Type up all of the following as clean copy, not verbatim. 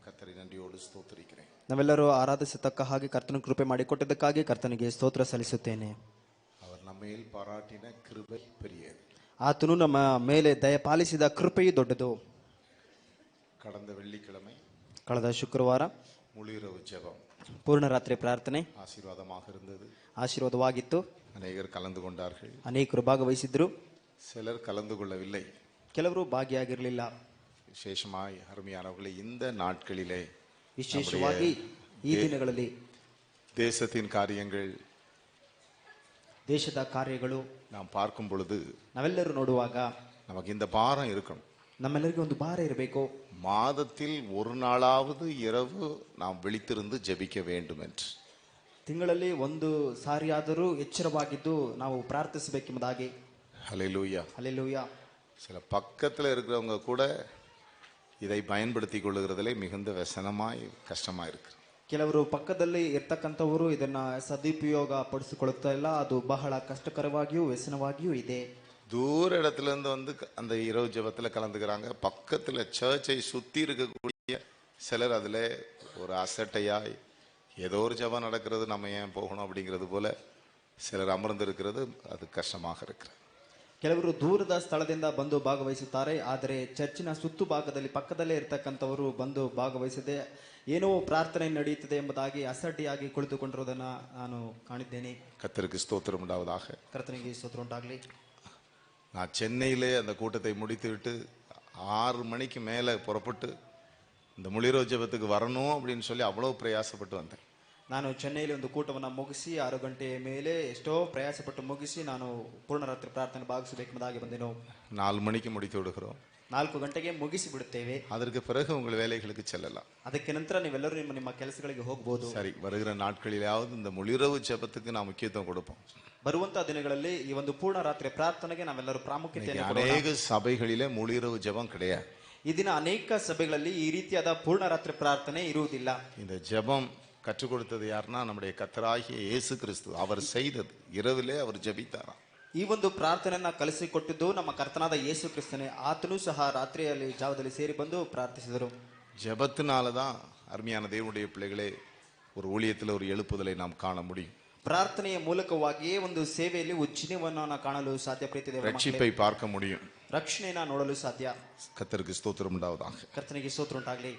கர்த்தரை நன்றியோடு ஸ்தோத்திரிக்கிறேன். ನಾವೆಲ್ಲರೂ ಆರಾಧಿಸತಕ್ಕ ಹಾಗೆ ಕರ್ತನ ಕೃಪೆ ಮಾಡಿಕೊಟ್ಟಿದ್ದಕ್ಕಾಗಿ ಕರ್ತನಿಗೆ ಸ್ತೋತ್ರ ಸಲ್ಲಿಸುತ್ತೇನೆ. அவர் நம்மேல் பாராட்டின கிருபை பெரியது. ಆತನು ನಮ್ಮ ಮೇಲೆ ದಯಪಾಲಿಸಿದ ಕೃಪೆಯು ದೊಡ್ಡದು. கடந்த வெள்ளிக்கிழமை ಕಳೆದ ಶುಕ್ರವಾರ முழுஇரவு ஜெபம் ಪೂರ್ಣ ರಾತ್ರಿ ಪ್ರಾರ್ಥನೆ ஆசீர்வாதமாக இருந்தது. ಆಶೀರ್ವಾದವಾಗಿತ್ತು. அநேகர் கலந்து கொண்டார்கள். ಅನೇಕರು ಭಾಗವಹಿಸಿದ್ರು, சிலர் கலந்து கொள்ளவில்லை. ಕೆಲವರು ಭಾಗಿಯಾಗಿರಲಿಲ್ಲ. விசேஷமாய் அருமையானவர்களே, இந்த நாட்களிலே ವಿಶೇಷವಾಗಿ ಈ ದಿನಗಳಲ್ಲಿ தேசத்தின் காரியங்கள் ದೇಶದ ಕಾರ್ಯಗಳು நாம் பார்க்கும் பொழுது ನಾವೆಲ್ಲರೂ ನೋಡುವಾಗ நமக்கு இந்த பாரம் இருக்கணும். ನಮ್ಮೆಲ್ಲರಿಗೂ ಒಂದು ಭಾರ ಇರಬೇಕು. மாதத்தில் ஒரு நாளாவது இரவு நாம் விழித்திருந்து ஜெபிக்க வேண்டும் என்று. ತಿಂಗಳಲ್ಲಿ ಒಂದು ಸಾರಿಯಾದರೂ ಎಚ್ಚರವಾಗಿದ್ದು ನಾವು ಪ್ರಾರ್ಥಿಸಬೇಕೆಂಬುದಾಗಿ. ஹல்லேலூயா. ಹಲ್ಲೆಲೂಯಾ. சில பக்கத்தில் இருக்கிறவங்க கூட இதை பயன்படுத்தி கொள்ளுகிறதுலே மிகுந்த ವ್ಯಸನமாய் கஷ்டமாக இருக்கு. ಕೆಲವರು ಪಕ್ಕದಲ್ಲಿ ಇರ್ತಕ್ಕಂಥವರು ಇದನ್ನ ಸದುಪಯೋಗ ಪಡಿಸಿಕೊಳ್ಳುತ್ತಾ ಇಲ್ಲ. ಅದು ಬಹಳ ಕಷ್ಟಕರವಾಗಿಯೂ ವ್ಯಸನವಾಗಿಯೂ ಇದೆ. தூர இடத்துல இருந்து வந்து அந்த இரவு ஜெபத்தில் கலந்துக்கிறாங்க. பக்கத்தில் சர்ச்சை சுற்றி இருக்கக்கூடிய சிலர் அதில் ஒரு அசட்டையாய் ஏதோ ஒரு ஜெபம் நடக்கிறது, நம்ம ஏன் போகணும் அப்படிங்கிறது போல சிலர் அமர்ந்து இருக்கிறது அது கஷ்டமாக இருக்கிறது. ಕೆಲವರು ದೂರದ ಸ್ಥಳದಿಂದ ಬಂದು ಭಾಗವಹಿಸುತ್ತಾರೆ. ಆದರೆ ಚರ್ಚಿನ ಸುತ್ತು ಭಾಗದಲ್ಲಿ ಪಕ್ಕದಲ್ಲೇ ಇರತಕ್ಕಂಥವರು ಬಂದು ಭಾಗವಹಿಸದೆ ಏನೋ ಪ್ರಾರ್ಥನೆ ನಡೆಯುತ್ತದೆ ಎಂಬುದಾಗಿ ಅಸಡ್ಡಿಯಾಗಿ ಕುಳಿತುಕೊಂಡಿರುವುದನ್ನು ನಾನು ಕಾಣಿದ್ದೇನೆ. கர்த்தருக்கு ஸ்தோத்திரம் உண்டாவதாக. ಕರ್ತನಿಗೆ ಸ್ತೋತ್ರ ಉಂಟಾಗಲಿ. நான் சென்னையிலே அந்த கூட்டத்தை முடித்துவிட்டு 6 மணிக்கு மேலே புறப்பட்டு இந்த முழிரவு ஜெபத்துக்கு வரணும் அப்படின்னு சொல்லி அவ்வளோ பிரயாசப்பட்டு வந்தேன். ನಾನು ಚೆನ್ನೈಲಿ ಒಂದು ಕೂಟವನ್ನು ಮುಗಿಸಿ 6 ಗಂಟೆಯ ಮೇಲೆ ಎಷ್ಟೋ ಪ್ರಯಾಸಪಟ್ಟು ಮುಗಿಸಿ ನಾನು ಪೂರ್ಣರಾತ್ರಿ ಪ್ರಾರ್ಥನೆ ಭಾಗಿಸಬೇಕೆಂಬುದಾಗಿ ಬಂದೆನು. 4 மணிக்கு முடித்து விடுகிறோம். 4 ಗಂಟೆಗೆ ಮುಗಿಸಿ ಬಿಡುತ್ತೇವೆ. அதற்கு பிறகு உங்கள் வேலைகளுக்கு செல்லலாம். ಅದಕ್ಕೆ ನಂತರ ನೀವೆಲ್ಲರೂ ನಿಮ್ಮ ಕೆಲಸಗಳಿಗೆ ಹೋಗಬಹುದು. சரி, வருகிற நாட்களிலாவது இந்த முழிரவு ஜெபத்துக்கு நாம் முக்கியத்துவம் கொடுப்போம். ಬರುವಂತಹ ದಿನಗಳಲ್ಲಿ ಈ ಒಂದು ಪೂರ್ಣ ರಾತ್ರಿ ಪ್ರಾರ್ಥನೆಗೆ ನಾವೆಲ್ಲರೂ ಪ್ರಾಮುಖ್ಯತೆಯನ್ನು ಕೊಡೋಣ. ಅನೇಕ ಸಭೆகளிலே முழிரவு ஜெபம் கிடையாது. ಈ ದಿನ ಅನೇಕ ಸಭೆಗಳಲ್ಲಿ ಈ ರೀತಿಯಾದ ಪೂರ್ಣ ರಾತ್ರಿ ಪ್ರಾರ್ಥನೆ ಇರುವುದಿಲ್ಲ. இந்த ஜெபம் கற்றுக் கொடுத்தது யாருன்னா நம்முடைய கர்த்தராகிய இயேசு கிறிஸ்து. அவர் செய்தது இரவிலே அவர் ஜெபித்தாராம். ಈ ಒಂದು ಪ್ರಾರ್ಥನೆಯನ್ನ ಕಲಿಸಿಕೊಟ್ಟಿದ್ದು ನಮ್ಮ ಕರ್ತನಾದ ಯೇಸು ಕ್ರಿಸ್ತನೇ. ಆತನು ಸಹ ರಾತ್ರಿಯಲ್ಲಿ ಜಾವದಲ್ಲಿ ಸೇರಿ ಬಂದು ಪ್ರಾರ್ಥಿಸಿದರು. ஜெபத்தினால தான் அருமையான தேவனுடைய பிள்ளைகளே ஒரு ஊழியத்தில் ஒரு எழுப்புதலை நாம் காண முடியும். ಪ್ರಾರ್ಥನೆಯ ಮೂಲಕವಾಗಿಯೇ ಒಂದು ಸೇವೆಯಲ್ಲಿ ಉಜ್ಜೀವನವನ್ನು ಕಾಣಲು ಸಾಧ್ಯ. ಪ್ರೀತಿದೆ, ரட்சிப்பை பார்க்க முடியும். ರಕ್ಷಣೆಯನ್ನು ನೋಡಲು ಸಾಧ್ಯ. கர்த்தருக்கு ஸ்தோத்திரம் உண்டாவதாக. ಕರ್ತನಿಗೆ ಸ್ತೋತ್ರ ಉಂಟಾಗಲಿ.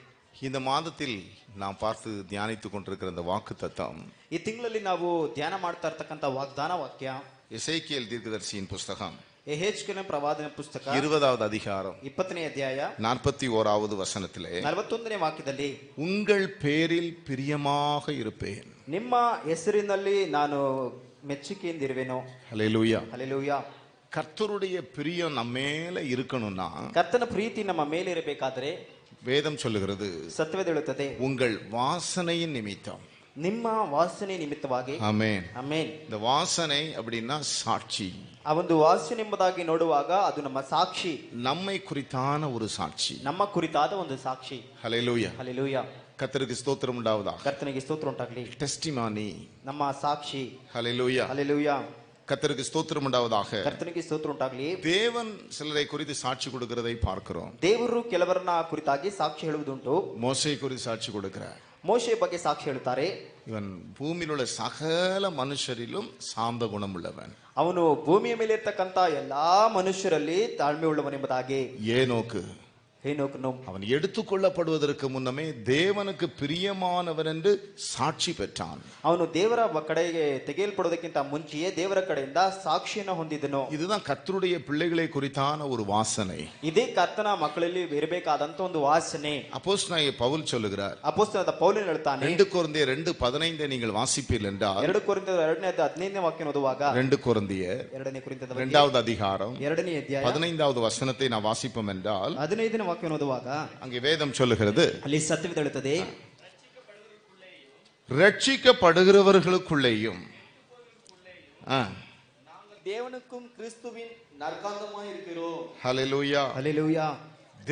இந்த மாதத்தில் நாம் பார்த்து தியானித்துக் கொண்டிருக்கிற இந்த வாக்கு தத்தம், ಈ ತಿಂಗಳಲ್ಲಿ ನಾವು ಧ್ಯಾನ ಮಾಡ್ತಾ ಇರ್ತಕ್ಕಂಥ ವಾಗ್ದಾನ ವಾಕ್ಯ எசேக்கியேல் தீர்க்கதரிசியின் புஸ்தகம் ಯೆಹೆಜ್ಕೇಲನ ಪ್ರವಾದನ ಪುಸ್ತಕ 20வது அதிகாரம் 20ನೇ ಅಧ್ಯಾಯ 41வது வசனத்திலே 41ನೇ ವಾಕ್ಯದಲ್ಲಿ, உங்கள் பேரில் பிரியமாக இருப்பேன். ನಿಮ್ಮ ಹೆಸರಿನಲ್ಲಿ ನಾನು ಮೆಚ್ಚುಗೆಯಿಂದಿರುವೆನು. ஹல்லேலூயா. ಹಲ್ಲೆಲೂಯಾ. கர்த்தருடைய பிரியம் நம்ம மேல இருக்கணும்னா ಕರ್ತನ ಪ್ರೀತಿ ನಮ್ಮ ಮೇಲೆ ಇರಬೇಕಾದರೆ வேதம் சொல்லுகிறது, ಸತ್ಯವೇದ ಹೇಳುತ್ತದೆ, உங்கள் வாசனையின் நிமித்தம். ನಿಮ್ಮ ವಾಸನೆ ನಿಮಿತ್ತವಾಗಿ. ஆமென். ಆಮೆನ್. இந்த வாசனை அப்படின்னா சாட்சி. ಆ ಒಂದು ವಾಸನೆ ಎಂಬುದಾಗಿ ನೋಡುವಾಗ ಅದು ನಮ್ಮ ಸಾಕ್ಷಿ, நம்மை குறித்தான ஒரு சாட்சி, ನಮ್ಮ ಕುರಿತಾದ ಒಂದು ಸಾಕ್ಷಿ. ஹல்லேலூயா. ಹಲ್ಲೆಲೂಯಾ. கர்த்தருக்கு ஸ்தோத்திரம் உண்டாவதாக. ಕರ್ತನಿಗೆ ಸ್ತೋತ್ರ ಉಂಟಾಗಲಿ. டெஸ்டிமானி. ನಮ್ಮ ಸಾಕ್ಷಿ. ஹல்லேலூயா. ಹಲ್ಲೆಲೂಯಾ. கர்த்தருக்கு ஸ்தோத்திரம் உண்டாவதாக. ಕರ್ತನಿಗೆ ಸ್ತೋತ್ರ ಉಂಟಾಗಲಿ. தேவன் சிலரை குறித்து சாட்சி கொடுக்கிறதை பார்க்கிறோம். ದೇವರು ಕೆಲವರನ್ನ ಕುರಿತಾಗಿ ಸಾಕ್ಷಿ ಹೇಳುವುದುಂಟು. மோசே குறித்து சாட்சி கொடுக்கிறார். ಮೋಶೆಯ ಬಗ್ಗೆ ಸಾಕ್ಷಿ ಹೇಳುತ್ತಾರೆ. இவன் பூமியில் உள்ள சகல மனுஷரிலும் சாந்த குணம் உள்ளவன். ಅವನು ಭೂಮಿಯ ಮೇಲೆ ಇರ್ತಕ್ಕಂಥ ಎಲ್ಲಾ ಮನುಷ್ಯರಲ್ಲಿ ತಾಳ್ಮೆ ಉಳ್ಳವನೆಂಬುದಾಗಿ. ஏனோக்கு ಹೇನೋಕನು அவன் எடுத்துக்கொள்ளப்படுவதற்கு முன்னமே தேவனுக்கு பிரியமானவன் என்று சாட்சி பெற்றான். ಅವನು ದೇವರ ಕಡೆಗೆ ತೆಗೆಯಲ್ಪಡೋದಕ್ಕಿಂತ ಮುಂಚೆಯೇ ದೇವರ ಕಡೆಯಿಂದ ಸಾಕ್ಷಿಯನ್ನು ಹೊಂದಿದನು. இதுதான் கர்த்தருடைய பிள்ளைகளை குறித்தான ஒரு வாசனை. ಇದೇ ಕರ್ತನ ಮಕ್ಕಳಲ್ಲಿ ಇರಬೇಕಾದಂತ ಒಂದು ವಾಸನೆ. அப்போஸ்தலனாகிய பவுல் சொல்லுகிறார், ಅಪೊಸ್ತಲನಾದ ಪೌಲನು ಹೇಳ್ತಾನೆ, 2 கொரிந்தியர் 2:15 நீங்கள் வாசிப்பீர்கள் என்றால், 2 ಕೊರಿಂಥಿಯರ 2:15 ವಾಕ್ಯ ಓದುವಾಗ 2 கொரிந்தியர் 2ನೇ ಕೊರಿಂಥದ 2வது அதிகாரம் 2ನೇ ಅಧ್ಯಾಯ 15வது வசனத்தை நான் வாசிப்போம் என்றால், 15ನೇ ವಾಕ್ಯ ಓದುವಾಗ அங்கே வேதம் சொல்லுகிறது, ಅಲ್ಲಿ ಸತ್ಯವೇದ ಹೇಳುತ್ತದೆ, ரட்சிக்கப்படுகிறவர்களுக்குள்ளேயும் தேவனுக்கும் கிறிஸ்துவின் நற்கந்தமாய் இருக்கிறோம். ஹல்லேலூயா. ஹல்லேலூயா.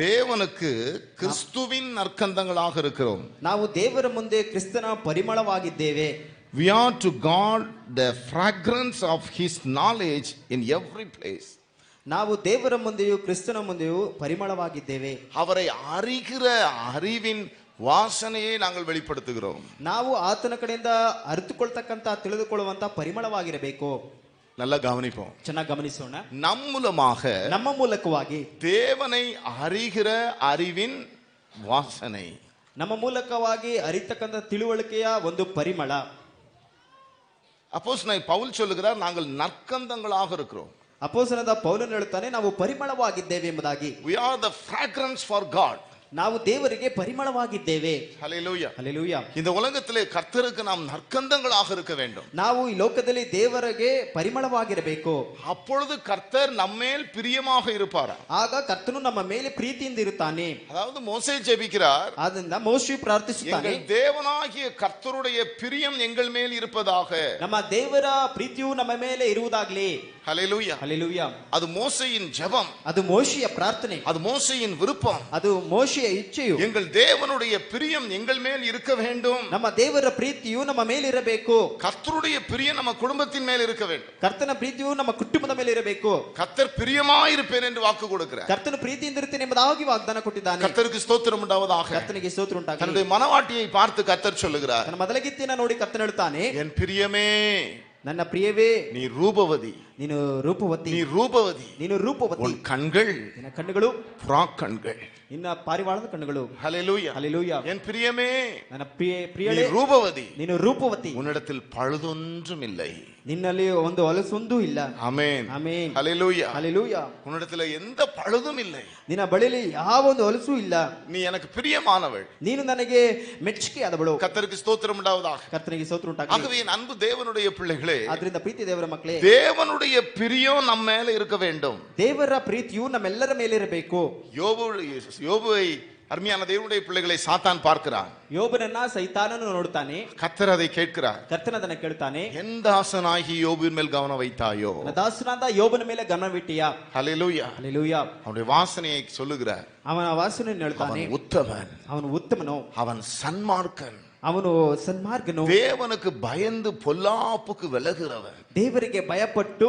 தேவனுக்கு கிறிஸ்துவின் நற்கந்தங்களாக இருக்கிறோம். ನಾವು ದೇವರ ಮುಂದೆ ಕ್ರಿಸ್ತನ ಪರಿಮಳವಾಗಿದ್ದೇವೆ. We are to God the fragrance of his knowledge in every place. ನಾವು ದೇವರ ಮುಂದೆಯೂ ಕ್ರಿಸ್ತನ ಮುಂದೆಯೂ ಪರಿಮಳವಾಗಿದ್ದೇವೆ. அவரை அறிகிற அறிவின் வாசனையை நாங்கள் வெளிப்படுத்துகிறோம். ನಾವು ಆತನ ಕಡೆಯಿಂದ ಅರಿತುಕೊಳ್ತಕ್ಕಂತ ತಿಳಿದುಕೊಳ್ಳುವಂತ ಪರಿಮಳವಾಗಿರಬೇಕು. நல்லா கவனிப்போம். ಚೆನ್ನಾಗಿ ಗಮನಿಸೋಣ. நம் மூலமாக ನಮ್ಮ ಮೂಲಕವಾಗಿ தேவனை அறிகிற அறிவின் வாசனை, ನಮ್ಮ ಮೂಲಕವಾಗಿ ಅರಿತಕ್ಕಂತ ತಿಳುವಳಿಕೆಯ ಒಂದು ಪರಿಮಳ. அப்போஸ்தலனாகிய பவுல் சொல்லுகிறார், நாங்கள் நற்கந்தங்களாக இருக்கிறோம். ಅಪೊಸ್ತಲನಾದ ಪೌಲನು ಹೇಳುತ್ತಾನೆ, ನಾವು ಪರಿಮಳವಾಗಿದ್ದೇವೆ ಎಂಬುದಾಗಿ. We are the fragrance for God. ನಾವು ದೇವರಿಗೆ ಪರಿಮಳವಾಗಿದ್ದೇವೆ. ஹல்லேலூயா. ಹಲ್ಲೆಲೂಯಾ. இந்த உலகத்திலே கர்த்தருக்கு நாம் நற்கந்தங்களாக இருக்க வேண்டும். ನಾವು ಈ ಲೋಕದಲ್ಲಿ ದೇವರಿಗೆ ಪರಿಮಳವಾಗಿರಬೇಕು. அப்பொழுது கர்த்தர் நம்மேல் பிரியமாக இருப்பாரா? ಆಗ ಕರ್ತನು ನಮ್ಮ ಮೇಲೆ ಪ್ರೀತಿಯಿಂದ ಇರುತ್ತಾನೆ. அதாவது மோசே ஜெபிக்கிறார், ಆದ್ದರಿಂದ ಮೋಶೆ ಪ್ರಾರ್ಥಿಸುತ್ತಾನೆ, எங்கள் தேவனாகிய கர்த்தருடைய பிரியம் எங்கள் மேல் இருப்பதாக. ನಮ್ಮ ದೇವರ ಪ್ರೀತಿಯು ನಮ್ಮ ಮೇಲೆ ಇರುವುದಾಗಲಿ. ஹல்லேலூயா. ಹಲ್ಲೆಲೂಯಾ. அது மோசேயின் ஜெபம், ಅದು ಮೋಶೆಯ ಪ್ರಾರ್ಥನೆ, அது மோசேயின் விருப்பம். ಅದು ಮೋಶೆಯ ಇಚ್ಛೆಯು. எங்கள் தேவனுடைய பிரியம் எங்கள் மேல் இருக்க வேண்டும். ನಮ್ಮ ದೇವರ ಪ್ರೀತಿಯು ನಮ್ಮ ಮೇಲೆ ಇರಬೇಕು. கர்த்தருடைய பிரியம் நம்ம குடும்பத்தின் மேல் இருக்க வேண்டும். ಕರ್ತನ ಪ್ರೀತಿಯು ನಮ್ಮ ಕುಟುಂಬದ ಮೇಲೆ ಇರಬೇಕು. கர்த்தர் பிரியமாயிருப்பேன் என்று வாக்கு கொடுக்கிறார். ಕರ್ತನ ಪ್ರೀತಿಯಿಂದ ಇರುತ್ತೇನೆ ಎಂಬುದಾಗಿ ವಾಗ್ದಾನ ಕೊಟ್ಟಿದ್ದಾನೆ. கர்த்தருக்கு ஸ்தோத்திரம் உண்டாவதாக. ಕರ್ತನಿಗೆ ಸ್ತೋತ್ರ ಉಂಟಾಗಲಿ. தன்னுடைய மனவாட்டியை பார்த்து கர்த்தர் சொல்லுகிறார், ತನ್ನ ಮೊದಲಗಿತ್ತಿನ ನೋಡಿ ಕರ್ತನ ಹೇಳ್ತಾನೆ, என் பிரியமே, ನನ್ನ ಪ್ರಿಯವೇ, நீ ரூபவதி, ನೀನು ರೂಪವತಿ, நீ ரூபவதி, ನೀನು ರೂಪವತಿ. உன் கண்கள் ನಿನ್ನ ಕಣ್ಣುಗಳು புறா கண்கள். ನಿನ್ನ ಪಾರಿವಾಳದ ಕಣ್ಣುಗಳು. ஹல்லேலூயா. ಹಲ್ಲೆಲೂಯಾ. என் பிரியமே, ನನ್ನ நீ ಪ್ರಿಯಳೇ, ரூபவதி, ನೀನು ರೂಪವತಿ. உன்னிடத்தில் பழுதொன்றும் இல்லை. ನಿನ್ನಲ್ಲಿ ಒಂದು ಹೊಲಸೊಂದು ಇಲ್ಲ. ஆமென். ಆಮೆನ್. ஹல்லேலூயா. ಹಲ್ಲೆಲೂಯಾ. உன்னிடத்தில் எந்த பழுதும் இல்லை. ನಿನ್ನ ಬಳಿಯಲ್ಲಿ ಯಾವ ಒಂದು ಹೊಲಸು ಇಲ್ಲ. நீ எனக்கு பிரியமானவள். ನೀನು ನನಗೆ ಮೆಚ್ಚುಗೆ ಆದವಳು. கர்த்தருக்கு ஸ்தோத்திரம் உண்டாவதாக. ಕರ್ತನಿಗೆ ಸ್ತೋತ್ರ ಉಂಟಾಗಲಿ. ஆகவே என் அன்பு தேவனுடைய பிள்ளைகளே, ಆದ್ರಿಂದ ಪ್ರೀತಿ ದೇವರ ಮಕ್ಕಳೇ, தேவனுடைய பிரியம் நம்ம மேல இருக்க வேண்டும். ದೇವರ ಪ್ರೀತಿಯು ನಮ್ಮೆಲ್ಲರ ಮೇಲೆ ಇರಬೇಕು. யோபுவை அருமையான தேவனுடைய பிள்ளைகளை சாத்தான் பார்க்கிறான். ಯೋಬನನ್ನ ಸೈತಾನನು ನೋಡ್ತಾನೆ. கர்த்தர் அதை கேட்கிறார், ಕರ್ತನ ಅದನ್ನ ಕೇಳ್ತಾನೆ, என் தாசனாகி யோபுவின் மேல் கவனம் வைத்தாயோ? ನನ್ನ ದಾಸನಾದ ಯೋಬನ ಮೇಲೆ ಗಮನವಿಟ್ಟಿಯಾ? ஹல்லேலூயா. ಹಲ್ಲೆಲೂಯಾ. அவனுடைய வாசனையை சொல்லுகிறார், ಅವನ ವಾಸನೆಯನ್ನು ಹೇಳ್ತಾನೆ, அவன் உத்தமன், ಅವನು ಉತ್ತಮನು, அவன் சன்மார்க்கன், ಅವನು ಸನ್ಮಾರ್ಗನು, தேவனுக்கு பயந்து பொல்லாப்புக்கு விலகுறவன், ದೇವರಿಗೆ ಭಯಪಟ್ಟು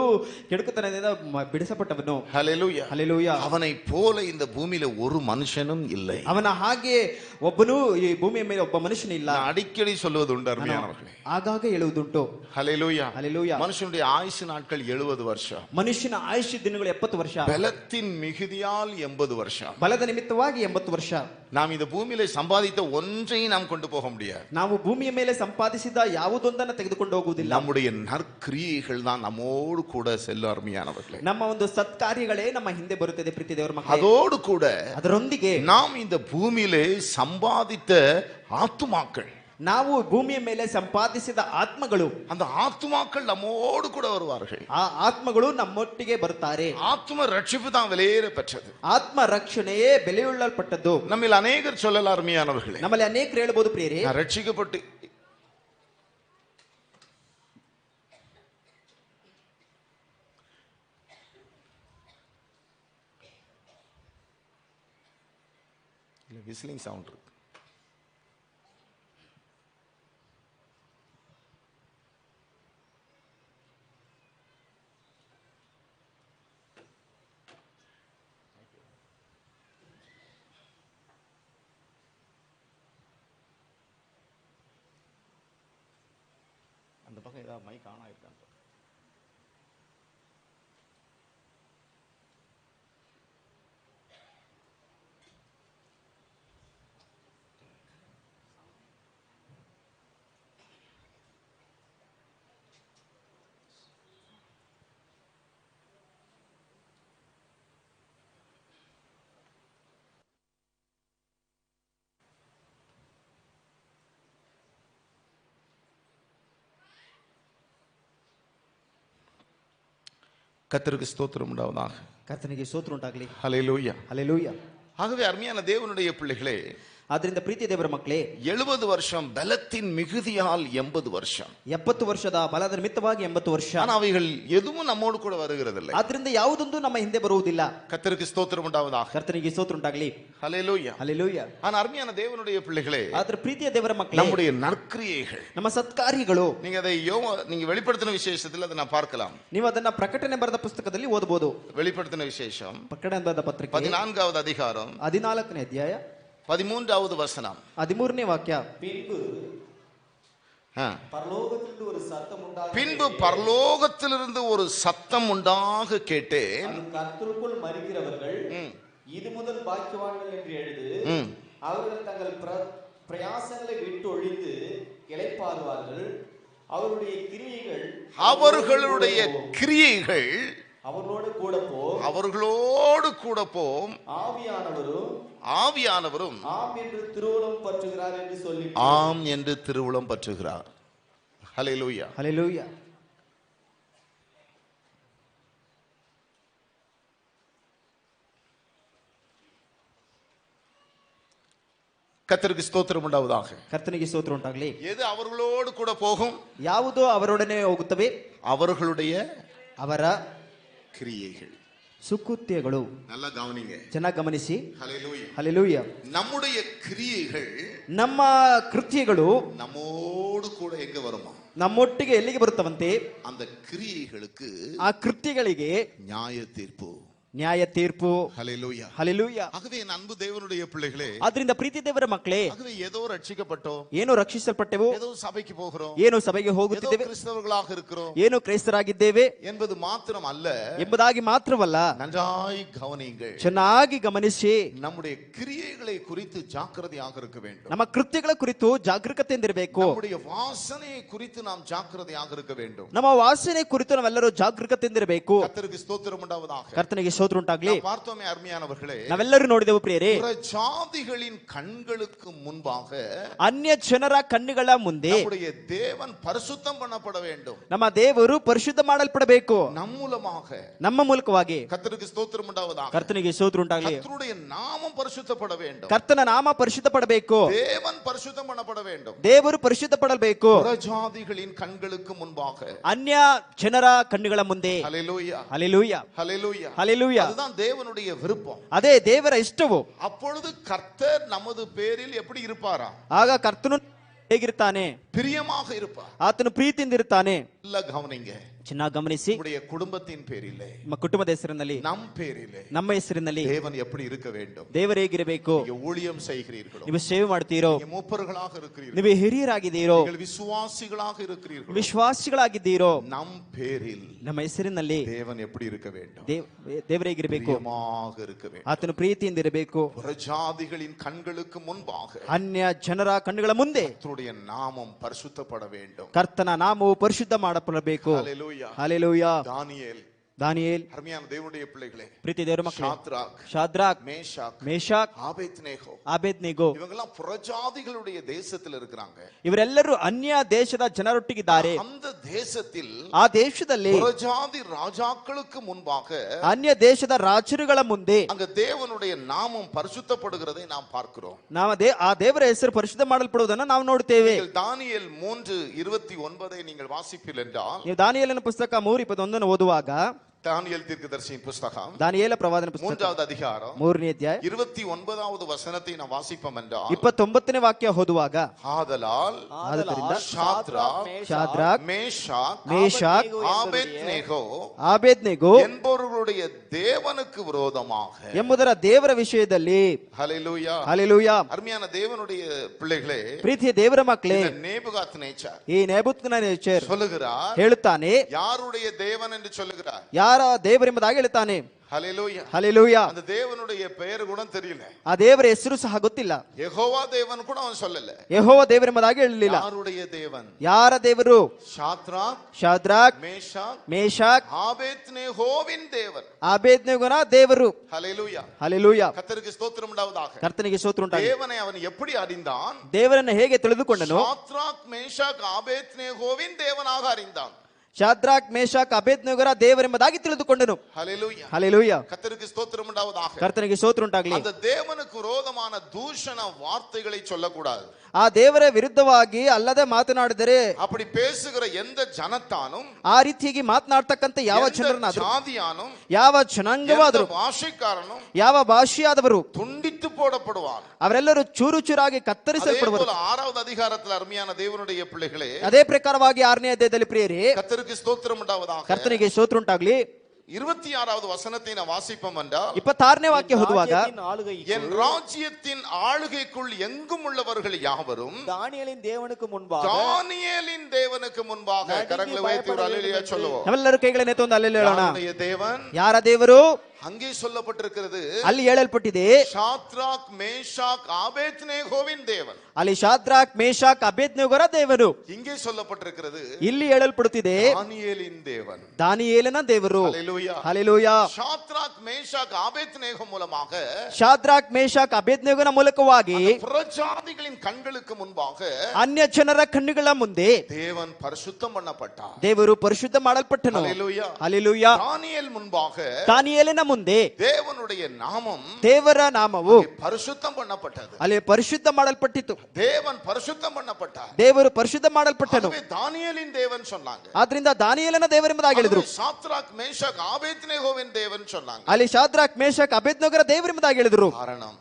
ಕೆಡುಕುತನದಿಂದ ಬಿಡಿಸಪಟ್ಟವನು. ஹல்லேலூயா. ಹಲ್ಲೆಲೂಯಾ. அவனை போல இந்த பூமியில ஒரு மனுஷனும் இல்லை. ಅವನ ಹಾಗೆ ಒಬ್ಬನು ಈ ಭೂಮಿಯ ಮೇಲೆ ಒಬ್ಬ ಮನುಷ್ಯನಿಲ್ಲ. நான் அடிக்கடி சொல்வது உண்டு அருமையானவர்களே. ಆಗಾಗ ಹೇಳುವುದುಂಟು. ஹல்லேலூயா. ಹಲ್ಲೆಲೂಯಾ. மனுஷனுடைய ஆயுசு நாட்கள் 70 வருஷம். ಮನುಷ್ಯನ ಆಯುಷ್ಯ ದಿನಗಳು 70 ವರ್ಷ. பலத்தின் மிகுதியால் 80 வருஷம். ಬಲದ ನಿಮಿತ್ತವಾಗಿ 80 ವರ್ಷ. நாம் இந்த பூமியில சம்பாதித்த ஒன்றையும் நாம் கொண்டு போக முடியாது. ನಾವು ಭೂಮಿಯ ಮೇಲೆ ಸಂಪಾದಿಸಿದ ಯಾವುದೊಂದನ್ನು ತೆಗೆದುಕೊಂಡು ಹೋಗುವುದಿಲ್ಲ. நம்முடைய நற்கிரியைகள் தான் நம்மோடு கூட செல்லும் அருமையானவர்களே. ನಮ್ಮ ಒಂದು ಸತ್ಕಾರ್ಯಗಳೇ ನಮ್ಮ ಹಿಂದೆ ಬರುತ್ತದೆ ಪ್ರೀತಿ ದೇವರ ಮಕ್ಕಳೇ. அதோடு கூட ಅದರೊಂದಿಗೆ நாம் இந்த பூமியிலே சம்பாதித்த ஆத்துமாக்கள், ನಾವು ಭೂಮಿಯ ಮೇಲೆ ಸಂಪಾದಿಸಿದ ಆತ್ಮಗಳು, அந்த ஆத்துமாக்கள் நம்மோடு கூட வருவார்கள். ಆ ಆತ್ಮಗಳು ನಮ್ಮೊಟ್ಟಿಗೆ ಬರುತ್ತಾರೆ. ஆத்தும ரட்சிப்பு தான் விலையேற பெற்றது. ಆತ್ಮ ರಕ್ಷಣೆಯೇ ಬೆಲೆಯುಳ್ಳಲ್ಪಟ್ಟದ್ದು. நம்மில் அநேகர் சொல்லலாம் அருமையானவர்களே, ನಮ್ಮಲ್ಲಿ ಅನೇಕರು ಹೇಳ್ಬೋದು, ಪ್ರಿಯರೇ, நான் ரட்சிக்கப்பட்டு விசிலிங் சவுண்ட் இருக்கு. அந்த பக்கம் ஏதாவது மைக் ஆன் ஆயிருக்கான்னு கர்த்தருக்கு ஸ்தோத்திரம் உண்டாவதாக. ಕರ್ತನಿಗೆ ಸ್ತೋತ್ರ ಉಂಟಾಗಲಿ. ஹல்லேலூயா. ಹಲ್ಲೆಲೂಯಾ. ஆகவே அருமையான தேவனுடைய பிள்ளைகளே, ಆದ್ರಿಂದ ಪ್ರೀತಿ ದೇವರ ಮಕ್ಕಳೇ, 70 வருஷம் பலத்தின் மிகுதியால் 80 வருஷம். 70 ವರ್ಷದ ಬಲದ ನಿಮಿತ್ತವಾಗಿ 80 ವರ್ಷ. ஆனா அவைகள் எதுவும் நம்மோடு கூட வருகிறதில்லை. ಆದ್ರಿಂದ ಯಾವುದೊಂದು ನಮ್ಮ ಹಿಂದೆ ಬರುವುದಿಲ್ಲ. கர்த்தருக்கு ஸ்தோத்திரம் உண்டாவதாக. ಕರ್ತನಿಗೆ ಸ್ತೋತ್ರ ಉಂಟಾಗಲಿ. ஹல்லேலூயா. ಹಲ್ಲೆಲೂಯಾ. ஆனா அருமையான தேவனுடைய பிள்ளைகளே, ಆದ್ರೆ ಪ್ರೀತಿಯ ದೇವರ ಮಕ್ಕಳೇ, நம்முடைய நற்கிரியைகள், ನಮ್ಮ ಸತ್ಕಾರ್ಯಗಳು, நீங்க அதை நீங்க வெளிப்படுத்தின விசேஷத்தில் அதை நான் பார்க்கலாம். ನೀವು ಅದನ್ನ ಪ್ರಕಟಣೆ ಬರೆದ ಪುಸ್ತಕದಲ್ಲಿ ಓದಬಹುದು. வெளிப்படுத்தின விசேஷம் ಪ್ರಕಟಣೆ ಬರೆದ ಪತ್ರಿಕೆ 14வது அதிகாரம் 14ನೇ ಅಧ್ಯಾಯ 13வது வசனம். 13ನೇ ವಾಕ್ಯ. பின்பு பரலோகத்திலிருந்து ஒரு சத்தம் உண்டாக கேட்டேன். கர்த்தருக்குள் மரிக்கிறவர்கள் இது முதல் பாக்கியவான்கள் என்று எழுது. அவர்கள் தங்கள் பிரயாசங்களை விட்டு ஒழிந்து இளைப்பாறுவார்கள். அவர்களுடைய கிரியைகள் அவர்களோடு கூட போம். ஆவியானவரும் ஆம் என்று திருவுளம் பற்றுகிறார் என்று சொல்லி ஆம் என்று திருவுளம் பற்றுகிறார். ஹல்லேலூயா, ஹல்லேலூயா. கர்த்தருக்கு ஸ்தோத்திரம் உண்டாவதாக. ಕರ್ತನಿಗೆ ಸ್ತೋತ್ರ ಉಂಟಾಗಲಿ. எது அவர்களோடு கூட போகும்? ಯಾವುದು ಅವರೊಡನೆ ಹೋಗುತ್ತವೆ? அவர்களுடைய ಅವರ கிரியைகள், ಸುಕೃತ್ಯಗಳು. நல்லா கவனிங்க, ಚೆನ್ನಾಗಿ ಗಮನಿಸಿ. ஹல்லேலூயா, ಹಲ್ಲೆಲೂಯಾ. நம்முடைய கிரியைகள், ನಮ್ಮ ಕೃತ್ಯಗಳು நம்மோடு கூட எங்க வருமா? ನಮ್ಮೊಟ್ಟಿಗೆ ಎಲ್ಲಿಗೆ ಬರುತ್ತವಂತೆ? அந்த கிரியைகளுக்கு, ಆ ಕೃತ್ಯಗಳಿಗೆ நியாய தீர்ப்பு. ನ್ಯಾಯ ತೀರ್ಪು. ஹல்லேலூயா, ಹಲ್ಲೆಲೂಯಾ. ஆகவே என் அன்பு தேவனுடைய பிள்ளைகளே, ಆದ್ರಿಂದ ಪ್ರೀತಿ ದೇವರ ಮಕ್ಕಳೇ, ஆகவே ஏதோ ரட்சிக்கப்பட்டோம், ಏನೋ ರಕ್ಷಿಸಲ್ಪಟ್ಟೆವು, ஏதೋ சபைக்கு போகிறோம், ಏನೋ ಸಭೆಗೆ ஏதோ ಹೋಗುತ್ತಿದ್ದೇವೆ, கிறிஸ்தவர்களாக இருக்கிறோம், ಏನೋ ಕ್ರೈಸ್ತರಾಗಿದ್ದೇವೆ என்பது மாத்திரம் அல்ல ಎಂಬುದಾಗಿ ಮಾತ್ರವಲ್ಲ, நன்றாய் கவனியுங்கள், ಚೆನ್ನಾಗಿ ಗಮನಿಸಿ. நம்முடைய கிரியைகளை குறித்து ஜாக்கிரதையாக இருக்க வேண்டும். ನಮ್ಮ ಕೃತ್ಯಗಳ ಕುರಿತು ಜಾಗರೂಕತೆಯಿಂದಿರಬೇಕು. நம்முடைய வாசனையை குறித்து நாம் ஜாக்கிரதையாக இருக்க வேண்டும். ನಮ್ಮ ವಾಸನೆ ಕುರಿತು ನಾವೆಲ್ಲರೂ ಜಾಗರೂಕತೆಯಿಂದಿರಬೇಕು. கர்த்தருக்கு ஸ்தோத்திரம் உண்டாவதாக. ಕರ್ತನಿಗೆ ಸ್ತೋತ್ರ ಉಂಟಾಗ್ಲಿ. பார்த்தோமே அருமையானவர்களே, ನಾವೆಲ್ಲರೂ ನೋಡಿದೆವು ಪ್ರಿಯರೇ, ஜாதிகளின் கண்களுக்கு முன்பாக, ಅನ್ಯ ಜನರ ಕಣ್ಣುಗಳ ಮುಂದೆ நம்முடைய தேவன் பரிசுத்தம் பண்ணப்பட வேண்டும். ನಮ್ಮ ದೇವರು ಪರಿಶುದ್ಧ ಮಾಡಲ್ಪಡಬೇಕು. நம் மூலமாக, ನಮ್ಮ ಮೂಲಕವಾಗಿ. கர்த்தருக்கு ஸ்தோத்திரம் உண்டாவதாக. ಕರ್ತನಿಗೆ ಸ್ತೋತ್ರ ಉಂಟಾಗ್ಲಿ. கர்த்தருடைய நாமம் பரிசுத்தப்பட வேண்டும். ಕರ್ತನ ನಾಮ ಪರಿಶುದ್ಧ ಪಡಬೇಕು. தேவன் பரிசுத்தம் பண்ணப்பட வேண்டும். ದೇವರು ಪರಿಶುದ್ಧ ಪಡಬೇಕು. ஜாதிகளின் கண்களுக்கு முன்பாக, ಅನ್ಯ ಜನರ ಕಣ್ಣುಗಳ ಮುಂದೆ. ஹல்லேலூயா, ಹಲ್ಲೆಲೂಯಾ, ஹல்லேலூயா, ಹಲ್ಲೆಲೂಯಾ. அதுதான் தேவனுடைய விருப்பம். ಅದೇ ದೇವರ ಇಷ್ಟವು. அப்பொழுது கர்த்தர் நமது பேரில் எப்படி இருப்பாரா? ಆಗ ಕರ್ತನು ಹೇಗಿರ್ತಾನೆ? பிரியமாக இருப்பார். ಆತನು ಪ್ರೀತಿಯಿಂದ ಇರ್ತಾನೆ. ಎಲ್ಲ ಗಮನಿங்க, ಚೆನ್ನಾಗಿ ಗಮನಿಸಿ. நம்முடைய குடும்பத்தின் பேரிலே, ನಮ್ಮ ಕುಟುಂಬದ ಹೆಸರಿನಲ್ಲಿ, நம் பேரிலே ನಮ್ಮ ಹೆಸರಿನಲ್ಲಿ தேவன் எப்படி இருக்க வேண்டும்? ದೇವರು ಹೇಗಿರಬೇಕು? நீங்க ஊழியம் செய்கிறீர்களோ, ನೀವು ಸೇವೆ ಮಾಡ್ತೀರೋ, நீங்க மூப்பர்களாக இருக்கிறீர்களோ, ನೀವು ಹಿರಿಯರಾಗಿದ್ದೀರೋ, நீங்கள் விசுவாசிகளாக இருக்கிறீர்களோ, ವಿಶ್ವಾಸಿಗಳಾಗಿದ್ದೀರೋ, நம் பேரில் ನಮ್ಮ ಹೆಸರಿನಲ್ಲಿ தேவன் எப்படி இருக்க வேண்டும்? ದೇವರು ಹೇಗಿರಬೇಕು? பிரியமாக இருக்க வேண்டும். ಆತನು ಪ್ರೀತಿಯಿಂದ ಇರಬೇಕು. புறஜாதிகளின் கண்களுக்கு முன்பாக ಅನ್ಯ ಜನರ ಕಣ್ಣುಗಳ ಮುಂದೆ கர்த்தருடைய நாமம் பரிசுத்தப்பட வேண்டும். ಕರ್ತನ ನಾಮವು ಪರಿಶುದ್ಧ ಮಾಡಲ್ಪಡಬೇಕು. ஹல்லேலூயா, ಹಲ್ಲೆಲೂಯಾ. தானியேல், ದಾನಿಯೇಲ್, அருமையான தேவனுடைய பிள்ளைகளே, ಪ್ರೀತಿ ದೇವರ ಮಕ್ಕಳೇ, ஷாத்ராக், ಶಾದ್ರಾಕ್, மேஷாக், ಮೇಷಾಕ್, ஆபேத்நேகோ, ಆಬೇದ್ನೆಗೋ, இவங்கெல்லாம் புறஜாதிகளுடைய தேசத்தில் இருக்கிறாங்க. ಇವರೆಲ್ಲರೂ ಅನ್ಯ ದೇಶದ ಜನರೊಟ್ಟಿಗಿದ್ದಾರೆ. அந்த தேசத்தில், ಆ ದೇಶದಲ್ಲಿ புறஜாதி ராஜாக்களுக்கு முன்பாக, ಅನ್ಯ ದೇಶದ ರಾಜರುಗಳ ಮುಂದೆ அங்க தேவனுடைய நாமம் பரிசுத்தப்படுகிறதை நாம் பார்க்கிறோம். ನಾವು ಆ ದೇವರ ಹೆಸರು ಪರಿಶುದ್ಧ ಮಾಡಲ್ಪಡುವುದನ್ನು ನಾವು ನೋಡ್ತೇವೆ. நீங்கள் தானியேல் 3:29 நீங்கள் வாசிப்பீர்கள் என்றால், ನೀವು ದಾನಿಯೇಲನ ಪುಸ್ತಕ 3:21 ಓದುವಾಗ, தானியேல் தீர்க்கதரிசியின் புஸ்தகம் ದಾನಿಯೇಲ ಪ್ರವಾದನ ಪುಸ್ತಕ 3வது அதிகாரம் 3ನೇ ಅಧ್ಯಾಯ 29வது வசனத்தை நாம் வாசிப்போம் என்றால், 29ನೇ ವಾಕ್ಯ ಓದುವಾಗ, ஆதலால் ಶಾದ್ರಾಕ್, மேஷாக், ஆபேத்நேகோ ಆಬೇದ್ನೆಗೋ என்பவர்களுடைய தேவனுக்கு விரோதமாக, ಎಂಬುದರ ದೇವರ ವಿಷಯದಲ್ಲಿ, ஹல்லேலூயா, ಹಲ್ಲೆಲೂಯಾ. அருமையான தேவனுடைய பிள்ளைகளே, ಪ್ರೀತಿಯ ದೇವರ ಮಕ್ಕಳೇ, நேபுகாத்நேச்சார் ಈ ನೆಬೂಕದ್ನೆಚ್ಚರ್ சொல்லுகிறார், ಹೇಳುತ್ತಾನೆ, யாருடைய தேவன் என்று சொல்லுகிறார்? ಯಾರ ದೇವರೆಂಬುದಾಗಿ ಹೇಳುತ್ತಾನೆ. ஹல்லேலூயா, ಹಲ್ಲೆಲೂಯಾ. அந்த தேவனுடைய பெயர் கூட தெரியல, ಆ ದೇವರ ಹೆಸರು ಸಹ ಗೊತ್ತಿಲ್ಲ. யெகோவா தேவன் கூட அவன் சொல்லல. ಯೆಹೋವ ದೇವರೆಂಬುದಾಗಿ ಹೇಳಲಿಲ್ಲ. யாருடைய தேவன்? ಯಾರ ದೇವರು? ஷாத்ராக், ಶಾದ್ರಾಕ್, ಮೇಷಾಕ್, ஆபேத்நேகோவின் தேவன், ಆಬೇದ್ನೆಗೋನ ದೇವರು. ஹல்லேலூயா, ಹಲ್ಲೆಲೂಯಾ. கர்த்தருக்கு ஸ்தோத்திரம் உண்டாவதாக. ಕರ್ತನಿಗೆ ಸ್ತೋತ್ರ ಉಂಟಾಗಲಿ. தேவனை அவன் எப்படி அறிந்தான்? ದೇವರನ್ನು ಹೇಗೆ ತಿಳಿದುಕೊಂಡನು? ஷாத்ராக், மேஷாக், ஆபேத்நேகோவின் தேவனாக அறிந்தான். ಶಾದ್ರಾಕ್, ಮೇಷಾಕ್, ಅಬೇದ್ನೆಗೋರ ದೇವರೆಂಬುದಾಗಿ ತಿಳಿದುಕೊಂಡನು. ஹல்லேலூயா, ಹಲ್ಲೆಲೂಯಾ. கர்த்தருக்கு ஸ்தோத்திரம் உண்டாவதாக. ಕರ್ತನಿಗೆ ಸ್ತೋತ್ರ ಉಂಟಾಗಲಿ. அந்த தேவனுக்கு விரோதமான தூஷண வார்த்தைகளை சொல்லக்கூடாது. ಆ ದೇವರ ವಿರುದ್ಧವಾಗಿ ಅಲ್ಲದೆ ಮಾತನಾಡಿದರೆ, அப்படி பேசுகிற எந்த ஜனத்தானும், ಆ ರೀತಿಯಾಗಿ ಮಾತನಾಡ್ತಕ್ಕಂಥ ಯಾವ ಜನರನ್ನಾದರೂ, ஜாதியானும், ಯಾವ ಜನಾಂಗವಾದರೂ, பாஷைக்காரனும் ಯಾವ ಭಾಷೆಯಾದವರು துண்டித்து போடப்படுவான். ಅವರೆಲ್ಲರೂ ಚೂರು ಚೂರಾಗಿ அதே ಕತ್ತರಿಸಲ್ಪಡುವರು. போல 6வது அதிகாரத்தில் அருமையான தேவனுடைய பிள்ளைகளே, ಅದೇ ಪ್ರಕಾರವಾಗಿ 6ನೇ ಅಧ್ಯಾಯದಲ್ಲಿ ಪ್ರಿಯರೇ, கர்த்தருக்கு ஸ்தோத்திரம் உண்டாவதாக. ಕರ್ತನಿಗೆ ಸ್ತೋತ್ರ ಉಂಟಾಗ್ಲಿ. 26வது வசனத்தை நான் வாசிப்போம் என்றால் 26ನೇ ವಾಕ್ಯ ಓದುವಾಗ ராஜ்யத்தின் ஆளுகைக்கு என் ராஜ்யத்தின் ஆளுகைக்குள் எங்கும் உள்ளவர்கள் யாவரும் தானியேலின் தேவனுக்கு முன்பாக தானியேலின் தேவனுக்கு முன்பாக நடுங்கி கரங்களை உயர்த்தி ஒரு அல்லேலூயா சொல்லுவோம். ನಾವೆಲ್ಲರೂ ಕೈಗಳನ್ನು ಎತ್ತು ಒಂದು ಅಲ್ಲೆಲ್ಲ ಹೇಳೋಣ. யாருடைய தேவன்? ಯಾರ ದೇವರು? அங்கே சொல்லப்பட்டிருக்கிறது ಅಲ್ಲಿ ಹೇಳಲ್ಪಟ್ಟಿದೆ ஷாத்ராக் மேஷாக் ஆபேத்நேகோவின் தேவன். ಅಲ್ಲಿ ಶಾದ್ರಾಕ್ ಮೇಷಾಕ್ ಅಬೇದ್ನೆಗೋರ ದೇವರು. இங்கே சொல்லப்பட்டிருக்கிறது ಇಲ್ಲಿ ಹೇಳಲ್ಪಡುತ್ತಿದೆ தானியேலின் தேவன். ದಾನಿಯೇಲನ ದೇವರು. அல்லேலூயா. ಹಲ್ಲೆಲೂಯಾ. ஷாத்ராக் மேஷாக் ஆபேத்நேகோ மூலமாக ಶಾದ್ರಾಕ್ ಮೇಷಾಕ್ ಅಬೇದ್ನೆಗೋನ ಮೂಲಕವಾಗಿ புறஜாதிகளின் கண்களுக்கு முன்பாக ಅನ್ಯ ಜನರ ಕಣ್ಣುಗಳ ಮುಂದೆ தேவன் பரிசுத்தம் பண்ணப்பட்டார். ದೇವರು ಪರಿಶುದ್ಧ ಮಾಡಲ್ಪಟ್ಟನು. அல்லேலூயா. ಹಲ್ಲೆಲೂಯಾ. தானியேல் முன்பாக ದಾನಿಯೇಲನ ಮುಂದೆ தேவனுடைய நாமம் ದೇವರ ನಾಮವು பரிசுத்தம் பண்ணப்பட்டது. ಅಲ್ಲಿ ಪರಿಶುದ್ಧ ಮಾಡಲ್ಪಟ್ಟಿತು. தேவன் பரிசுத்தம் பண்ணப்பட்டார். ದೇವರು ಪರಿಶುದ್ಧ ಮಾಡಲ್ಪಟ್ಟನು. ஆகவே தானியேலின் தேவன் சொன்னாங்க. ಆದ್ರಿಂದ ದಾನಿಯೇಲನ ದೇವರೆಂಬುದಾಗಿ ಹೇಳಿದ್ರು. சாத்ராக் மேஷாக் ஆபேத்நேகோவின் தேவன் சொன்னாங்க. ಅಲ್ಲಿ ಶಾದ್ರಾಕ್ ಮೇಷಾಕ್ ಅಬೇದ್ನೆಗೋರ ದೇವರೆಂಬುದಾಗಿ ಹೇಳಿದ್ರು. காரணம்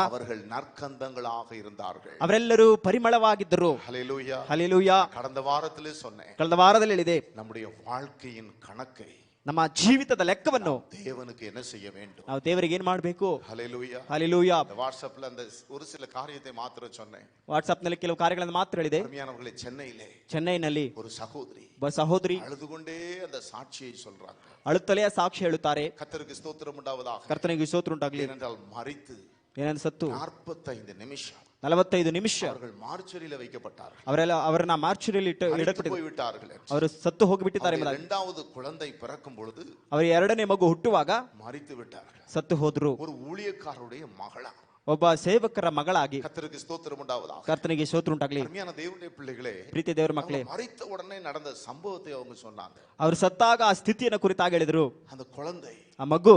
அவர்கள் நற்கந்தங்களாக இருந்தார்கள். ಅವರೆಲ್ಲರೂ ಪರಿಮಳವಾಗಿದ್ದರು. ஹல்லேலூயா. ಹಲ್ಲೆಲೂಯಾ. கடந்த வாரத்திலே சொன்னேன். ಕಳೆದ ವಾರದಲ್ಲಿ ಹೇಳಿದೆ நம்முடைய வாழ்க்கையின் கணக்கை ನಮ್ಮ ಜೀವಿತದ ಲೆಕ್ಕವನ್ನು தேவனுக்கு என்ன செய்ய வேண்டும்? ನಾವು ದೇವರಿಗೆ ಏನ್ ಮಾಡಬೇಕು? ஹல்லேலூயா. ಹಲ್ಲೆಲೂಯಾ. வாட்ஸ்அப்ல அந்த ஒரு சில காரியத்தை மாத்திரம் சொன்னேன். ವಾಟ್ಸ್ಆಪ್ ನಲ್ಲಿ ಕೆಲವು ಕಾರ್ಯಗಳನ್ನು ಮಾತ್ರ ಹೇಳಿದೆ. அருமையானவர்களே, சென்னையிலே ಚೆನ್ನೈನಲ್ಲಿ ஒரு சகோதரி ಒಬ್ಬ ಸಹೋದರಿ அழுது கொண்டே அந்த சாட்சியை சொல்றாங்க. ಅಳುತ್ತಲೇ ಸಾಕ್ಷಿ ಹೇಳುತ್ತಾರೆ. கர்த்தருக்கு ஸ்தோத்திரம் உண்டாவதாக. ಕರ್ತನಿಗೆ ಸ್ತೋತ್ರ ಉಂಟಾಗಲಿ. ஏனென்றால் மரித்து ಏನಂತ ಸತ್ತು 45 நிமிஷம் 45 ನಿಮಿಷ அவர்கள் மார்ச்சரியில வைக்கப்பட்டார்கள். ಅವರನ್ನ ಮಾರ್ಚರಿಯಲ್ಲಿ மரித்து போய்விட்டார்கள். ಅವರು ಸತ್ತು ಹೋಗಿಬಿಟ್ಟಿದ್ದಾರೆ ಎಂಬುದಾಗಿ. இரண்டாவது குழந்தை பிறக்கும் பொழுது ಅವರ ಎರಡನೇ ಮಗು ಹುಟ್ಟುವಾಗ மரித்து விட்டார்கள். ಸತ್ತು ಹೋದ್ರು. ஒரு ஊழியக்காரருடைய மகளா. ಒಬ್ಬ ಸೇವಕರ ಮಗಳಾಗಿ. கர்த்தருக்கு ஸ்தோத்திரம் உண்டாவதாக. ಕರ್ತನಿಗೆ ಸ್ತೋತ್ರ ಉಂಟಾಗಲಿ. அருமையான தேவனுடைய பிள்ளைகளே, ಪ್ರೀತಿಯ ದೇವರ ಮಕ್ಕಳೇ, மரித்த உடனே நடந்த சம்பவத்தை அவங்க சொன்னாங்க. ಅವರು ಸತ್ತಾಗ ಆ ಸ್ಥಿತಿಯನ್ನು ಕುರಿತಾಗಿ ಹೇಳಿದ್ರು. அந்த குழந்தை ಆ ಮಗು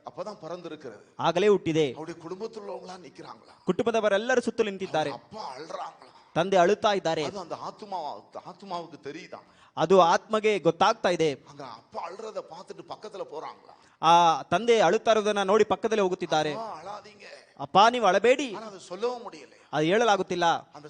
அப்பதான் பிறந்திருக்கிறது. ಆಗಲೇ ಹುಟ್ಟಿದೆ. அவருடைய குடும்பத்தில் உள்ளவங்களா நிக்கிறாங்களா? ಕುಟುಂಬದವರೆಲ್ಲರೂ ಸುತ್ತಲೂ ನಿಂತಿದ್ದಾರೆ. அப்பா ಅಳ್றாங்களா? ತಂದೆ ಅಳುತ್ತಾ ಇದ್ದಾರೆ. அது அந்த ஆத்துமாவுக்கு தெரியுதா? ಅದು ಆತ್ಮಗೆ ಗೊತ್ತಾಗ್ತಾ ಇದೆ. அங்க அப்பா அழுறத பார்த்துட்டு பக்கத்துல போறாங்களா? ಆ ತಂದೆ ಅಳುತ್ತಾ ಇರೋದನ್ನ ನೋಡಿ ಪಕ್ಕದಲ್ಲೇ ಹೋಗುತ್ತಿದ್ದಾರೆ. அழாதீங்க, ಅಪ್ಪ ನೀವು ಅಳಬೇಡಿ. ஆனா அதை சொல்லவும் முடியல. ಅದು ಹೇಳಲಾಗುತ್ತಿಲ್ಲ. அந்த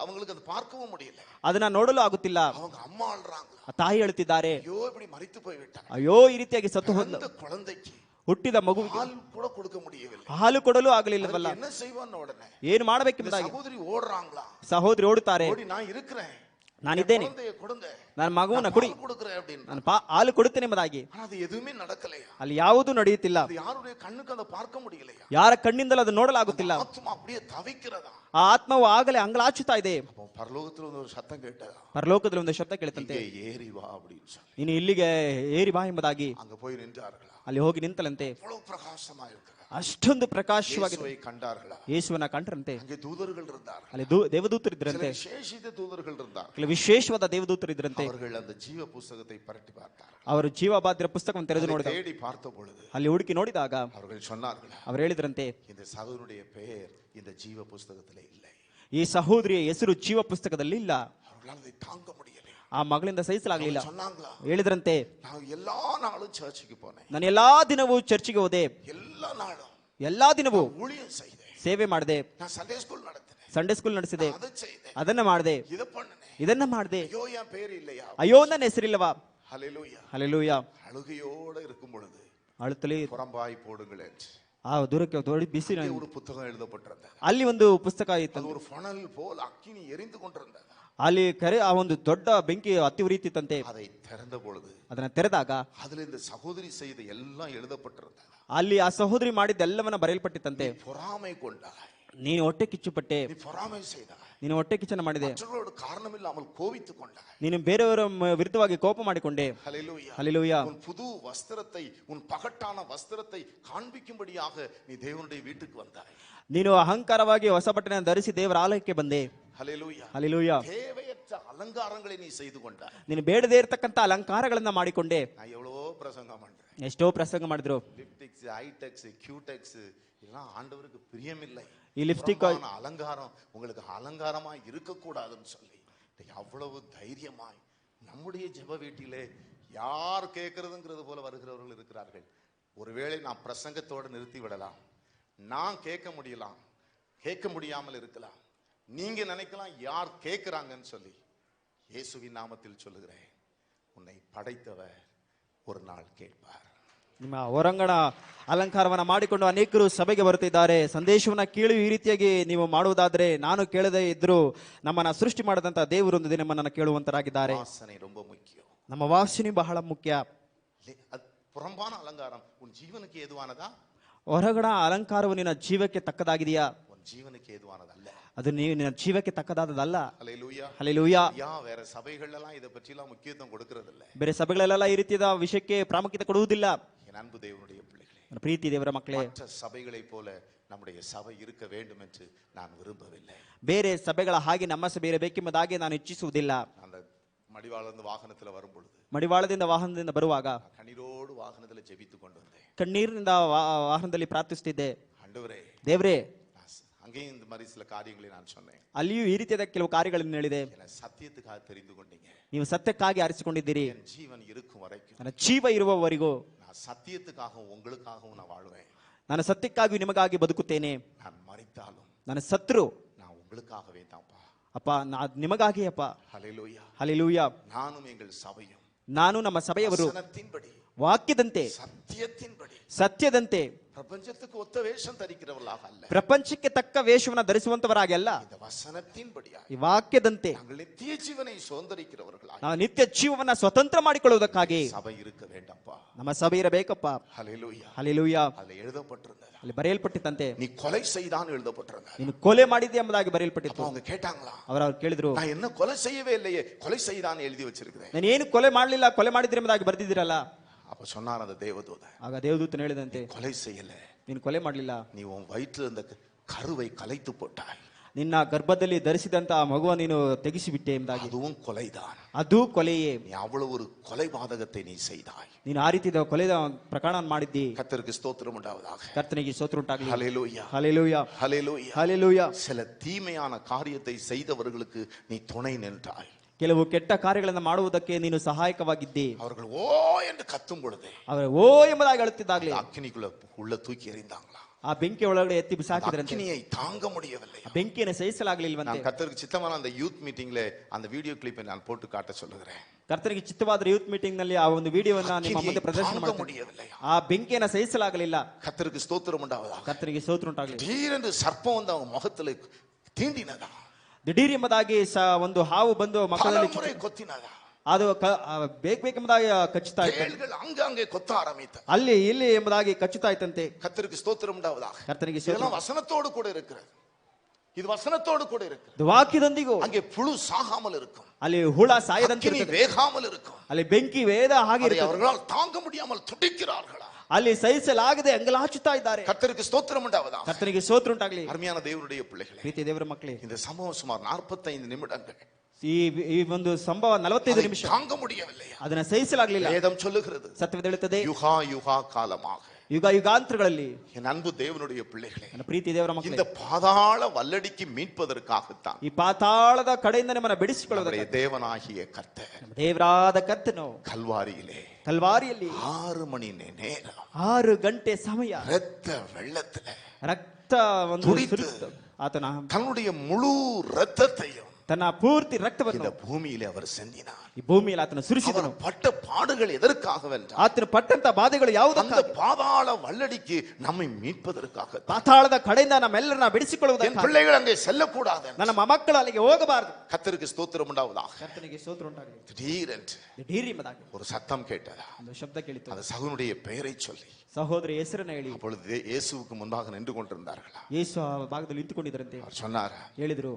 அவங்களுக்கு அதை பார்க்கவும் முடியல. ಅದನ್ನ ನೋಡಲು ಆಗುತ್ತಿಲ್ಲ. அவங்க ಅಮ್ಮ ಅಳ್றாங்களா? ಆ ತಾಯಿ ಅಳುತ್ತಿದ್ದಾರೆ. ஐயோ இப்படி மரித்து போய்விட்டாங்க. ಅಯ್ಯೋ ಈ ರೀತಿಯಾಗಿ ಸತ್ತು ಹೋದ அந்த குழந்தைக்கு ಹುಟ್ಟಿದ ಮಗುವಿಗೆ ಹಾಲು ಕೂಡ கொடுக்க முடியவில்லை. ಹಾಲು ಕೊಡಲು ಆಗಲಿಲ್ಲವಲ್ಲ. என்ன செய்வான்னு உடனே ಏನು ಮಾಡಬೇಕೆಂಬುದಾಗಿ சகோதரி ஓடுறாங்களா? ಸಹೋದರಿ ಓಡುತ್ತಾರೆ. ஓடி நான் இருக்கிறேன், ನಾನಿದ್ದೇನೆ, குழந்தையை கொடுங்க, ನನ್ನ ಮಗುವನ್ನ ಕುಡಿ, கொடுக்கிறேன் அப்படின்னு. ನಾನು ಹಾಲು ಕೊಡುತ್ತೇನೆ ಎಂಬುದಾಗಿ. ஆனா அது எதுவுமே நடக்கலையா? ಅಲ್ಲಿ ಯಾವುದೂ ನಡೆಯುತ್ತಿಲ್ಲ. அது ಯಾருடைய ಕಣ್ಣುக்கு அதை பார்க்க முடியலையா? ಯಾರ ಕಣ್ಣಿಂದಲೂ ಅದು ನೋಡಲಾಗುತ್ತಿಲ್ಲ. ஆத்மா அப்படியே தவிக்கிறதா? ಆ ಆತ್ಮವು ಆಗಲೇ ಅಂಗಲಾಚುತ್ತಾ ಇದೆ. அப்போ பரலோகத்துல ಒಂದು ஒரு சத்தம் கேட்டதா? ಪರಲೋಕದಲ್ಲಿ ಒಂದು ಶಬ್ದ ಕೇಳುತ್ತಂತೆ, இங்கே ஏறி வா அப்படின்னு சொல்லி. ನೀನು ಇಲ್ಲಿಗೆ ಏರಿ ಬಾ ಎಂಬುದಾಗಿ. அங்க போய் நின்றார்களா? ಅಲ್ಲಿ ಹೋಗಿ ನಿಂತಲಂತೆ. அவ்வளவு பிரகாசமா இருக்கிறது. ಅಷ್ಟೊಂದು ಪ್ರಕಾಶವಾಗಿದೆ. இயேசுவை கண்டார்களா? ಯೇಸುವನ್ನ ಕಂಡ್ರಂತೆ. அங்கே தூதர்கள் இருந்தார்கள். ಅಲ್ಲಿ ದೇವದೂತರು ಇದ್ರಂತೆ. விசேஷித்த தூதர்கள் இருந்தார்கள். ಕೆಲವು ವಿಶೇಷವಾದ ದೇವದೂತರು ಇದ್ರಂತೆ. அவர்கள் அந்த ஜீவ புஸ்தகத்தை பரட்டி பார்த்தார்கள். ಅವರು ಜೀವಬಾಧ್ಯರ ಪುಸ್ತಕವನ್ನು ತೆರೆದು ನೋಡಿದ. தேடி பார்த்த பொழுது ಅಲ್ಲಿ ಹುಡುಕಿ ನೋಡಿದಾಗ அவர்கள் சொன்னார்கள், ಅವರು ಹೇಳಿದ್ರಂತೆ, இந்த சகோதரனுடைய பெயர் இந்த ஜீவ புஸ்தகத்திலே இல்லை. ಈ ಸಹೋದರಿಯ ಹೆಸರು ಜೀವ ಪುಸ್ತಕದಲ್ಲಿ ಇಲ್ಲ. அவர்களால் அதை தாங்க முடியல. ಆ ಮಗಳಿಂದ ಸಹಿಸಲಾಗಲಿಲ್ಲ. சொன்னாங்களா? ಹೇಳಿದ್ರಂತೆ, நான் எல்லா நாளும் சர்ச்சுக்கு போனேன், ನಾನು ಎಲ್ಲಾ ದಿನವೂ ಚರ್ಚಿಗೆ ಹೋದೆ, எல்லா நாளும் ಎಲ್ಲಾ ದಿನವೂ ஊழியம் செய்தேன், ಸೇವೆ ಮಾಡಿದೆ, நான் சண்டே ஸ்கூல் நடத்தினேன், ಸಂಡೇ ಸ್ಕೂಲ್ ನಡೆಸಿದೆ, அதை செய்தேன், ಅದನ್ನ ಮಾಡಿದೆ, இதை பண்ணினேன், ಇದನ್ನ ಮಾಡಿದೆ. ஐயோ என் பேர் இல்லையா? ಅಯ್ಯೋ ನನ್ನ ಹೆಸರಿಲ್ಲವಾ? ஹல்லேலூயா. ಹಲ್ಲೆಲೂಯಾ. அழுகையோட இருக்கும் பொழுது ಅಳುತ್ತಲೇ புறம்பாய் போடுங்களேன். ಆ ದೂರಕ್ಕೆ ದೊಡ್ಡ ಬಿಸಿ ஒரு புத்தகம் எழுதப்பட்டிருந்தது. ಅಲ್ಲಿ ಒಂದು ಪುಸ್ತಕ ಇತ್ತು. அது ஒரு ஃபனல் போல் அக்கினி எரிந்து கொண்டிருந்தது. ಅಲ್ಲಿ ಆ ಒಂದು ದೊಡ್ಡ ಬೆಂಕಿ ಹತ್ತಿ ಉರಿಯುತ್ತಿತ್ತಂತೆ. அதை திறந்த பொழுது ಅದನ್ನ ತೆರೆದಾಗ அதுல இந்த சகோதரி செய்த எல்லாம் எழுதப்பட்டிருந்தது. ಅಲ್ಲಿ ಆ ಸಹೋದರಿ ಮಾಡಿದ್ದೆಲ್ಲವನ್ನ ಬರೆಯಲ್ಪಟ್ಟಿತ್ತಂತೆ. பொறாமை கொண்டாய், ನೀನು ಹೊಟ್ಟೆ ಕಿಚ್ಚುಪಟ್ಟೆ, நீ பொறாமை செய்தாய், ನೀನು ಹೊಟ್ಟೆ ಕಿಚ್ಚನ್ನು ಮಾಡಿದೆ, மற்றவர்களோட காரணம் இல்லாமல் கோபித்துக் கொண்டாய். ನೀನು ಬೇರೆಯವರ ವಿರುದ್ಧವಾಗಿ ಕೋಪ ಮಾಡಿಕೊಂಡೆ. ஹல்லேலூயா. ಹಲ್ಲೆಲೂಯಾ. உன் புது வஸ்திரத்தை, உன் பகட்டான வஸ்திரத்தை காண்பிக்கும்படியாக நீ தேவனுடைய வீட்டுக்கு வந்தாய். ನೀನು ಅಹಂಕಾರವಾಗಿ ಹೊಸ ಬಟ್ಟೆಯನ್ನು ಧರಿಸಿ ದೇವರ ಆಲಯಕ್ಕೆ ಬಂದೆ. ஹல்லேலூயா. ಹಲ್ಲೆಲೂಯಾ. தேவையற்ற அலங்காரங்களை நீ செய்து கொண்டாய். ನೀನು ಬೇಡದೇ ಇರತಕ್ಕಂತ ಅಲಂಕಾರಗಳನ್ನ ಮಾಡಿಕೊಂಡೆ. நான் எவ்வளவோ பிரசங்கம் பண்றேன், ಎಷ್ಟೋ ಪ್ರಸಂಗ ಮಾಡಿದ್ರು. லிப்டிக்ஸ், ஹைடெக்ஸ், கியூடெக்ஸ் இதெல்லாம் ஆண்டவருக்கு பிரியமில்லை. ಈ ಲಿಪ್ಸ್ಟಿಕ್ அலங்காரம் உங்களுக்கு அலங்காரமா இருக்கக்கூடாதுன்னு சொல்லி அவ்வளவு தைரியமாய் நம்முடைய ஜெப வீட்டிலே யார் கேட்கறதுங்கிறது போல வருகிறவர்கள் இருக்கிறார்கள். ஒருவேளை நான் பிரசங்கத்தோடு நிறுத்தி விடலாம், நான் கேட்க முடியலாம், கேட்க முடியாமல் இருக்கலாம், நீங்க நினைக்கலாம் யார் கேட்கிறாங்கன்னு சொல்லி. இயேசுவின் நாமத்தில் சொல்லுகிறேன், உன்னை படைத்தவர் ஒரு நாள் கேட்பார். ನಿಮ್ಮ ಹೊರಾಂಗಣ ಅಲಂಕಾರವನ್ನ ಮಾಡಿಕೊಂಡು ಅನೇಕರು ಸಭೆಗೆ ಬರುತ್ತಿದ್ದಾರೆ. ಸಂದೇಶವನ್ನ ಕೇಳಿ ಈ ರೀತಿಯಾಗಿ ನೀವು ಮಾಡುವುದಾದ್ರೆ ನಾನು ಕೇಳದೇ ಇದ್ರು ನಮ್ಮನ್ನ ಸೃಷ್ಟಿ ಮಾಡಿದಂತ ದೇವರು ಒಂದು ದಿನ ನಮ್ಮನ್ನ ಕೇಳುವಂತರಾಗಿದ್ದಾರೆ. வாசனை ரொம்ப முக்கியம். ನಮ್ಮ ವಾಸನೆ ಬಹಳ ಮುಖ್ಯ. அது புறம்பான அலங்காரம் உன் ஜீவனுக்கு ஏதுவானதா? ಹೊರಗಣ ಅಲಂಕಾರವು ನಿನ್ನ ಜೀವಕ್ಕೆ ತಕ್ಕದಾಗಿದೆಯಾ? உன் ஜீவனுக்கு ஏதுவானதல்ல. ಅದು ನಿನ್ನ ಜೀವಕ್ಕೆ ತಕ್ಕದಾದದಲ್ಲ. ஹல்லேலூயா. ಹಲ್ಲೆಲೂಯಾ. வேற சபைகள் எல்லாம் இத பற்றி எல்லாம் முக்கியத்துவம் கொடுக்கிறது இல்ல. ಬೇರೆ ಸಭೆಗಳೆಲ್ಲ ಈ ರೀತಿಯಾದ ವಿಷಯಕ್ಕೆ ಪ್ರಾಮುಖ್ಯತೆ ಕೊಡುವುದಿಲ್ಲ. என் அன்பு தேவனுடைய பிள்ளைகளே, ನನ್ನ ಪ್ರೀತಿ ದೇವರ ಮಕ್ಕಳೇ, மற்ற சபைகளை போல நம்முடைய சபை இருக்க வேண்டும் என்று நான் விரும்பவில்லை. ಬೇರೆ ಸಭೆಗಳ ಹಾಗೆ ನಮ್ಮ ಸಭೆ ಇರಬೇಕೆಂಬುದಾಗಿ ನಾನು ಇಚ್ಛಿಸುವುದಿಲ್ಲ. அந்த மடிவாளந்து வாகனத்துல வரும் பொழுது ಮಡಿವಾಳದಿಂದ ವಾಹನದಿಂದ ಬರುವಾಗ கண்ணீரோடு வாகனத்துல ஜெபித்துக் கொண்டு வந்தேன். ಕಣ್ಣೀರಿನಿಂದ ವಾಹನದಲ್ಲಿ ಪ್ರಾರ್ಥಿಸುತ್ತಿದ್ದೆ. ஆண்டவரே, ದೇವ್ರೇ, அங்கேயும் இந்த மாதிரி சில காரியங்களை நான் சொன்னேன். ಅಲ್ಲಿಯೂ ಈ ರೀತಿಯಾದ ಕೆಲವು ಕಾರ್ಯಗಳನ್ನು ಹೇಳಿದೆ. என்னை சத்தியத்துக்காக தெரிந்து கொண்டீங்க. ನೀವು ಸತ್ಯಕ್ಕಾಗಿ ಆರಿಸಿಕೊಂಡಿದ್ದೀರಿ. என் ஜீவன் இருக்கும் வரைக்கும் ನನ್ನ ಜೀವ ಇರುವವರೆಗೂ நான் சத்தியத்துக்காகவும் உங்களுக்காகவும் நான் வாழுவேன். ನಾನು ಸತ್ಯಕ್ಕಾಗಿ ನಿಮಗಾಗಿ ಬದುಕುತ್ತೇನೆ. நான் மரித்தாலும் ನನ್ನ ಸತ್ರು நான் உங்களுக்காகவே தான்ப்பா. ಅಪ್ಪ, ನಿಮಗಾಗಿ ಅಪ್ಪ. ஹல்லேலூயா. ಹಲ್ಲೆಲೂಯಾ. நானும் எங்கள் சபையும் ನಾನು ನಮ್ಮ ಸಭೆಯವರು வசனத்தின்படி ವಾಕ್ಯದಂತೆ சத்தியத்தின்படி ಸತ್ಯದಂತೆ பிரபஞ்சத்துக்கு ஒத்த வேஷம் தரிக்கிறவர்களாக அல்ல, ಪ್ರಪಂಚಕ್ಕೆ ತಕ್ಕ ವೇಷವನ್ನು ಧರಿಸುವಂತವರಾಗಿ ಅಲ್ಲ, இந்த வசனத்தின்படியா ಈ ವಾಕ್ಯದಂತೆ நாங்கள் நித்திய ஜீவனை சுதந்தரிக்கிறவர்களாக ನಾವು ನಿತ್ಯ ಜೀವವನ್ನ ಸ್ವತಂತ್ರ ಮಾಡಿಕೊಳ್ಳುವುದಕ್ಕಾಗಿ சபை இருக்க வேண்டாம்ப்பா. ನಮ್ಮ ಸಭೆ ಇರಬೇಕಪ್ಪ. ஹல்லேலூயா. ಹಲ್ಲೆಲೂಯಾ. அதுல எழுதப்பட்டிருந்தது, ಅಲ್ಲಿ ಬರೆಯಲ್ಪಟ್ಟಿತ್ತಂತೆ, நீ கொலை செய்தான் எழுதப்பட்டிருந்தது. ನೀನು ಕೊಲೆ ಮಾಡಿದೆ ಎಂಬುದಾಗಿ ಬರೆಯಲ್ಪಟ್ಟಿತ್ತು. அவங்க கேட்டாங்களா, ಅವರು ಕೇಳಿದ್ರು, நான் என்ன கொலை செய்யவே இல்லையே, கொலை செய்தான் எழுதி வச்சிருக்கிறேன். ನಾನು ಏನು ಕೊಲೆ ಮಾಡಲಿಲ್ಲ, ಕೊಲೆ ಮಾಡಿದ್ರಿ ಎಂಬುದಾಗಿ ಬರೆದಿದ್ದೀರಲ್ಲ. அப்ப சொன்னார் அந்த தேவதூதன், ಆಗ ದೇವದೂತನು ಹೇಳಿದಂತೆ, கொலை செய்யல, ನೀನು ಕೊಲೆ ಮಾಡಲಿಲ್ಲ, நீ உன் வயிற்றில் இருந்த கருவை கலைத்து போட்டாய், ನಿನ್ನ ಗರ್ಭದಲ್ಲಿ ಧರಿಸಿದಂತ ಮಗುವ ನೀನು ತೆಗೆಸಿಬಿಟ್ಟೆ ಎಂಬುದಾಗಿ. அதுவும் கொலைதான். ಅದು ಕೊಲೆಯೇ. நீ அவ்வளவு ஒரு கொலைபாதகத்தை நீ செய்தாய். ನೀನು ಆ ರೀತಿ ಕೊಲೆದ ಪ್ರಕರಣ ಮಾಡಿದ್ದಿ. கர்த்தருக்கு ஸ்தோத்திரம் உண்டாவதாக. ಕರ್ತನಿಗೆ ಸ್ತೋತ್ರ ಉಂಟಾಗಲಿ. ஹல்லேலூயா. ಹಲ್ಲೆಲೂಯಾ. ஹல்லேலூயா. ಹಲ್ಲೆಲೂಯಾ. சில தீமையான காரியத்தை செய்தவர்களுக்கு நீ துணை நின்றாய். ಕೆಲವು ಕೆಟ್ಟ ಕಾರ್ಯಗಳನ್ನು ಮಾಡುವುದಕ್ಕೆ ನೀನು ಸಹಾಯಕವಾಗಿದ್ದಿ. அவர்கள் ஓ என்று கத்தும் பொழுதே ಅವರು ಓ ಎಂಬುದಾಗಿ ಅಳುತ್ತಿದ್ದಾಗಲೇ அக்கினிக்குள்ள உள்ள தூக்கி எறிந்தாங்களா. ಆ ಬೆಂಕಿ ಒಳಗಡೆ ಎತ್ತಿ ಬಿಸಾಕಿದ್ರಂತೆ. அக்கினியை தாங்க முடியவில்லை. ಆ ಬೆಂಕಿಯನ್ನು ಸಹಿಸಲಾಗಲಿಲ್ವಂತೆ. நான் கர்த்தருக்கு சித்தமான அந்த யூத் மீட்டிங்ல அந்த வீடியோ கிளிப்பை நான் போட்டு காட்ட சொல்லுகிறேன். ಕರ್ತನಿಗೆ ಚಿತ್ತವಾದ ಯೂತ್ ಮೀಟಿಂಗ್ ನಲ್ಲಿ ಆ ಒಂದು ವಿಡಿಯೋವನ್ನ ನಿಮ್ಮ ಮುಂದೆ ಪ್ರದರ್ಶನ தாங்க ಮಾಡ್ತೀನಿ. முடியவில்லை. ಆ ಬೆಂಕಿಯನ್ನು ಸಹಿಸಲಾಗಲಿಲ್ಲ. கர்த்தருக்கு ஸ்தோத்திரம் உண்டாவதாக. ಕರ್ತನಿಗೆ ಸ್ತೋತ್ರ ಉಂಟಾಗಲಿ. திடீரென்று சர்ப்பம் வந்து அவன் முகத்துல தீண்டினதா, ದಿಢೀರ್ ಎಂಬುದಾಗಿ ಒಂದು ಹಾವು ಬಂದು ಮಕ್ಕಳಲ್ಲಿ முறை கொத்தினதா, ಅದು ಬೇಕೆಂಬುದಾಗಿ ಕಚ್ಚುತ್ತಾ ಇತ್ತು. தேள்கள் அங்கங்கே கொத்த ஆரம்பித்தது. ಅಲ್ಲಿ ಇಲ್ಲಿ ಎಂಬುದಾಗಿ ಕಚ್ಚುತ್ತಾ ಇತ್ತಂತೆ. கர்த்தருக்கு ஸ்தோத்திரம் உண்டாவதாக. ಕರ್ತನಿಗೆ இதெல்லாம் வசனத்தோடு கூட இருக்கிறது. இது வசனத்தோடு கூட இருக்கு. ವಾಕ್ಯದೊಂದಿಗೂ அங்கே புழு சாகாமல் இருக்கும், ಅಲ್ಲಿ ಹುಳ ಸಾಯದಂತೆ அக்கினி ಇರ್ತದೆ. வேகாமல் இருக்கும். ಅಲ್ಲಿ ಬೆಂಕಿ ವೇದ அதை ಆಗಿರ್ತದೆ. அவர்களால் தாங்க முடியாமல் துடிக்கிறார்களா. ಅಲ್ಲಿ ಸಹಿಸಲಾಗದೆ ಅಂಗಲಾಚುತ್ತಾ ಇದ್ದಾರೆ. கர்த்தருக்கு ஸ்தோத்திரம் உண்டாவதாக. ಕರ್ತನಿಗೆ ಸ್ತೋತ್ರ ಉಂಟಾಗಲಿ. அருமையான தேவனுடைய பிள்ளைகளே, ಪ್ರೀತಿ ದೇವರ ಮಕ್ಕಳೇ, இந்த சம்பவம் சுமார் 45 நிமிடங்கள். ಈ ಒಂದು ಸಂಭವ 45 ನಿಮಿಷ. தாங்க முடியவில்லையா. ಅದನ್ನ ಸಹಿಸಲಾಗಲಿಲ್ಲ. வேதம் சொல்லுகிறது, ಸತ್ಯವೇದ ಹೇಳುತ್ತದೆ, யுகா யுகா காலமாக. ಯುಗ ಯುಗಾಂತರಗಳಲ್ಲಿ என் அன்பு தேவனுடைய பிள்ளைகளே, ನನ್ನ ಪ್ರೀತಿ ದೇವರ இந்த ಮಕ್ಕಳೇ, பாதாள வல்லடிக்கு மீட்பதற்காகத்தான் ಈ ಪಾತಾಳದ ಕಡೆಯಿಂದ ನಮ್ಮನ್ನ ಬಿಡಿಸಿಕೊಳ್ಳುವುದಕ್ಕೆ நம்முடைய தேவனாகிய கர்த்தர் ನಮ್ಮ ದೇವರಾದ ಕರ್ತನು கல்வாரியிலே ಕಲ್ವಾರಿಯಲ್ಲಿ 6 மணி நேரம் 6 ಗಂಟೆ ಸಮಯ இரத்த வெள்ளத்துல ರಕ್ತ ಒಂದು ತುಡಿತು. ಸುರಿಸಿತು. ಆತನ தன்னுடைய முழு இரத்தத்தையும் ತನ್ನ ಪೂರ್ತಿ இந்த ರಕ್ತವನ್ನು பூமியிலே அவர் சிந்தினார். ಈ ಭೂಮಿಯಲ್ಲಿ ಆತನ ಸುರಿಸಿದನು. அவர் பட்ட பாடுகள் எதற்காகவென்றால் ಆತನ ಪಟ್ಟಂತ ಬಾಧೆಗಳು அந்த ಯಾವುದಕ್ಕಾಗಿ? பாதாள வல்லடிக்கு நம்மை மீட்பதற்காக. ಪಾತಾಳದ ಕಡೆಯಿಂದ ನಮ್ಮೆಲ್ಲರನ್ನ என் ಬಿಡಿಸಿಕೊಳ್ಳುವುದಕ್ಕೆ. பிள்ளைகள் அங்கே செல்லக்கூடாது. ನನ್ನ ಮೊಮ್ಮಕ್ಕಳು ಅಲ್ಲಿಗೆ ಹೋಗಬಾರದು. கர்த்தருக்கு ஸ்தோத்திரம் உண்டாவதாக. ಕರ್ತನಿಗೆ ಸ್ತೋತ್ರ ಉಂಟಾಗಲಿ. திடீரென்று ದಿಢೀರ್ ಎಂಬುದಾಗಿ ஒரு சத்தம் கேட்டதா, ಒಂದು ಶಬ್ದ ಕೇಳಿತು. அந்த சகோனுடைய பெயரை சொல்லி. ಸಹೋದರಿ ಹೆಸರನ್ನ ಹೇಳಿ அப்பொழுது இயேசுவுக்கு முன்பாக நின்று கொண்டிருந்தார்களா. ಯೇಸು ಆ ಭಾಗದಲ್ಲಿ ನಿಂತುಕೊಂಡಿದ್ದರಂತೆ. அவர் சொன்னார், ಹೇಳಿದ್ರು,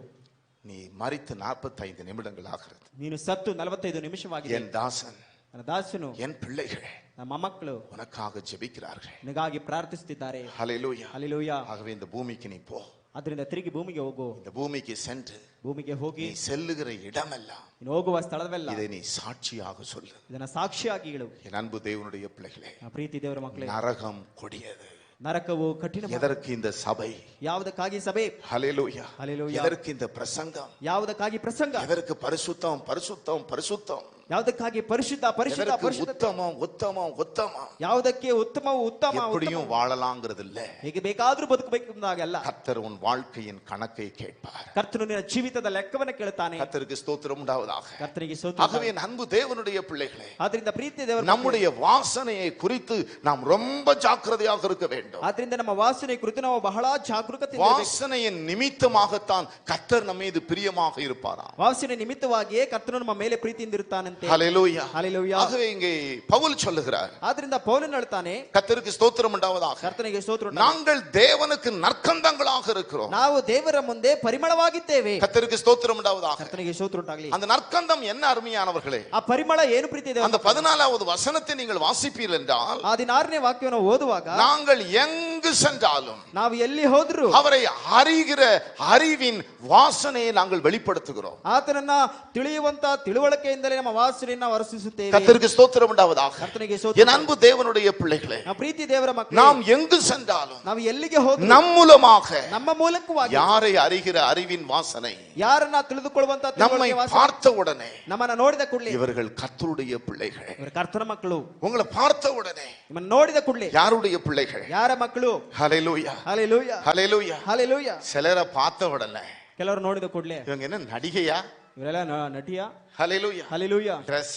நீ மரித்து 45 நிமிடங்கள் ஆகிறது. ನೀನು ಸತ್ತು 45 ನಿಮಿಷವಾಗಿದೆ. என் தாசன், ನನ್ನ ದಾಸನು, என் பிள்ளைகள் ನಮ್ಮ ಮೊಮ್ಮಕ್ಕಳು உனக்காக ஜெபிக்கிறார்கள். ನಿನಗಾಗಿ ಪ್ರಾರ್ಥಿಸುತ್ತಿದ್ದಾರೆ. ஹல்லேலூயா. ಹಲ್ಲೆಲೂಯಾ. ஆகவே இந்த பூமிக்கு நீ போ. ಅದರಿಂದ ತಿರುಗಿ ಭೂಮಿಗೆ ಹೋಗು. இந்த பூமிக்கு சென்று ಭೂಮಿಗೆ ಹೋಗಿ நீ செல்லுகிற இடமெல்லாம் ನೀನು ಹೋಗುವ ಸ್ಥಳವೆಲ್ಲ இதை நீ சாட்சியாக சொல்லு. ಇದನ್ನ ಸಾಕ್ಷಿಯಾಗಿ ಹೇಳು. என் அன்பு தேவனுடைய பிள்ளைகளே, ಆ ಪ್ರೀತಿ ದೇವರ ಮಕ್ಕಳೇ, நரகம் கொடியது. ನರಕವು ಕಠಿಣ. எதற்கு இந்த சபை? ಯಾವುದಕ್ಕಾಗಿ ಸಭೆ? ஹல்லேலூயா. ஹல்லேலூயா. எதற்கு இந்த பிரசங்கம்? ಯಾವುದಕ್ಕಾಗಿ ಪ್ರಸಂಗ? எதற்கு பரிசுத்தம் பரிசுத்தம் பரிசுத்தம்? ಯಾವುದಕ್ಕಾಗಿ ಪರಿಶುದ್ಧ ಪರಿಶುದ್ಧ எதற்கு ಪರಿಶುದ್ಧ உத்தமம் உத்தமம் உத்தமம் ಯಾವುದಕ್ಕೆ ಉತ್ತಮವು ಉತ್ತಮ எப்படியும் வாழலாங்கிறது இல்ல. ಹೇಗೆ ಬೇಕಾದ್ರೂ ಬದುಕಬೇಕೆಂಬುದಾಗಲ್ಲ. கர்த்தர் உன் வாழ்க்கையின் கணக்கை கேட்பார். ಕರ್ತನು ನಿನ್ನ ಜೀವಿತದ ಲೆಕ್ಕವನ್ನು ಕೇಳುತ್ತಾನೆ. கர்த்தருக்கு ஸ்தோத்திரம் உண்டாவதாக. ಕರ್ತನಿಗೆ ಸ್ತೋತ್ರ. ஆகவே என் அன்பு தேவனுடைய பிள்ளைகளே, ಆದ್ರಿಂದ ಪ್ರೀತಿ ದೇವರ நம்முடைய வாசனையை குறித்து நாம் ரொம்ப ஜாக்கிரதையாக இருக்க வேண்டும். ಆದ್ರಿಂದ ನಮ್ಮ ವಾಸನೆ ಕುರಿತು ನಾವು ಬಹಳ ಜಾಗರೂಕತೆಯಿಂದ ಇರಬೇಕು. வாசனையின் நிமித்தமாகத்தான் கர்த்தர் நம்ம மீது பிரியமாக இருப்பாரா. ವಾಸನೆ ನಿಮಿತ್ತವಾಗಿಯೇ ಕರ್ತನು ನಮ್ಮ ಮೇಲೆ ಪ್ರೀತಿಯಿಂದ ಇರುತ್ತಾನಂತೆ. ஹல்லேலூயா. ஹல்லேலೂயா. ஆகவே இங்கே பவுல் சொல்லுகிறார், ಆದ್ರಿಂದ ಪೌಲನು ಹೇಳ್ತಾನೆ, கர்த்தருக்கு ஸ்தோத்திரம் உண்டாவதாக. ಕರ್ತನಿಗೆ ಸ್ತೋತ್ರ. நாங்கள் தேவனுக்கு நற்கந்தங்களாக இருக்கிறோம். ನಾವು ದೇವರ ಮುಂದೆ ಪರಿಮಳವಾಗಿದ್ದೇವೆ. கர்த்தருக்கு ஸ்தோத்திரம் உண்டாவதாக. ಕರ್ತನಿಗೆ ಸ್ತೋತ್ರ ಉಂಟಾಗಲಿ. அந்த நற்கந்தம் என்ன அருமையானவர்களே, ಆ ಪರಿಮಳ ಏನು ಪ್ರೀತಿ ಇದೆ? அந்த 14வது வசனத்தை நீங்கள் வாசிப்பீர்கள் என்றால், ಆ 16ನೇ ವಾಕ್ಯವನ್ನು ಓದುವಾಗ நாங்கள் எங்கு சென்றாலும் ನಾವು ಎಲ್ಲಿ ಹೋದ್ರು அவரை அறிகிற அறிவின் வாசனையை நாங்கள் வெளிப்படுத்துகிறோம். ಆತನನ್ನ ತಿಳಿಯುವಂತ ತಿಳುವಳಿಕೆಯಿಂದಲೇ ನಮ್ಮ ವಾಸನೆಯನ್ನ ಹೊರಸೂಸುತ್ತೇವೆ. கர்த்தருக்கு ஸ்தோத்திரம் உண்டாவதாக. ಕರ್ತನಿಗೆ என் ಸ್ತೋತ್ರ. அன்பு தேவனுடைய பிள்ளைகளே, ನಾವು ಪ್ರೀತಿ ದೇವರ ಮಕ್ಕಳು, நாம் எங்கு சென்றாலும் ನಾವು ಎಲ್ಲಿಗೆ ಹೋದ್ರು நம் மூலமாக ನಮ್ಮ ಮೂಲಕವಾಗಿ யாரை அறிகிற அறிவின் வாசனை ಯಾರನ್ನ ತಿಳಿದುಕೊಳ್ಳುವಂತ நம்மை ತಿಳುವಳಿಕೆ ವಾಸನೆ பார்த்த உடனே ನಮ್ಮನ್ನ ನೋಡಿದ ಕೂಡಲೇ இவர்கள் கர்த்தருடைய பிள்ளைகள். ಇವರು ಕರ್ತನ ಮಕ್ಕಳು. உங்களை பார்த்த உடனே ನಿಮ್ಮನ್ನ ನೋಡಿದ ಕೂಡಲೇ யாருடைய பிள்ளைகள்? ಯಾರ ಮಕ್ಕಳು? ஹல்லேலூயா, ಹಲ್ಲೆಲೂಯಾ, ஹல்லேலூயா. ಹಲ್ಲೆಲೂಯಾ. சிலரை பார்த்த உடனே ಕೆಲವರು ನೋಡಿದ ಕೂಡಲೇ இவங்க என்ன நடிகையா? ಇವರೆಲ್ಲ ನಟಿಯ? ஹல்லேலூயா. ಹಲ್ಲೆಲೂಯಾ. Dress,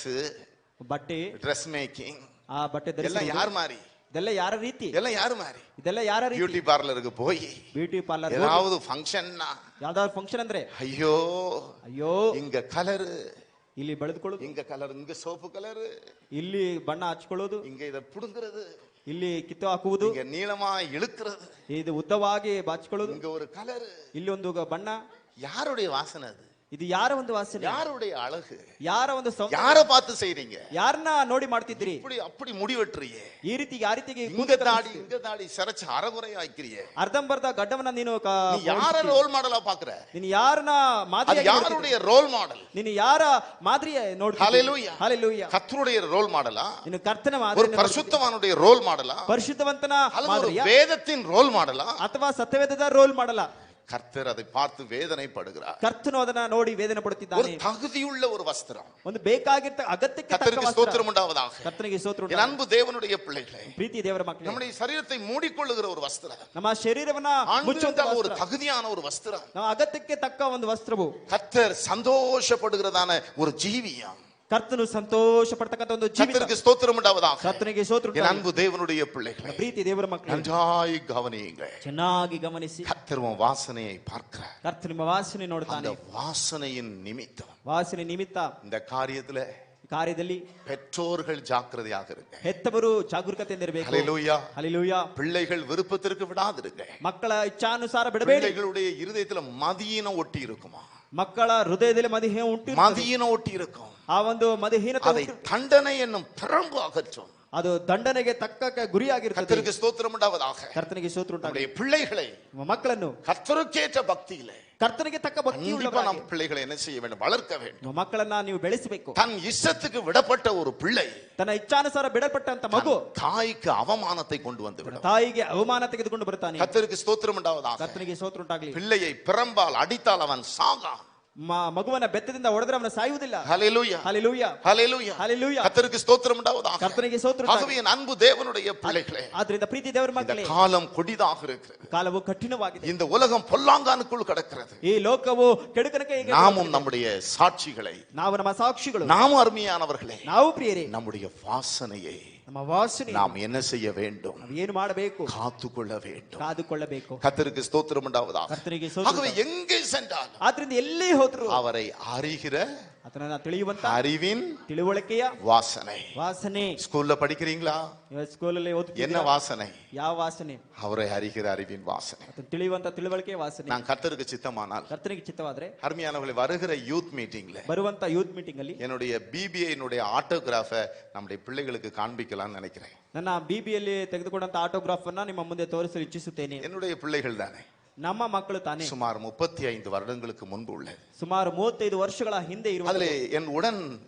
ಬಟ್ಟೆ, dress making ಆ ಬಟ್ಟೆ எல்லாம் ಧರಿಸುವುದು யார் மாதிரி? ಇದೆಲ್ಲ ಯಾರ ರೀತಿ? எல்லாம் யார் மாதிரி? ಇದೆಲ್ಲ ಯಾರ ರೀತಿ? பியூட்டி பார்லருக்கு போய் ಬ್ಯೂಟಿ ಪಾರ್ಲರ್ ஏதாவது ஃபங்க்ஷன்னா, ಯಾವ್ದಾದ್ರು ಫಂಕ್ಷನ್ ಅಂದ್ರೆ ஐயோ ಅಯ್ಯೋ இங்க கலர், ಇಲ್ಲಿ ಬೆಳೆದುಕೊಳ್ಳೋದು, இங்க கலர், இங்க சோப்பு கலர், ಇಲ್ಲಿ ಬಣ್ಣ ಹಚ್ಕೊಳ್ಳೋದು, இங்க இத புடுங்கிறது, ಇಲ್ಲಿ ಕಿತ್ತು ಹಾಕುವುದು, இங்க நீளமா இழுக்கிறது, ಇದು ಉದ್ದವಾಗಿ ಬಾಚಿಕೊಳ್ಳೋದು, இங்க ஒரு கலர். ಇಲ್ಲಿ ಒಂದು ಬಣ್ಣ. யாருடைய வாசனை அது? ಇದು ಯಾರ ಒಂದು ವಾಸನೆ? யாருடைய அழகு? ಯಾರ ಒಂದು யார பார்த்து செய்றீங்க? ಯಾರನ್ನ ನೋಡಿ ಮಾಡ್ತಿದ್ರಿ? இப்படி அப்படி முடி வெட்டுறியே, ಈ ರೀತಿ ಯಾವ ರೀತಿಗೆ இங்க தாடி சரச்சு அறகுறையா ஆக்கிறியே, ಅರ್ಧಂಬರ್ಧ ಗಡ್ಡವನ್ನ ನೀನು நீ யார ரோல் மாடலா பாக்குற? ನೀನು ಯಾರನ್ನ அது ಮಾದರಿ யாருடைய ரோல் மாடல்? ನೀನು ಯಾರ ಮಾದರಿ ನೋಡಿ? ஹல்லேலூயா. ಹಲ್ಲೆಲೂಯಾ. கர்த்தருடைய ரோல் மாடலா? ನೀನು ಕರ್ತನ ஒரு ಮಾದರಿ, பரிசுத்தவானுடைய ரோல் மாடலா? ಪರಿಶುದ್ಧವಂತನ அல்லது ஒரு ಮಾದರಿಯ வேதத்தின் ரோல் மாடலா? ಅಥವಾ ಸತ್ಯವೇದದ ರೋಲ್ ಮಾಡಲ್ಲ? கர்த்தர் அதை பார்த்து வேதனைப்படுகிறார். ಕರ್ತನು ಅದನ್ನ ನೋಡಿ ವೇದನೆ ஒரு ಪಡುತ್ತಿದ್ದಾನೆ. தகுதியுள்ள ஒரு வஸ்திரம். ಒಂದು ಬೇಕಾಗಿರ್ತ ಅಗತ್ಯಕ್ಕೆ ತಕ್ಕ கர்த்தருக்கு ವಸ್ತ್ರ. ஸ்தோத்திரம் உண்டாவதாக. ಕರ್ತನಿಗೆ ಸ್ತೋತ್ರ என் ಉಂಟಾಗಲಿ. அன்பு தேவனுடைய பிள்ளைகளே, ಪ್ರೀತಿ ದೇವರ ಮಕ್ಕಳೇ, நம்முடைய சரீரத்தை மூடிக்கொள்ளுகிற ஒரு வஸ்திரம், ನಮ್ಮ ಶರೀರವನ್ನ ಮುಚ್ಚುವಂತ முச்சுவதால் ஒரு ವಸ್ತ್ರ. தகுதியான ஒரு வஸ்திரம், ನಮ್ಮ ಅಗತ್ಯಕ್ಕೆ ತಕ್ಕ ಒಂದು ವಸ್ತ್ರವು கர்த்தர் சந்தோஷப்படுகிறதான ஒரு ஜீவியம். ಕರ್ತನು ಸಂತೋಷ ಪಡ್ತಕ್ಕಂಥ ಒಂದು ಜೀವಿತ. கர்த்தருக்கு ஸ்தோத்திரம் உண்டாவதாக. ಕರ್ತನಿಗೆ ಸ್ತೋತ್ರ என் ಉಂಟಾಗಲಿ. அன்பு தேவனுடைய பிள்ளைகளே, ಪ್ರೀತಿ ದೇವರ ಮಕ್ಕಳೇ, நன்றாய் கவனியுங்கள். ಚೆನ್ನಾಗಿ ಗಮನಿಸಿ. கர்த்தர் உன் வாசனையை பார்க்கிறார். ಕರ್ತನು ನಿಮ್ಮ ವಾಸನೆ அந்த ನೋಡ್ತಾನೆ. வாசனையின் நிமித்தம் ವಾಸನೆ ನಿಮಿತ್ತ இந்த காரியத்துல ಕಾರ್ಯದಲ್ಲಿ பெற்றோர்கள் ஜாக்கிரதையாக இருங்க. ಹೆತ್ತವರು ಜಾಗರೂಕತೆಯಿಂದ ಇರಬೇಕು. ஹல்லேலூயா. ಹಲ್ಲೆಲೂಯಾ. பிள்ளைகள் விருப்பத்திற்கு விடாதிருங்க. ಮಕ್ಕಳ ಇಚ್ಛಾನುಸಾರ ಬಿಡಬೇಡಿ. பிள்ளைகளுடைய இருதயத்துல மதியினம் ஒட்டி இருக்குமா? ಮಕ್ಕಳ ಹೃದಯದಲ್ಲಿ ಮದಿಹೀನ ಉಂಟು, மதியினம் ஒட்டி இருக்கும். ಆ ಒಂದು ಮದಿಹೀನತೆ அதை ಉಂಟು. தண்டனை என்னும் பிரம்பு அகற்றும். ಅದು ದಂಡನೆಗೆ ತಕ್ಕ ಗುರಿಯಾಗಿರ್ತದೆ. கர்த்தருக்கு ஸ்தோத்திரம் உண்டாவதாக. ಕರ್ತನಿಗೆ ಸ್ತೋತ್ರ ಉಂಟಾಗಲಿ. நம்முடைய பிள்ளைகளை ನಮ್ಮ ಮಕ್ಕಳನ್ನು கர்த்தருக்கேற்ற பக்தியிலே ಕರ್ತನಿಗೆ ತಕ್ಕ ಭಕ್ತಿ கண்டிப்பா நம் பிள்ளைகளை என்ன செய்ய வேண்டும்? வளர்க்க வேண்டும். ನಿಮ್ಮ ಮಕ್ಕಳನ್ನ ನೀವು ಬೆಳೆಸಬೇಕು. தன் இஷ்டத்துக்கு விடப்பட்ட ஒரு பிள்ளை ತನ್ನ ಇಚ್ಛಾನುಸಾರ ಬಿಡಲ್ಪಟ್ಟಂತ ಮಗು தாய்க்கு அவமானத்தை கொண்டு வந்து விடும். ತಾಯಿಗೆ ಅವಮಾನ ತೆಗೆದುಕೊಂಡು ಬರ್ತಾನೆ. கர்த்தருக்கு ஸ்தோத்திரம் உண்டாவதாக. ಕರ್ತನಿಗೆ ಸ್ತೋತ್ರ ಉಂಟಾಗಲಿ. பிள்ளையை பிரம்பால் அடித்தால் அவன் சாகான். ಮಗುವನ್ನ ಬೆತ್ತದಿಂದ ಹೊಡೆದ್ರೆ ಅವನ ಸಾಯುವುದಿಲ್ಲ. ஹல்லேலூயா. ಹಲ್ಲೆಲೂಯಾ. ஹல்லேலூயா. ಹಲ್ಲೆಲೂಯಾ. கர்த்தருக்கு ஸ்தோத்திரம் உண்டாவதாக. ಕರ್ತನಿಗೆ ಸ್ತೋತ್ರ ஆகவே ಉಂಟಾಗಲಿ. என் அன்பு தேவனுடைய பிள்ளைகளே, ಆದ್ರಿಂದ ಪ್ರೀತಿ ದೇವರ இந்த ಮಕ್ಕಳೇ, காலம் கொடிதாக இருக்கிறது. ಕಾಲವು ಕಠಿಣವಾಗಿದೆ. இந்த உலகம் பொல்லாங்கானுக்குள் கிடக்கிறது. ಈ ಲೋಕವು ಕೆಡುಕನಕ್ಕೆ ಹೇಗೆ நாமும் நம்முடைய சாட்சிகளை, ನಾವು ನಮ್ಮ ಸಾಕ್ಷಿಗಳು, நாமும் அருமையானவர்களே, ನಾವು ಪ್ರಿಯರೇ, நம்முடைய வாசனையை ನಮ್ಮ ವಾಸನೆ நாம் என்ன செய்ய வேண்டும்? ನಾವು ಏನು ಮಾಡಬೇಕು? காத்துக்கொள்ள வேண்டும். ಕಾದುಕೊಳ್ಳಬೇಕು. கர்த்தருக்கு ஸ்தோத்திரம் உண்டாவதாக. ಕರ್ತನಿಗೆ ಸ್ತೋತ್ರ. ஆகவே எங்கே சென்றாலும் ಆದ್ರಿಂದ ಎಲ್ಲೇ ಹೋದ್ರು அவரை அறிகிற ಆತನನ್ನ ತಿಳಿಯುವಂತ அறிவின் ತಿಳುವಳಿಕೆಯ வாசனை. ವಾಸನೆ. ஸ்கூல்ல படிக்கிறீங்களா? ಸ್ಕೂಲಲ್ಲಿ என்ன ಓದುತ್ತಿದ್ದೀರಾ? வாசனை? ಯಾವ ವಾಸನೆ? அவரை அறிகிற அறிவின் வாசனை. ಆತನ ತಿಳಿಯುವಂತ ತಿಳುವಳಿಕೆಯ ವಾಸನೆ. நான் கர்த்தருக்கு சித்தமானால், ಕರ್ತನಿಗೆ ಚಿತ್ತವಾದ್ರೆ அருமையானவர்களே, வருகிற யூத் மீட்டிங்ல ಬರುವಂತ ಯೂತ್ ಮೀಟಿಂಗ್ ಅಲ್ಲಿ என்னுடைய பிபிஐனுடைய ஆட்டோகிராஃபை நம்முடைய பிள்ளைகளுக்கு காண்பிக்கலாம்னு நினைக்கிறேன். ನನ್ನ ಬಿಬಿಯಲ್ಲಿ ತೆಗೆದುಕೊಂಡಂತ ಆಟೋಗ್ರಾಫ್ ಅನ್ನ ನಿಮ್ಮ ಮುಂದೆ ತೋರಿಸಲು ಇಚ್ಛಿಸುತ್ತೇನೆ. என்னுடைய பிள்ளைகள் தானே. ನಮ್ಮ ಮಕ್ಕಳು ತಾನೇ. சுமார் 35 வருடங்களுக்கு முன்பு உள்ளது. ಸುಮಾರು 35 ವರ್ಷಗಳ ಹಿಂದೆ ಇರುವ அதுல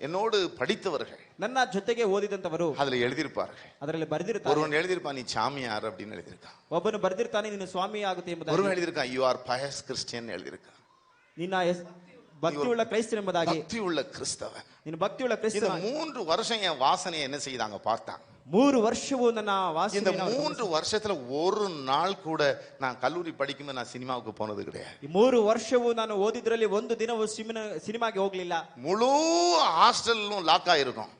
என்னோடு படித்தவர்கள் ನನ್ನ ಜೊತೆಗೆ ಓದಿದಂತವರು அதுல எழுதியிருப்பார்கள். ಅದರಲ್ಲಿ ಬರೆದಿರ್ತಾರೆ. ஒருவன் எழுதியிருப்பான், நீ சாமியார் அப்படின்னு எழுதியிருக்கான். ಒಬ್ಬನು ಬರೆದಿರ್ತಾನೆ, ನೀನು ಸ್ವಾಮಿ ಆಗುತ್ತೆ ಎಂಬುದಾಗಿ. ஒருவன் எழுதியிருக்கான், யூ ஆர் பயஸ் கிறிஸ்டியன் எழுதியிருக்கான். ನಿನ್ನ ಭಕ್ತಿಯುಳ್ಳ ಕ್ರೈಸ್ತನೆಂಬುದಾಗಿ. பக்தியுள்ள கிறிஸ்தவன். ನೀನು ಭಕ್ತಿಯುಳ್ಳ இந்த ಕ್ರೈಸ್ತನ. 3 வருஷம் என் வாசனையை என்ன செய்தாங்க பார்த்தாங்க. 3 ವರ್ಷವೂ ನನ್ನ இந்த ವಾಸನೆ. 3 வருஷத்துல ஒரு நாள் கூட நான் கல்லூரி படிக்கும்போது நான் சினிமாவுக்கு போனது கிடையாது. ಈ 3 ವರ್ಷವೂ ನಾನು ಓದಿದ್ರಲ್ಲಿ ಒಂದು ದಿನವೂ ಸಿನಿಮಾಗೆ ಹೋಗ್ಲಿಲ್ಲ. முழு ஹாஸ்டலும் லாக் ஆயிருக்கும்.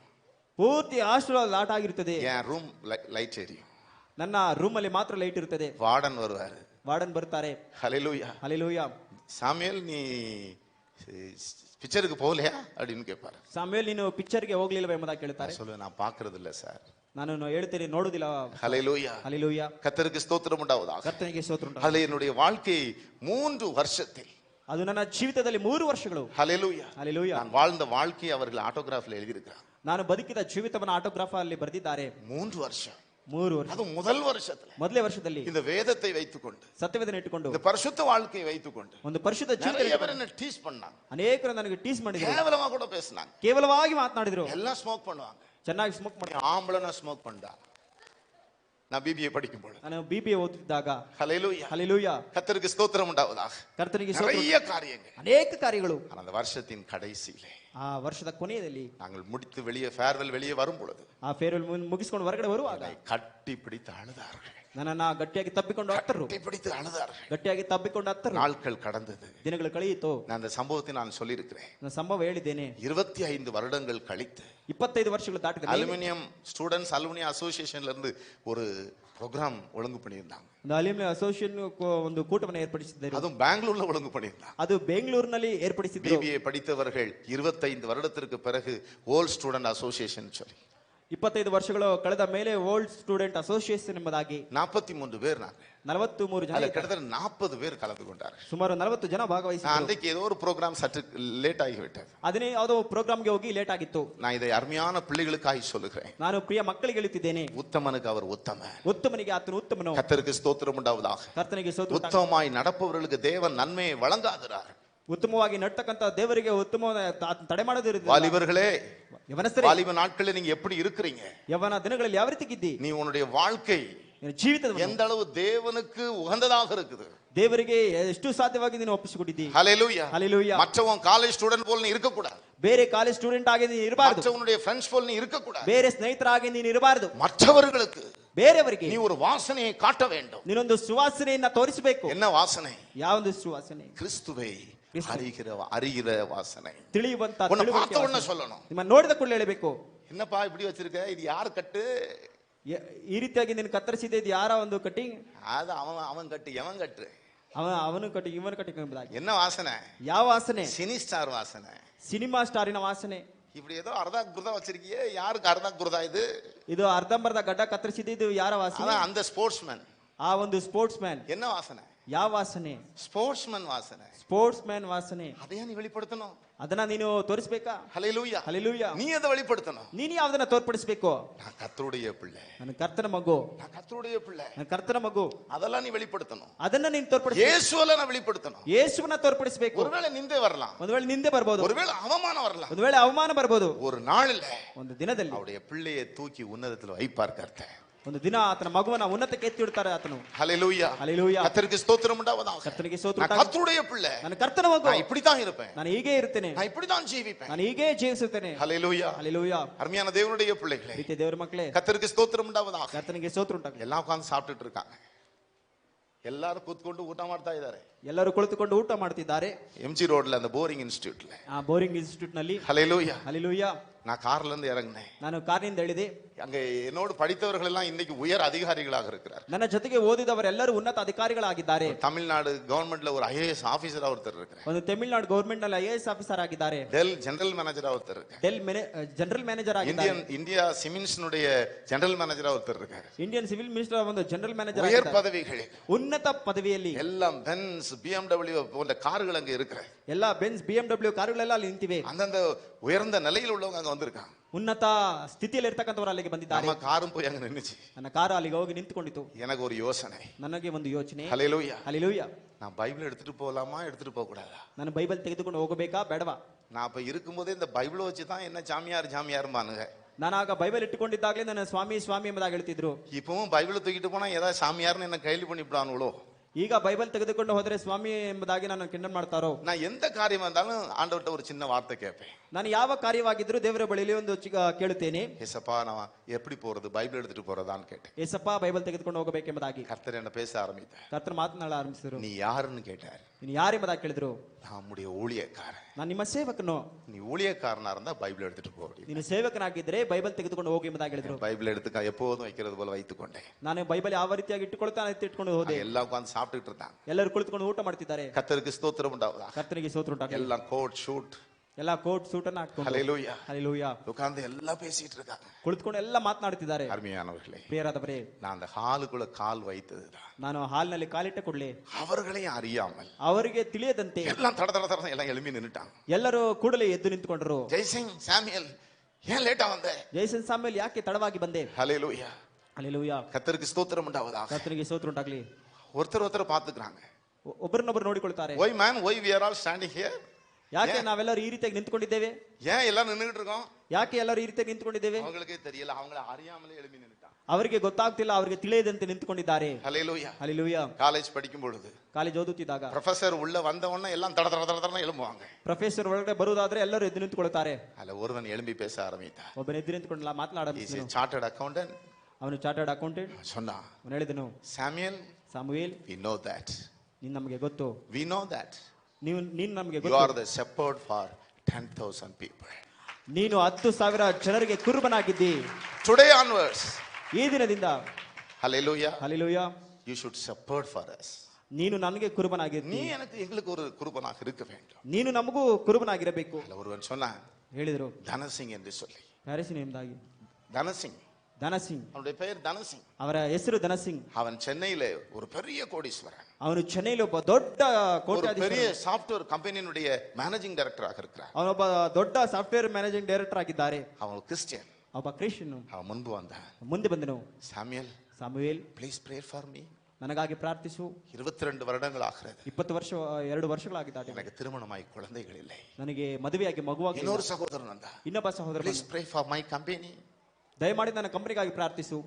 ಪೂರ್ತಿ ಹಾಸ್ಟೆಲ್ ಲಾಟ್ ಆಗಿರುತ್ತದೆ. என் ரூம் லைட் எரியும். ನನ್ನ ರೂಮ್ ಅಲ್ಲಿ ಮಾತ್ರ ಲೈಟ್ ಇರುತ್ತದೆ. வார்டன் வருவாரு. ವಾರ್ಡನ್ ಬರ್ತಾರೆ. ஹல்லேலூயா. ಹಲ್ಲೆಲೂಯಾ. சாமுவேல் நீ பிக்சருக்கு போகலையா அப்படின்னு கேட்பாரு. ಸಾಮುವೇಲ್ ನೀನು ಪಿಕ್ಚರ್ಗೆ ಹೋಗ್ಲಿಲ್ವ ಎಂಬುದಾಗಿ ಕೇಳ್ತಾರೆ. நான் சொல்லுவேன், நான் பார்க்கறது இல்ல சார். ನಾನು ಹೇಳ್ತೇನೆ, ನೋಡುದಿಲ್ಲ. ஹல்லேலூயா. ಹಲ್ಲೆಲೂಯಾ. கர்த்தருக்கு ஸ்தோத்திரம் உண்டாவதாக. ಕರ್ತನಿಗೆ ಸ್ತೋತ್ರ ಉಂಟಾಗಲಿ. அதில் என்னுடைய வாழ்க்கை 3 வருஷத்தில், ಅದು ನನ್ನ ಜೀವಿತದಲ್ಲಿ 3 ವರ್ಷಗಳು. ஹல்லேலூயா, ಹಲ್ಲೆಲೂಯಾ. நான் வாழ்ந்த வாழ்க்கையை அவர்கள் ஆட்டோகிராஃப்ல எழுதியிருக்கிறார். ನಾನು ಬದುಕಿದ ಜೀವಿತವನ್ನು ಆಟೋಗ್ರಾಫ್ ಅಲ್ಲಿ ಬರೆದಿದ್ದಾರೆ. 3 வருஷம். 3 ವರ್ಷ. அது முதல் வருஷத்துல ಮೊದಲೇ ವರ್ಷದಲ್ಲಿ இந்த வேதத்தை வைத்துக்கொண்டு, ಸತ್ಯವೇದನೆ ಇಟ್ಟುಕೊಂಡು, இந்த பரிசுத்த வாழ்க்கையை வைத்துக்கொண்டு ಒಂದು ಪರಿಶುದ್ಧ ಜೀವಿತ நிறைய பேர் என்ன டீஸ் பண்ணாங்க. ಅನೇಕರು ನನಗೆ ಟೀಸ್ ಮಾಡಿದ್ರು. கேவலமா கூட பேசினாங்க. ಕೇವಲವಾಗಿ ಮಾತನಾಡಿದ್ರು. எல்லாம் ஸ்மோக் பண்ணுவாங்க. ಚೆನ್ನಾಗಿ ಸ್ಮೋಕ್ ಮಾಡಿ. ஆம்பளனா ஸ்மோக் பண்ணா. நான் பிபிஏ படிக்கும் பொழுது, ನಾನು ಬಿಬಿಎ ಓದುತ್ತಿದ್ದಾಗ, ஹல்லேலூயா, ಹಲ್ಲೆಲೂಯಾ, கர்த்தருக்கு ஸ்தோத்திரம் உண்டாவதாக, ಕರ್ತನಿಗೆ ಸ್ತೋತ್ರ. நிறைய காரியங்கள். ಅನೇಕ ಕಾರ್ಯಗಳು. ஆனா அந்த வருஷத்தின் கடைசியிலே ಆ ವರ್ಷದ ಕೊನೆಯಲ್ಲಿ நாங்கள் முடித்து வெளியே ஃபேர்வெல் வெளியே வரும் பொழுது ಆ ಫೇರ್ವೆಲ್ ಮುಗಿಸಿಕೊಂಡು ಹೊರಗಡೆ ಬರುವಾಗ கட்டி பிடித்து அழுதார்கள். ನನ್ನನ್ನ ಗಟ್ಟಿಯಾಗಿ ತಬ್ಬಿಕೊಂಡು ಹತ್ತರು. கட்டி பிடித்து அழுதார்கள். ಗಟ್ಟಿಯಾಗಿ ತಬ್ಬಿಕೊಂಡು ಹತ್ತರು. நாட்கள் கடந்தது. ದಿನಗಳು ಕಳೆಯಿತು. நான் அந்த சம்பவத்தை நான் சொல்லியிருக்கிறேன். ನಾನು ಸಂಭವ ಹೇಳಿದ್ದೇನೆ. 25 வருடங்கள் கழித்து 25 ವರ್ಷಗಳು ದಾಟಿದ ಮೇಲೆ அலுமினியம் ஸ்டூடெண்ட்ஸ் அலுமினியம் அசோசியேஷன்ல இருந்து ஒரு ப்ரோக்ராம் ஒழுங்கு பண்ணியிருந்தாங்க. ಒಂದು ಅಲ್ಯೂಮಿನಿಯಂ ಅಸೋಸಿಯೇಷನ್ ಒಂದು ಕೂಟವನ್ನು ಏರ್ಪಡಿಸಿದ್ದರು. அதுவும் பெங்களூர்ல ஒழுங்கு பண்ணியிருந்தாங்க. ಅದು ಬೆಂಗಳೂರಿನಲ್ಲಿ ಏರ್ಪಡಿಸಿದ್ರು. பிபிஏ படித்தவர்கள் 25 வருடத்திற்கு பிறகு ஓல்ட் ஸ்டூடெண்ட் அசோசியேஷன் சொல்லி 25 ವರ್ಷಗಳು ಕಳೆದ ಮೇಲೆ ಓಲ್ಡ್ ಸ್ಟೂಡೆಂಟ್ ಅಸೋಸಿಯೇಷನ್ ಎಂಬುದಾಗಿ 43 பேர் நாங்க. 43 ಜನ. அதுல கிட்டத்தட்ட 40 பேர் கலந்து கொண்டார்கள். ಸುಮಾರು 40 ಜನ ಭಾಗವಹಿಸಿದ್ರು. அன்றைக்கு ஏதோ ஒரு ப்ரோக்ராம் சற்று லேட் ஆகிவிட்டது. ಅದನ್ನೇ ಯಾವುದೋ ಪ್ರೋಗ್ರಾಮ್ಗೆ ಹೋಗಿ ಲೇಟ್ ಆಗಿತ್ತು. நான் இதை அருமையான பிள்ளைகளுக்காக சொல்லுகிறேன். ನಾನು ಪ್ರಿಯ ಮಕ್ಕಳಿಗೆ ಹೇಳುತ್ತಿದ್ದೇನೆ, உத்தமனுக்கு அவர் உத்தமன். ಉತ್ತಮನಿಗೆ ಆತನು ಉತ್ತಮನು. கர்த்தருக்கு ஸ்தோத்திரம் உண்டாவதாக. ಕರ್ತನಿಗೆ ಸ್ತೋತ್ರ ಉಂಟಾಗಲಿ. உத்தமமாய் நடப்பவர்களுக்கு தேவன் நன்மையை வழங்காதுறார். ಉತ್ತಮವಾಗಿ ನಡ್ತಕ್ಕಂತ ದೇವರಿಗೆ ಉತ್ತಮವಾದ ತಡೆ ಮಾಡೋದಿರುತ್ತದೆ. வாலிபர்களே, ಯವನಸ್ಥರೇ, வாலிப நாட்களில் நீங்க எப்படி இருக்கிறீங்க? ಯವನ ದಿನಗಳಲ್ಲಿ ಯಾವ ರೀತಿ ಇದ್ದಿ? நீ உன்னுடைய வாழ்க்கை ನಿನ್ನ ಜೀವಿತದ எந்த அளவு தேவனுக்கு உகந்ததாக இருக்குது? ದೇವರಿಗೆ ಎಷ್ಟು ಸಾಧ್ಯವಾಗಿ ನೀನು ಒಪ್ಪಿಸಿಕೊಟ್ಟಿದ್ದಿ? ஹல்லேலூயா. ಹಲ್ಲೆಲೂಯಾ. மற்றவன் காலேஜ் ஸ்டூடெண்ட் போல நீ இருக்க கூடாது. ಬೇರೆ ಕಾಲೇಜ್ ಸ್ಟೂಡೆಂಟ್ ಆಗಿ ನೀನು ಇರಬಾರದು. மற்றவனுடைய ஃப்ரெண்ட்ஸ் போல நீ இருக்க கூடாது. ಬೇರೆ ಸ್ನೇಹಿತರಾಗಿ ನೀನು ಇರಬಾರದು. மற்றவர்களுக்கு ಬೇರೆಯವರಿಗೆ நீ ஒரு வாசனையை காட்ட வேண்டும். ನೀನೊಂದು ಸುವಾಸನೆಯನ್ನ ತೋರಿಸಬೇಕು. என்ன வாசனை? ಯಾವೊಂದು ಸುವಾಸನೆ? கிறிஸ்துவை அறிகிற வாசனை. ತಿಳಿಯುವಂತ உன்னை ತಿಳುವಳಿಕೆ பார்த்த உடனே ವಾಸನೆ. சொல்லணும், ನಿಮ್ಮ ನೋಡಿದ ಕೂಡಲೇ ಹೇಳಬೇಕು, என்னப்பா இப்படி வச்சிருக்க, இது யார் கட்டு? ಈ ರೀತಿಯಾಗಿ ನೀನು ಕತ್ತರಿಸಿದೆ, ಇದು ಯಾರ ಒಂದು ಕಟಿಂಗ್? அது அவன் கட்டு, எவன் கட்டு? ಅವನು ಕಟಿ ಇವನು ಕಟಿಂಗ್ ಎಂಬುದಾಗಿ. என்ன வாசனை? ಯಾವ ವಾಸನೆ? சினி ஸ்டார் வாசனை. ಸಿನಿಮಾ ಸ್ಟಾರಿನ ವಾಸನೆ. இப்படி ஏதோ அர்தா குருதா வச்சிருக்கியே, யாருக்கு அர்தா குருதா இது? ಇದು ಅರ್ಧಂಬರ್ಧ ಗಡ್ಡ ಕತ್ತರಿಸಿದೆ, ಇದು ಯಾರ ವಾಸನೆ? அதான் அந்த ஸ்போர்ட்ஸ்மேன். ಆ ಒಂದು ಸ್ಪೋರ್ಟ್ಸ್ ಮ್ಯಾನ್. என்ன வாசனை? ಯಾವ ವಾಸನೆ? ஸ்போர்ட்ஸ்மேன் வாசனை. ಸ್ಪೋರ್ಟ್ಸ್ ಮ್ಯಾನ್ ವಾಸನೆ. அதையா நீ வெளிப்படுத்தணும்? ಅದನ್ನ ನೀನು ತೋರಿಸ್ಬೇಕಾ? ஹல்லேலூயா. ಹಲ್ಲೆಲೂಯಾ. நீ அதை வெளிப்படுத்தணும். ನೀನು ಯಾವ್ದನ್ನ ತೋರ್ಪಡಿಸ್ಬೇಕು? நான் கர்த்தருடைய பிள்ளை, ನನ್ನ ಕರ್ತನ ಮಗು, நான் கர்த்தருடைய பிள்ளை, ನನ್ನ ಕರ್ತನ ಮಗು, அதெல்லாம் நீ வெளிப்படுத்தணும். ಅದನ್ನ ನೀನು ತೋರ್ಪಡಿಸ್ಬೇಕು. இயேசுவல நான் வெளிப்படுத்தணும். ಯೇಸುವನ್ನ ತೋರ್ಪಡಿಸ್ಬೇಕು. ஒருவேளை நிந்தை வரலாம், ಒಂದು ವೇಳೆ ನಿಂದೆ ಬರ್ಬೋದು, ஒருவேளை அவமானம் வரலாம், ಒಂದು ವೇಳೆ ಅವಮಾನ ಬರ್ಬೋದು. ஒரு நாள்ல ಒಂದು ದಿನದಲ್ಲಿ அவருடைய பிள்ளையை தூக்கி உன்னதத்துல வைப்பார் கர்த்தர். ಒಂದು ದಿನ ಆತನ ಮಗುವನ್ನ ಉನ್ನತಕ್ಕೆ ಎತ್ತಿ ಇಡ್ತಾರೆ ಆತನು. ஹல்லேலூயா. ಹಲ್ಲೆಲೂಯಾ. கர்த்தருக்கு ஸ்தோத்திரம் உண்டாவதாக. ಕರ್ತನಿಗೆ ಸ್ತೋತ್ರ நான் ಉಂಟಾಗಲಿ. கர்த்தருடைய பிள்ளை, ನನ್ನ ಕರ್ತನ ಮಗು, நான் இப்படித்தான் இருப்பேன், ನಾನು ಹೀಗೆ ಇರ್ತೇನೆ, நான் இப்படித்தான் ஜீவிப்பேன். ನಾನು ಹೀಗೆ ಜೀವಿಸುತ್ತೇನೆ. ஹல்லேலூயா. ಹಲ್ಲೆಲೂಯಾ. அருமையான தேவனுடைய பிள்ளைகளே, ಪ್ರೀತಿಯ ದೇವರ ಮಕ್ಕಳೇ, கர்த்தருக்கு ஸ்தோத்திரம் உண்டாவதாக. ಕರ್ತನಿಗೆ ಸ್ತೋತ್ರ ಉಂಟಾಗಲಿ. எல்லாம் உட்கார்ந்து சாப்பிட்டுட்டு இருக்காங்க. எல்லாரும் ಕೂತ್ಕೊಂಡು ಊಟ ಮಾಡ್ತಾ ಇದ್ದಾರೆ. ಎಲ್ಲರೂ ಕುಳಿತುಕೊಂಡು ಊಟ ಮಾಡ್ತಿದ್ದಾರೆ. எம்ஜி ரோட்ல அந்த போரிங் இன்ஸ்டிடியூட்ல. ಆ ಬೋರಿಂಗ್ ಇನ್ಸ್ಟಿಟ್ಯೂಟ್ ನಲ್ಲಿ. ஹல்லேலூயா. ಹಲ್ಲೆಲೂಯಾ. நான் கார்ல இருந்து இறங்கினேன். ನಾನು ಕಾರಿನಿಂದ ಇಳಿದೆ. அங்க என்னோடு படித்தவர்கள் எல்லாம் இன்னைக்கு உயர் அதிகாரிகளாக இருக்கிறார். ನನ್ನ ಜೊತೆಗೆ ಓದಿದವರೆಲ್ಲರೂ ಉನ್ನತ ಅಧಿಕಾರಿಗಳಾಗಿದ್ದಾರೆ. தமிழ்நாடு கவர்மெண்ட்ல ஒரு ஐஏஎஸ் ಆಫೀಸರ್ ஒருத்தர் இருக்கார். ಒಂದು ತಮಿಳುನಾಡು ಗವರ್ನಮೆಂಟ್ ನಲ್ಲಿ ಐಎಎಸ್ ಆಫೀಸರ್ ಆಗಿದ್ದಾರೆ. டெல் ஜெனரல் மேனேஜரா ஒருத்தர் இருக்கார். ಡೆಲ್ ಜನರಲ್ ಮ್ಯಾನೇಜರ್ ಆಗಿದ್ದಾರೆ. இந்தியா சிமெண்ட்ஸ்னுடைய ஜெனரல் மேனேஜரா ஒருத்தர் இருக்கார். ಇಂಡಿಯನ್ ಸಿವಿಲ್ ಮಿನಿಸ್ಟರ್ ಒಂದು ಜನರಲ್ ಮ್ಯಾನೇಜರ್ உயர் ಆಗಿದ್ದಾರೆ. பதவிகள், ಉನ್ನತ ಪದವಿಯಲ್ಲಿ எல்லாம் பென்ஸ் BMW போன்ற கார்கள் அங்க இருக்கிற. ಎಲ್ಲ ಬೆನ್ಸ್ BMW ಕಾರುಗಳೆಲ್ಲ ಅಲ್ಲಿ ನಿಂತಿವೆ. அந்தந்த உயர்ந்த நிலையில் உள்ளவங்க அங்க வந்திருக்காங்க. ಉನ್ನತ ಸ್ಥಿತಿಯಲ್ಲಿ ಇರ್ತಕ್ಕಂಥವರು ಅಲ್ಲಿಗೆ ಬಂದಿದ್ದಾರೆ. நம்ம காரும் போய் அங்க நின்னுச்சு. ನನ್ನ ಕಾರು ಅಲ್ಲಿಗೆ ಹೋಗಿ ನಿಂತುಕೊಂಡಿತು. எனக்கு ஒரு யோசனை. ನನಗೆ ಒಂದು ಯೋಚನೆ. ஹல்லேலூயா. ಹಲ್ಲೆಲೂಯಾ. நான் பைபிள் எடுத்துட்டு போலாமா எடுத்துட்டு போக கூடாதா? ನಾನು ಬೈಬಲ್ ತೆಗೆದುಕೊಂಡು ಹೋಗಬೇಕಾ ಬೇಡವಾ? நான் அப்ப இருக்கும்போதே இந்த பைபிளை வச்சு தான் என்ன ஜாமியார் பானுங்க. ನಾನು ಆಗ ಬೈಬಲ್ ಇಟ್ಟುಕೊಂಡಿದ್ದಾಗಲೇ ನನ್ನ ಸ್ವಾಮಿ ಸ್ವಾಮಿ ಎಂಬುದಾಗಿ ಹೇಳ್ತಿದ್ರು. இப்பவும் பைபிளை தூக்கிட்டு போனா ஏதாவது சாமியார்னு என்ன கைது பண்ணிவிடானுங்களோ? ಈಗ ಬೈಬಲ್ ತೆಗೆದುಕೊಂಡು ಹೋದರೆ ಸ್ವಾಮಿ ಎಂಬುದಾಗಿ ನಾನು ಕಿಂಡಲ್ ಮಾಡ್ತಾರೋ. நான் எந்த காரியமா இருந்தாலும் ஆண்டவர்ட்ட ஒரு சின்ன வார்த்தை கேட்பேன். ನಾನು ಯಾವ ಕಾರ್ಯವಾಗಿದ್ದರೂ ದೇವರ ಬಳಿಯಲ್ಲಿ ಒಂದು ಕೇಳುತ್ತೇನೆ. ஏசப்பா நான் எப்படி போறது, பைபிள் எடுத்துட்டு போறதான்னு கேட்டேன். ಏಸಪ್ಪ ಬೈಬಲ್ ತೆಗೆದುಕೊಂಡು ಹೋಗಬೇಕೆಂಬುದಾಗಿ கர்த்தர் என்ன பேச ஆரம்பித்தார். ಕರ್ತರು ಮಾತನಾಡ ಆರಂಭಿಸಿದರು. நீ யாருன்னு கேட்டார். ನೀನು ಯಾರೆಂಬುದಾಗಿ ಕೇಳಿದ್ರು. நான் உம்முடைய ஊழியக்காரன். ನಾನು ನಿಮ್ಮ ಸೇವಕನು. நீ ஊழியக்காரனா இருந்தா பைபிள் எடுத்துட்டு போ அப்படின்னு. ನೀನು ಸೇವಕನಾಗಿದ್ದರೆ ಬೈಬಲ್ ತೆಗೆದುಕೊಂಡು ಹೋಗಿ ಎಂಬುದಾಗಿ ಹೇಳಿದ್ರು. பைபிள் எடுத்து எப்போதும் வைக்கிறது போல வைத்துக்கொண்டேன். ನಾನು ಬೈಬಲ್ ಯಾವ ರೀತಿಯಾಗಿ ಇಟ್ಟುಕೊಳ್ತಾನೆ ಇಟ್ಟುಕೊಂಡು ಹೋದೆ. எல்லாம் உட்கார்ந்து சாப்பிட்டுட்டு இருந்தாங்க. ಎಲ್ಲರೂ ಕುಳಿತುಕೊಂಡು ಊಟ ಮಾಡ್ತಿದ್ದಾರೆ. கர்த்தருக்கு ஸ்தோத்திரம் உண்டாவதாக. ಕರ್ತನಿಗೆ ಸ್ತೋತ್ರ ಉಂಟಾಗಲಿ. எல்லாம் கோட் ஷூட் ಎಲ್ಲ ಕೋಟ್ ಸೂಟ್ ಅನ್ನು ಹಾಕೊಂಡು ஹalleluya ಹalleluya உட்கார்ந்து எல்லாம் பேசிட்டு இருக்காங்க. ಕುಳಿತುಕೊಂಡು ಎಲ್ಲ ಮಾತನಾಡುತ್ತಿದ್ದಾರೆ. அருமையானவர்களே, ಪ್ರಿಯರಾದವರೇ, நான் அந்த ஹாலுக்குள்ள கால் வைத்ததுதான் ನಾನು ಹಾಲ್ನಲ್ಲಿ ಕಾಲಿಟ್ಟ ಕೂಡಲೇ அவர்களையும் அறியாமல் ಅವರಿಗೆ ತಿಳಿಯದಂತೆ எல்லாம் தட தட தட எல்லாம் எழும்பி நின்னுட்டாங்க. ಎಲ್ಲರೂ ಕೂಡಲೇ ಎದ್ದು ನಿಂತುಕೊಂಡರು. ஜெய்சிங் சாமுவேல் ஏன் லேட்டா வந்த? ಜೈಸನ್ ಸಾಮೇಲ್ ಯಾಕೆ ತಡವಾಗಿ ಬಂದೆ? ஹalleluya ಹalleluya கர்த்தருக்கு ஸ்தோத்திரம் உண்டாவதாக. ಕರ್ತನಿಗೆ ಸ್ತೋತ್ರ ಉಂಟಾಗಲಿ. ஒருத்தர் பார்த்துக்கிறாங்க. ಒಬ್ಬರನ್ನೊಬ್ಬರು ನೋಡಿಕೊಳ್ತಾರೆ. why man why we are all standing here? ಯಾಕೆ ನಾವೆಲ್ಲರೂ ಈ ರೀತಿಯಾಗಿ ನಿಂತುಕೊಂಡಿದ್ದೇವೆ? ஏன் எல்லாம் நின்னுகிட்டு இருக்கோம்? ಯಾಕೆ ಎಲ್ಲರೂ ಈ ರೀತಿಯಾಗಿ ನಿಂತುಕೊಂಡಿದ್ದೇವೆ? அவங்களுக்கே தெரியல, அவங்கள அறியாமலே எழும்பி நின்னுட்டாங்க. ಅವರಿಗೆ ಗೊತ್ತಾಗ್ತಿಲ್ಲ, ಅವರಿಗೆ ತಿಳಿಯದಂತೆ ನಿಂತುಕೊಂಡಿದ್ದಾರೆ. ஹalleluya ಹalleluya காலேஜ் படிக்கும் பொழுது ಕಾಲೇಜ್ ಓದುತ್ತಿದ್ದಾಗ ಪ್ರೊಫೆಸರ್ ಉள்ள வந்தவொடனே எல்லாம் தட தட தட தட எழும்புவாங்க. ಪ್ರೊಫೆಸರ್ ಒಳಗಡೆ ಬರುವುದಾದ್ರೆ ಎಲ್ಲರೂ ಎದ್ದು ನಿಂತುಕೊಳ್ತಾರೆ. ಅಲ್ಲ ஒருவன் எழும்பி பேச ஆரம்பித்தான். ಒಬ್ಬನ ಎದ್ದು ನಿಂತುಕೊಂಡು ಮಾತನಾಡ சார்ட்டர்ட் அக்கவுண்டன்ட். ಅವನು ಚಾರ್ಟರ್ಡ್ ಅಕೌಂಟೆಂಟ್ சொன்னா, ಅವನು ಹೇಳಿದನು, சாமுவேல் ಸಾಮುವೇಲ್, we know that ನೀನ್ ನಮಗೆ ಗೊತ್ತು, we know that ನೀನು ನಮಗೆ you ಗೊತ್ತು, are the shepherd for 10,000 people. ನೀನು 10,000 ಜನರಿಗೆ ಕುರುಬನಾಗಿದ್ದಿ. Today onwards, ಈ ದಿನದಿಂದ hallelujah, hallelujah you should shepherd for us. ನೀನು ನನಗೆ நீ ಕುರುಬನಾಗಿದ್ದಿ, எங்களுக்கு ஒரு குருபனாக இருக்க வேண்டும். ನೀನು ನಮಗೂ ಕುರುಬನಾಗಿರಬೇಕು அல்ல ஒருவன் சொன்னான், ಹೇಳಿದರು. தனசிங் என்று சொல்லி. ಪ್ಯಾರಿಸಿನ ಎಂಬುದಾಗಿ தனசிங், ಧನಸಿಂಗ್, அவனுடைய பெயர் தனசிங். ಅವರ ಹೆಸರು ಧನಸಿಂಗ್. அவன் சென்னையில ஒரு பெரிய கோடீஸ்வரன். ಅವನು ಚೆನ್ನೈಲಿ ಒಬ್ಬ ದೊಡ್ಡ ஒரு ಕೋಟ್ಯಾಧೀಶ, பெரிய சாஃப்ட்வேர் கம்பெனியினுடைய மேனேஜிங் டைரக்டராக இருக்கிறார். ಅವನೊಬ್ಬ ದೊಡ್ಡ ಸಾಫ್ಟ್ವೇರ್ ಮ್ಯಾನೇಜಿಂಗ್ ಡೈರೆಕ್ಟರ್ ಆಗಿದ್ದಾರೆ. அவன் கிறிஸ்டியன். ಒಬ್ಬ ಕ್ರಿಶ್ಚಿಯನ್. அவன் முன்பு வந்தான். ಮುಂದೆ ಬಂದನು. Samuel, Samuel, please pray for me. ನನಗಾಗಿ ಪ್ರಾರ್ಥಿಸು. 22 வருடங்கள் ஆகிறது. 2 ವರ್ಷಗಳಾಗಿದ್ದಾವೆ. எனக்கு திருமணமாய் குழந்தைகள் இல்லை. ನನಗೆ ಮದುವೆಯಾಗಿ ಮಗುವಾಗಿ. இன்னொரு சகோதரன் வந்தா, ಇನ್ನೊಬ್ಬ ಸಹೋದರ, please pray for my company. ದಯಮಾಡಿ ನನ್ನ ಕಂಪನಿಗಾಗಿ ಪ್ರಾರ್ಥಿಸು.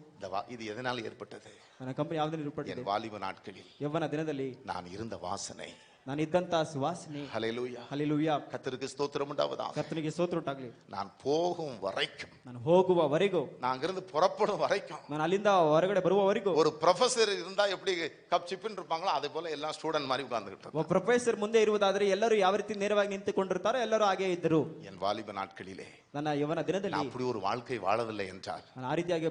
இது எதனால் ஏற்பட்டது? ನನ್ನ ಕಂಪನಿ ಯಾವುದನ್ನು ಏರ್ಪಟ್ಟಿದೆ? என் வாலிப நாட்களில் ಯೌವನ ದಿನದಲ್ಲಿ நான் இருந்த வாசனை. ನಾನು ಇದ್ದಂತ ಸುವಾಸನೆ. ஹalleluya ಹalleluya கர்த்தருக்கு ஸ்தோத்திரம் உண்டாவதாக. ಕರ್ತನಿಗೆ ಸ್ತೋತ್ರ ಉಂಟಾಗಲಿ. நான் போகும் வரைக்கும், ನಾನು ಹೋಗುವವರೆಗೂ, நான் அங்கிருந்து புறப்படும் வரைக்கும், ನಾನು ಅಲ್ಲಿಂದ ಹೊರಗಡೆ ಬರುವವರೆಗೂ ஒரு ப்ரொஃபசர் இருந்தா எப்படி கப் சிப்பின்னு இருப்பாங்களோ அதே போல எல்லாம் ஸ்டூடெண்ட் மாதிரி உட்கார்ந்துகிட்டு ಒಬ್ಬ ಪ್ರೊಫೆಸರ್ ಮುಂದೆ ಇರುವುದಾದ್ರೆ ಎಲ್ಲರೂ ಯಾವ ರೀತಿ ನೇರವಾಗಿ ನಿಂತುಕೊಂಡಿರ್ತಾರೋ ಎಲ್ಲರೂ ಹಾಗೆ ಇದ್ದರು. என் வாலிப நாட்களிலே ನನ್ನ ಯವನ ದಿನದಲ್ಲಿ நான் அப்படி ஒரு வாழ்க்கை வாழவில்லை என்றால், ನಾನು ಆ ರೀತಿಯಾಗಿ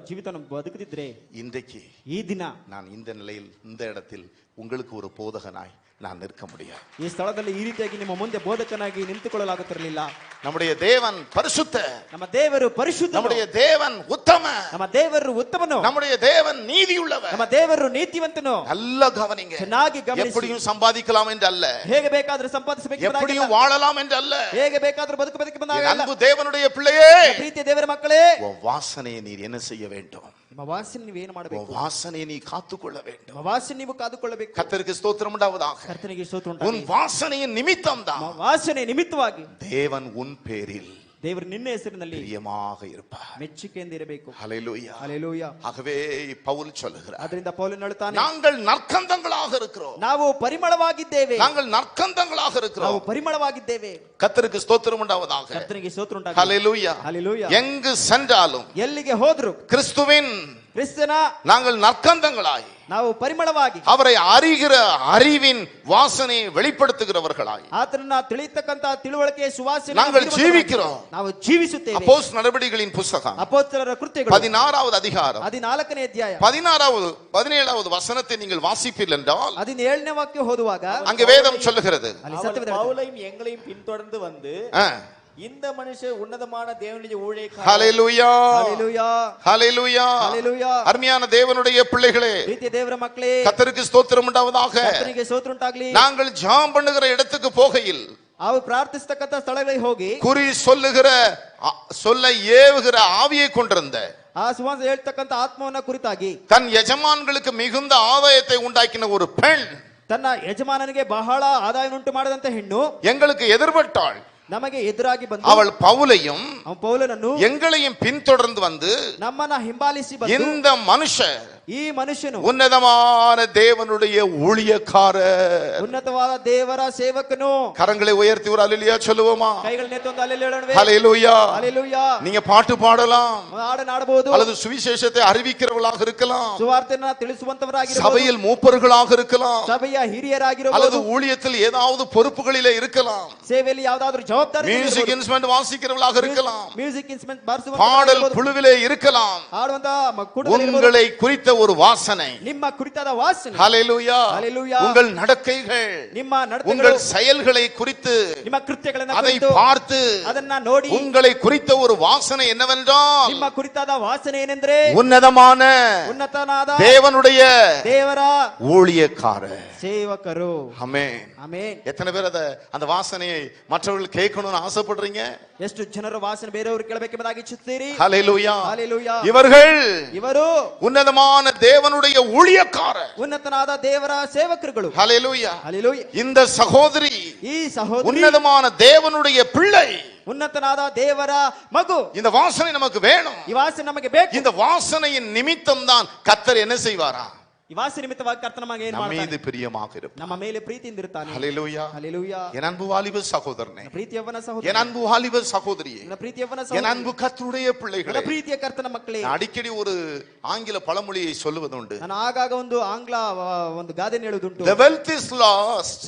ಜೀವಿತ ಬದುಕುತ್ತಿದ್ರೆ, இன்றைக்கு ಈ ದಿನ நான் இந்த நிலையில், இந்த இடத்தில் உங்களுக்கு ஒரு போதகனாய் நான் நிற்க முடியாது. ಈ ಸ್ಥಳದಲ್ಲಿ ಈ ರೀತಿಯಾಗಿ ನಿಮ್ಮ ಮುಂದೆ ಬೋಧಕನಾಗಿ ನಿಂತುಕೊಳ್ಳಲಾಗುತ್ತಿರಲಿಲ್ಲ. நம்முடைய தேவன் பரிசுத்த, ನಮ್ಮ ದೇವರು ಪರಿಶುದ್ಧ, நம்முடைய தேவன் உத்தம, ನಮ್ಮ ದೇವರು ಉತ್ತಮನು, நம்முடைய தேவன் நீதியுள்ளவர். ನಮ್ಮ ದೇವರು ನೀತಿವಂತನು. நல்லா கவனிங்க. ಚೆನ್ನಾಗಿ ಗಮನಿಸಿ. எப்படியும் சம்பாதிக்கலாம் என்று அல்ல, ಹೇಗೆ ಬೇಕಾದರೂ ಸಂಪಾದಿಸಬೇಕು, எப்படியும் வாழலாம் என்று அல்ல. ಹೇಗೆ ಬೇಕಾದರೂ ಬದುಕಬೇಕು என் ಬಂದಾಗ அன்பு தேவனுடைய பிள்ளையே, ಪ್ರೀತಿಯ ದೇವರ ಮಕ್ಕಳೇ, உன் வாசனையை நீர் என்ன செய்ய வேண்டும்? ನಿಮ್ಮ ವಾಸನೆ ನೀವು ಏನು ಮಾಡಬೇಕು? உன் வாசனையை நீ காத்துக்கொள்ள வேண்டும். ನಿಮ್ಮ ವಾಸನೆ ನೀವು ಕಾದುಕೊಳ್ಳಬೇಕು. கர்த்தருக்கு ஸ்தோத்திரம் உண்டாவதாக. ಕರ್ತನಿಗೆ ಸ್ತೋತ್ರ உன் ಉಂಟಾಗಲಿ. வாசனையின் நிமித்தம் தான் ವಾಸನೆ ನಿಮಿತ್ತವಾಗಿ தேவன் உன் பேரில் ದೇವರು ನಿನ್ನ ಹೆಸರಿನಲ್ಲಿ பிரியமாக இருப்பார். ಮೆಚ್ಚುಗೆಯಿಂದ ಇರಬೇಕು. ஹalleluya. ಹalleluya. ஆகவே பவுல் சொல்லுகிறார், ಅದರಿಂದ ಪೌಲನು ಹೇಳುತ್ತಾನೆ, நாங்கள் நற்கந்தங்களாக இருக்கிறோம். ನಾವು ಪರಿಮಳವಾಗಿದ್ದೇವೆ. நாங்கள் நற்கந்தங்களாக ನಾವು இருக்கிறோம். ಪರಿಮಳವಾಗಿದ್ದೇವೆ. கர்த்தருக்கு ஸ்தோத்திரம் உண்டாவதாக. ಕರ್ತನಿಗೆ ಸ್ತೋತ್ರ ಉಂಟಾಗಲಿ. ஹalleluya. ಹalleluya. எங்கு சென்றாலும் ಎಲ್ಲಿಗೆ ಹೋದ್ರು கிறிஸ்துவின் ಕ್ರಿಸ್ತನ நாங்கள் நற்கந்தங்களாய், ನಾವು ಪರಿಮಳವಾಗಿ, அவரை அறிகிற அறிவின் வாசனையை வெளிப்படுத்துகிறவர்களாய் ಆತನನ್ನ ತಿಳಿಯತಕ್ಕಂತ ತಿಳುವಳಿಕೆ ಸುವಾಸನೆ நாங்கள் ஜீவிக்கிறோம். ನಾವು ಜೀವಿಸುತ್ತೇವೆ. அப்போஸ்தலர் நடவடிக்கைகளின் புஸ்தகம் ಅಪೊಸ್ತಲರ ಕೃತ್ಯಗಳು 16வது அதிகாரம் 14ನೇ ಅಧ್ಯಾಯ 17வது வசனத்தை நீங்கள் வாசிப்பீர்கள் என்றால் 17ನೇ ವಾಕ್ಯ ಓದುವಾಗ அங்கே வேதம் சொல்லுகிறது, ಅಲ್ಲಿ அவன் ಸತ್ಯವೇದ பவுலையும் எங்களையும் பின்தொடர்ந்து வந்து ஆ, இந்த மனுஷர் உன்னதமான தேவனுடைய ஊழியக்காரர். ஹalleluya, ಹalleluya, ஹalleluya. ಹalleluya. அருமையான தேவனுடைய பிள்ளைகளே, ಪ್ರೀತಿಯ ದೇವರ ಮಕ್ಕಳೇ, கர்த்தருக்கு ஸ்தோத்திரம் உண்டாவதாக. ಕರ್ತನಿಗೆ ಸ್ತೋತ್ರ ಉಂಟಾಗಲಿ. நாங்கள் ஜெபம் பண்ணுகிற இடத்துக்கு போகையில் ಅವು ಪ್ರಾರ್ಥಿಸತಕ್ಕಂತ ಸ್ಥಳಗಳಿಗೆ ಹೋಗಿ குறி சொல்ல ஏவுகிற ஆவியை கொண்டிருந்த ಆ ಸುವಾಸ ಹೇಳ್ತಕ್ಕಂತ ಆತ್ಮವನ್ನ ಕುರಿತಾಗಿ தன் ಯಜಮಾನ್களுக்கு மிகுந்த ஆதாயத்தை உண்டாக்கின ஒரு பெண் ತನ್ನ ಯಜಮಾನನಿಗೆ ಬಹಳ ಆದಾಯವನ್ನುಂಟು ಮಾಡದಂತ ಹೆಣ್ಣು எங்களுக்கு எதிர்பட்டாள். ನಮಗೆ ಎದುರಾಗಿ ಬಂದು அவள் பவுலையும் ಅವನು ಪೌಲನನ್ನು எங்களையும் பின்தொடர்ந்து வந்து ನಮ್ಮನ್ನ ಹಿಂಬಾಲಿಸಿ ಬಂದು இந்த மனுஷர் ಈ ಮನುಷ್ಯನು உன்னதமான தேவனுடைய ஊழியக்காரர். ಉನ್ನತವಾದ ದೇವರ ಸೇವಕನು. கரங்களை உயர்த்தி ஒரு அல்லேலூயா சொல்லுவோமா? ಕೈಗಳನ್ನೆತ್ತಿ ಒಂದು ಹಲ್ಲೆಲೂಯಾ ಹೇಳೋಣವೇ? ஹல்லேலூயா. ಹಲ್ಲೆಲೂಯಾ. நீங்க பாட்டு பாடலாம், ಹಾಡನಾಡಬಹುದು, அல்லது சுவிசேஷத்தை அறிவிக்கிறவர்களாக இருக்கலாம், ಸುವಾರ್ತೆಯನ್ನು ತಿಳಿಸುವಂತವರಾಗಿರಬಹುದು, சபையில் மூப்பர்களாக இருக்கலாம், ಸಭೆಯ அல்லது ಹಿರಿಯರಾಗಿರಬಹುದು, ஊழியத்தில் ஏதாவது பொறுப்புகளிலே இருக்கலாம், ಸೇವೆಯಲ್ಲಿ ಯಾವುದಾದ್ರೂ ಜವಾಬ್ದಾರಿ மியூசிக் இன்ஸ்ட்ருமெண்ட் வாசிக்கிறவர்களாக இருக்கலாம், ಮ್ಯೂಸಿಕ್ ಇನ್ಸ್ಟ್ರುಮೆಂಟ್ பாடல் ಬಾರಿಸುವಂತ குழுவிலே இருக்கலாம். ಹಾಡುವಂತ உங்களை குறித்த ஒரு வாசனை, ನಿಮ್ಮ ಕುರಿತಾದ ವಾಸನೆ, ஹல்லேலூயா, ஹல்லேலூயா, உங்கள் நடக்கைகள், ನಿಮ್ಮ உங்கள் ನಡತೆಗಳು, செயல்களை குறித்து ನಿಮ್ಮ ಕೃತ್ಯಗಳನ್ನು அதை ಕುರಿತು பார்த்து ಅದನ್ನ ನೋಡಿ உங்களை குறித்த ஒரு வாசனை என்னவென்றால் ನಿಮ್ಮ ಕುರಿತಾದ ವಾಸನೆ ಏನೆಂದ್ರೆ உன்னதமான ಉನ್ನತನಾದ தேவனுடைய ದೇವರ ஊழியக்காரர். ಸೇವಕರು. ஆமென். ಆಮೆನ್. எத்தனை பேர் அந்த வாசனையை மற்றவர்கள் கேட்கணும்னு ஆசைப்படுறீங்க? ಎಷ್ಟು ಜನರ ವಾಸನೆ ಬೇರೆಯವರು ಕೇಳಬೇಕೆಂಬುದಾಗಿ ಇಚ್ಛಿಸುತ್ತೀರಿ? ஹல்லேலூயா. ಹಲ್ಲೆಲೂಯಾ. இவர்கள் ಇವರು உன்னதமான தேவனுடைய ஊழியக்காரர். ಉನ್ನತನಾದ ದೇವರ ಸೇವಕರುಗಳು. ஹல்லேலூயா. ಹಲ್ಲೆಲೂಯಾ. இந்த சகோதரி ಈ ಸಹೋದರಿ உன்னதமான தேவனுடைய பிள்ளை. ಉನ್ನತನಾದ ದೇವರ ಮಗು. இந்த வாசனை நமக்கு வேணும். ಈ ವಾಸನೆ ನಮಗೆ ಬೇಕು. இந்த வாசனையின் நிமித்தம் தான் கர்த்தர் என்ன செய்வாரா? ಈ ವಾಸನೆ ನಿಮಿತ್ತವಾಗಿ ಕರ್ತನ ಮಗ ಏನು நம்ம மீது ಮಾಡ್ತಾನೆ? பிரியமாக இருப்பார். ನಮ್ಮ ಮೇಲೆ ಪ್ರೀತಿಯಿಂದ ಇರ್ತಾನೆ. ஹல்லேலூயா. ಹಲ್ಲೆಲೂಯಾ. என் அன்பு வாலிப சகோதரனே, ಪ್ರೀತಿಯವನ என் ಸಹೋದರ, அன்பு வாலிப சகோதரியே, ನನ್ನ ಪ್ರೀತಿಯವನ என் ಸಹೋದರ, அன்பு கர்த்தருடைய பிள்ளைகளே, ನನ್ನ ಪ್ರೀತಿಯ ಕರ್ತನ ಮಕ್ಕಳೇ, நான் அடிக்கடி ஒரு ஆங்கில பழமொழியை சொல்லுவதுண்டு. ನಾನು ಆಗಾಗ ಒಂದು ಆಂಗ್ಲ ಒಂದು ಗಾದೆಯನ್ನು ಹೇಳುವುದುಂಟು. The wealth is lost,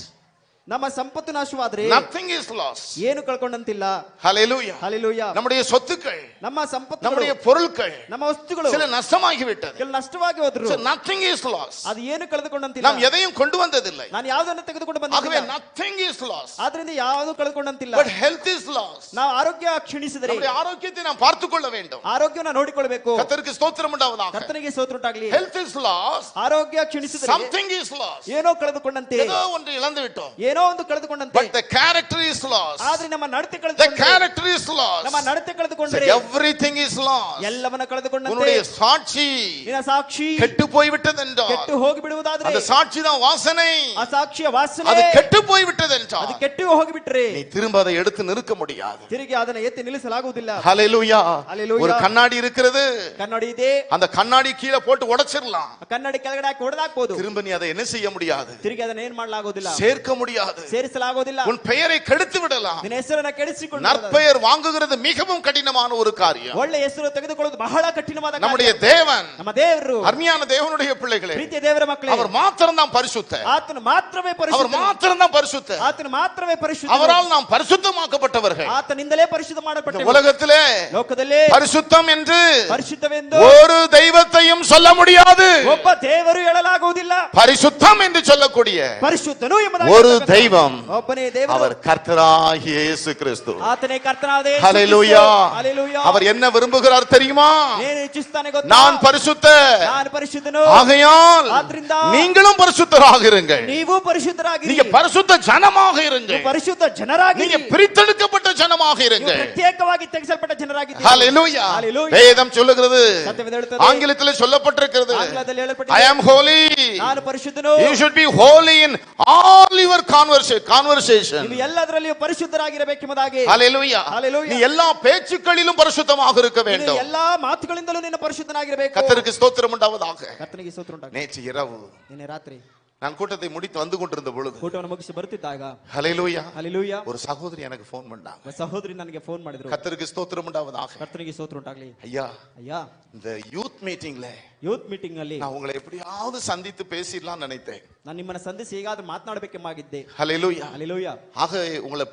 ನಮ್ಮ ಸಂಪತ್ತು ನಾಶವಾದ್ರೆ nothing is lost. ಏನು ಕಳ್ಕೊಂಡಂತಿಲ್ಲ. ஹல்லேலூயா. ಹಲ್ಲೆಲೂಯಾ. நம்முடைய சொத்துக்கள், ನಮ್ಮ ಸಂಪತ್ತು, நம்முடைய பொருட்கள் ನಮ್ಮ ವಸ್ತುಗಳು சில நஷ்டமாகி விட்டது. ಕೆಲವು ನಷ್ಟವಾಗಿ ಹೋದ್ರು. So nothing is lost. ಅದು ಏನು ಕಳೆದುಕೊಂಡಂತಿಲ್ಲ. நாம் எதையும் கொண்டு வந்ததில்லை. ನಾನು ಯಾವುದನ್ನು ತೆಗೆದುಕೊಂಡು ஆகவே ಬಂದಿಲ್ಲ. nothing is lost. ಆದ್ರಿಂದ ಯಾವುದು ಕಳೆದುಕೊಂಡಂತಿಲ್ಲ. But health is lost. ನಾವು ಆರೋಗ್ಯ ಕ್ಷೀಣಿಸಿದರೆ நம்முடைய ஆரோக்கியத்தை நாம் பார்த்துக்கொள்ள வேண்டும். ಆರೋಗ್ಯವನ್ನು ನೋಡಿಕೊಳ್ಳಬೇಕು. கர்த்தருக்கு ஸ்தோத்திரம் உண்டாவதாக. ಕರ್ತನಿಗೆ ಸ್ತೋತ್ರ ಉಂಟಾಗಲಿ. Health is lost. ಆರೋಗ್ಯ ಕ್ಷೀಣಿಸಿದರೆ Something is lost. ಏನೋ ಕಳೆದುಕೊಂಡಂತೆ, ஏதோ ஒன்று இழந்து விட்டோம். ಏನೋ ಒಂದು ಕಳೆದುಕೊಂಡಂತೆ. But the character is lost. ಆದ್ರೆ ನಮ್ಮ ನಡತೆ The ಕಳೆದುಕೊಂಡ್ರೆ, character is lost. ನಮ್ಮ ನಡತೆ So ಕಳೆದುಕೊಂಡ್ರೆ everything is lost. ಎಲ್ಲವನ್ನ ಕಳೆದುಕೊಂಡಂತೆ. உன்னுடைய சாட்சி ನಿನ್ನ ಸಾಕ್ಷಿ கெட்டு போய் விட்டது என்றால், ಕೆಟ್ಟು ಹೋಗಿ ಬಿಡುವುದಾದ್ರೆ, அந்த சாட்சி தான் வாசனை, ಆ ಸಾಕ್ಷಿಯ ವಾಸನೆ அது கெட்டு போய் விட்டது ಅದು என்றால் ಕೆಟ್ಟು ಹೋಗಿಬಿಟ್ರೆ நீ திரும்ப அதை எடுத்து நிறுத்த முடியாது. ತಿರುಗಿ ಅದನ್ನ ಎತ್ತಿ ನಿಲ್ಲಿಸಲಾಗುವುದಿಲ್ಲ. ஹல்லேலூயா. ஹல்லேலூயா. ஒரு கண்ணாடி இருக்கிறது, ಕನ್ನಡಿ ಇದೆ, அந்த கண்ணாடி கீழே போட்டு உடைச்சிடலாம். ಆ ಕನ್ನಡಿ ಕೆಳಗಡೆ ಹಾಕಿ ಹೊಡೆದಾಕ್ಬೋದು. திரும்ப நீ அதை என்ன செய்ய முடியாது? ತಿರುಗಿ ಅದನ್ನ ಏನ್ ಮಾಡಲಾಗುವುದಿಲ್ಲ, சேர்க்க முடியாது. ಸೇರಿಸಲಾಗುವುದಿಲ್ಲ. உன் பெயரை கெடுத்து விடலாம். ನಿನ್ನ ಹೆಸರನ್ನ ಕೆಡಿಸಿಕೊಂಡು நற்பெயர் வாங்குகிறது மிகவும் கடினமான ஒரு காரியம். ಒಳ್ಳೆ ಹೆಸರು ತೆಗೆದುಕೊಳ್ಳುವುದು ಬಹಳ ಕಠಿಣವಾದ நம்முடைய ಕಾರ್ಯ. தேவன், ನಮ್ಮ ದೇವರು, அருமையான தேவனுடைய பிள்ளைகளே, ಪ್ರೀತಿಯ ದೇವರ ಮಕ್ಕಳೇ, அவர் மாத்திரம் தான் பரிசுத்த, ಆತನು ಮಾತ್ರವೇ அவர் ಪರಿಶುದ್ಧ, மாத்திரம் தான் பரிசுத்த, ಆತನು ಮಾತ್ರವೇ ಪರಿಶುದ್ಧ, அவரால் நாம் பரிசுத்தமாக்கப்பட்டவர்கள். ಆತನಿಂದಲೇ ಪರಿಶುದ್ಧ இந்த ಮಾಡಲ್ಪಟ್ಟೆವು. உலகத்திலே ಲೋಕದಲ್ಲಿ பரிசுத்தம் என்று ಪರಿಶುದ್ಧವೆಂದು ஒரு தெய்வத்தையும் சொல்ல முடியாது. ಒಬ್ಬ ದೇವರು ಹೇಳಲಾಗುವುದಿಲ್ಲ. பரிசுத்தம் என்று சொல்லக்கூடிய ಪರಿಶುದ್ಧನು ಎಂಬುದಾಗಿ ஒரு ಹೇಳ್ತಕ್ಕಂಥ தெய்வம், ಒಬ್ಬನೇ ದೇವರು, அவர் கர்த்தராகிய இயேசு கிறிஸ்து. ಆತನೇ ಕರ್ತನಾದ ಯೇಸು ஹல்லேலூயா. ಕ್ರಿಸ್ತ. ಹಲ್ಲೆಲೂಯಾ. அவர் என்ன விரும்புகிறார் தெரியுமா? ಏನು ಇಚ್ಛಿಸ್ತಾನೆ ಗೊತ್ತಾ? நான் பரிசுத்த, ನಾನು ಪರಿಶುದ್ಧನು, ஆகையால் ಆದ್ರಿಂದ நீங்களும் பரிசுத்தராக இருங்கள். ನೀವು ಪರಿಶುದ್ಧರಾಗಿರಿ. நீங்க பரிசுத்த ஜனமாக இருங்கள். ನೀವು ಪರಿಶುದ್ಧ ಜನರಾಗಿರಿ. நீங்க பிரித்தெடுக்கப்பட்ட ஜனமாக ನೀವು இருங்கள். ಪ್ರತ್ಯೇಕವಾಗಿ ತೆಗೆಸಲ್ಪಟ್ಟ ಜನರಾಗಿದ್ದೀರಿ. ஹல்லேலூயா. ஹல்லேலூயா. வேதம் சொல்லுகிறது, ಸತ್ಯವೇದ ಹೇಳುತ್ತದೆ, ஆங்கிலத்தில் சொல்லப்பட்டிருக்கிறது, ಆಂಗ್ಲದಲ್ಲಿ I ಹೇಳಲ್ಪಟ್ಟಿದೆ, am holy. ನಾನು ಪರಿಶುದ್ಧನು. You should be holy in all your conversation. ನೀವು ಎಲ್ಲದರಲ್ಲಿಯೂ ಪರಿಶುದ್ಧರಾಗಿರಬೇಕೆಂಬುದಾಗಿ. ஹல்லேலூயா. ஹல்லேலூயா. நீ எல்லா பேச்சுக்களிலும் பரிசுத்தமாக இருக்க ನೀನು வேண்டும். ಎಲ್ಲಾ ಮಾತುಗಳಿಂದಲೂ ನೀನು ಪರಿಶುದ್ಧನಾಗಿರಬೇಕು. கர்த்தருக்கு ஸ்தோத்திரம் உண்டாவதாக. ಕರ್ತನಿಗೆ ಸ್ತೋತ್ರ ಉಂಟಾಗಲಿ. நேற்று இரவு ನಿನ್ನೆ ರಾತ್ರಿ நான் கூட்டத்தை முடித்து வந்து கொண்டிருந்த பொழுது, ಕೂಟವನ್ನು ಮುಗಿಸಿ ಬರುತ್ತಿದ್ದಾಗ, ஹல்லேலூயா, ಹಲ್ಲೆಲೂಯಾ, ஒரு சகோதரி எனக்கு ஃபோன் பண்ணாங்க. ಒಬ್ಬ ಸಹೋದರಿ ನನಗೆ ಫೋನ್ ಮಾಡಿದ್ರು. கர்த்தருக்கு ஸ்தோத்திரம் உண்டாவதாக. ಕರ್ತನಿಗೆ ಸ್ತೋತ್ರ ಉಂಟಾಗಲಿ. ஐயா, ಅಯ್ಯ, இந்த யூத் மீட்டிங்ல ಯೂತ್ ಮೀಟಿಂಗ್ ನಲ್ಲಿ நான் உங்களை எப்படியாவது சந்தித்து பேசிடலாம்னு நினைத்தேன். ನಾನು ನಿಮ್ಮನ್ನ ಸಂಧಿಸಿ ಹೇಗಾದ್ರೂ ಮಾತನಾಡಬೇಕೆಂಬಾಗಿದ್ದೆ. ஹல்லேலூயா. ಹಲ್ಲೆಲೂಯಾ. ஆக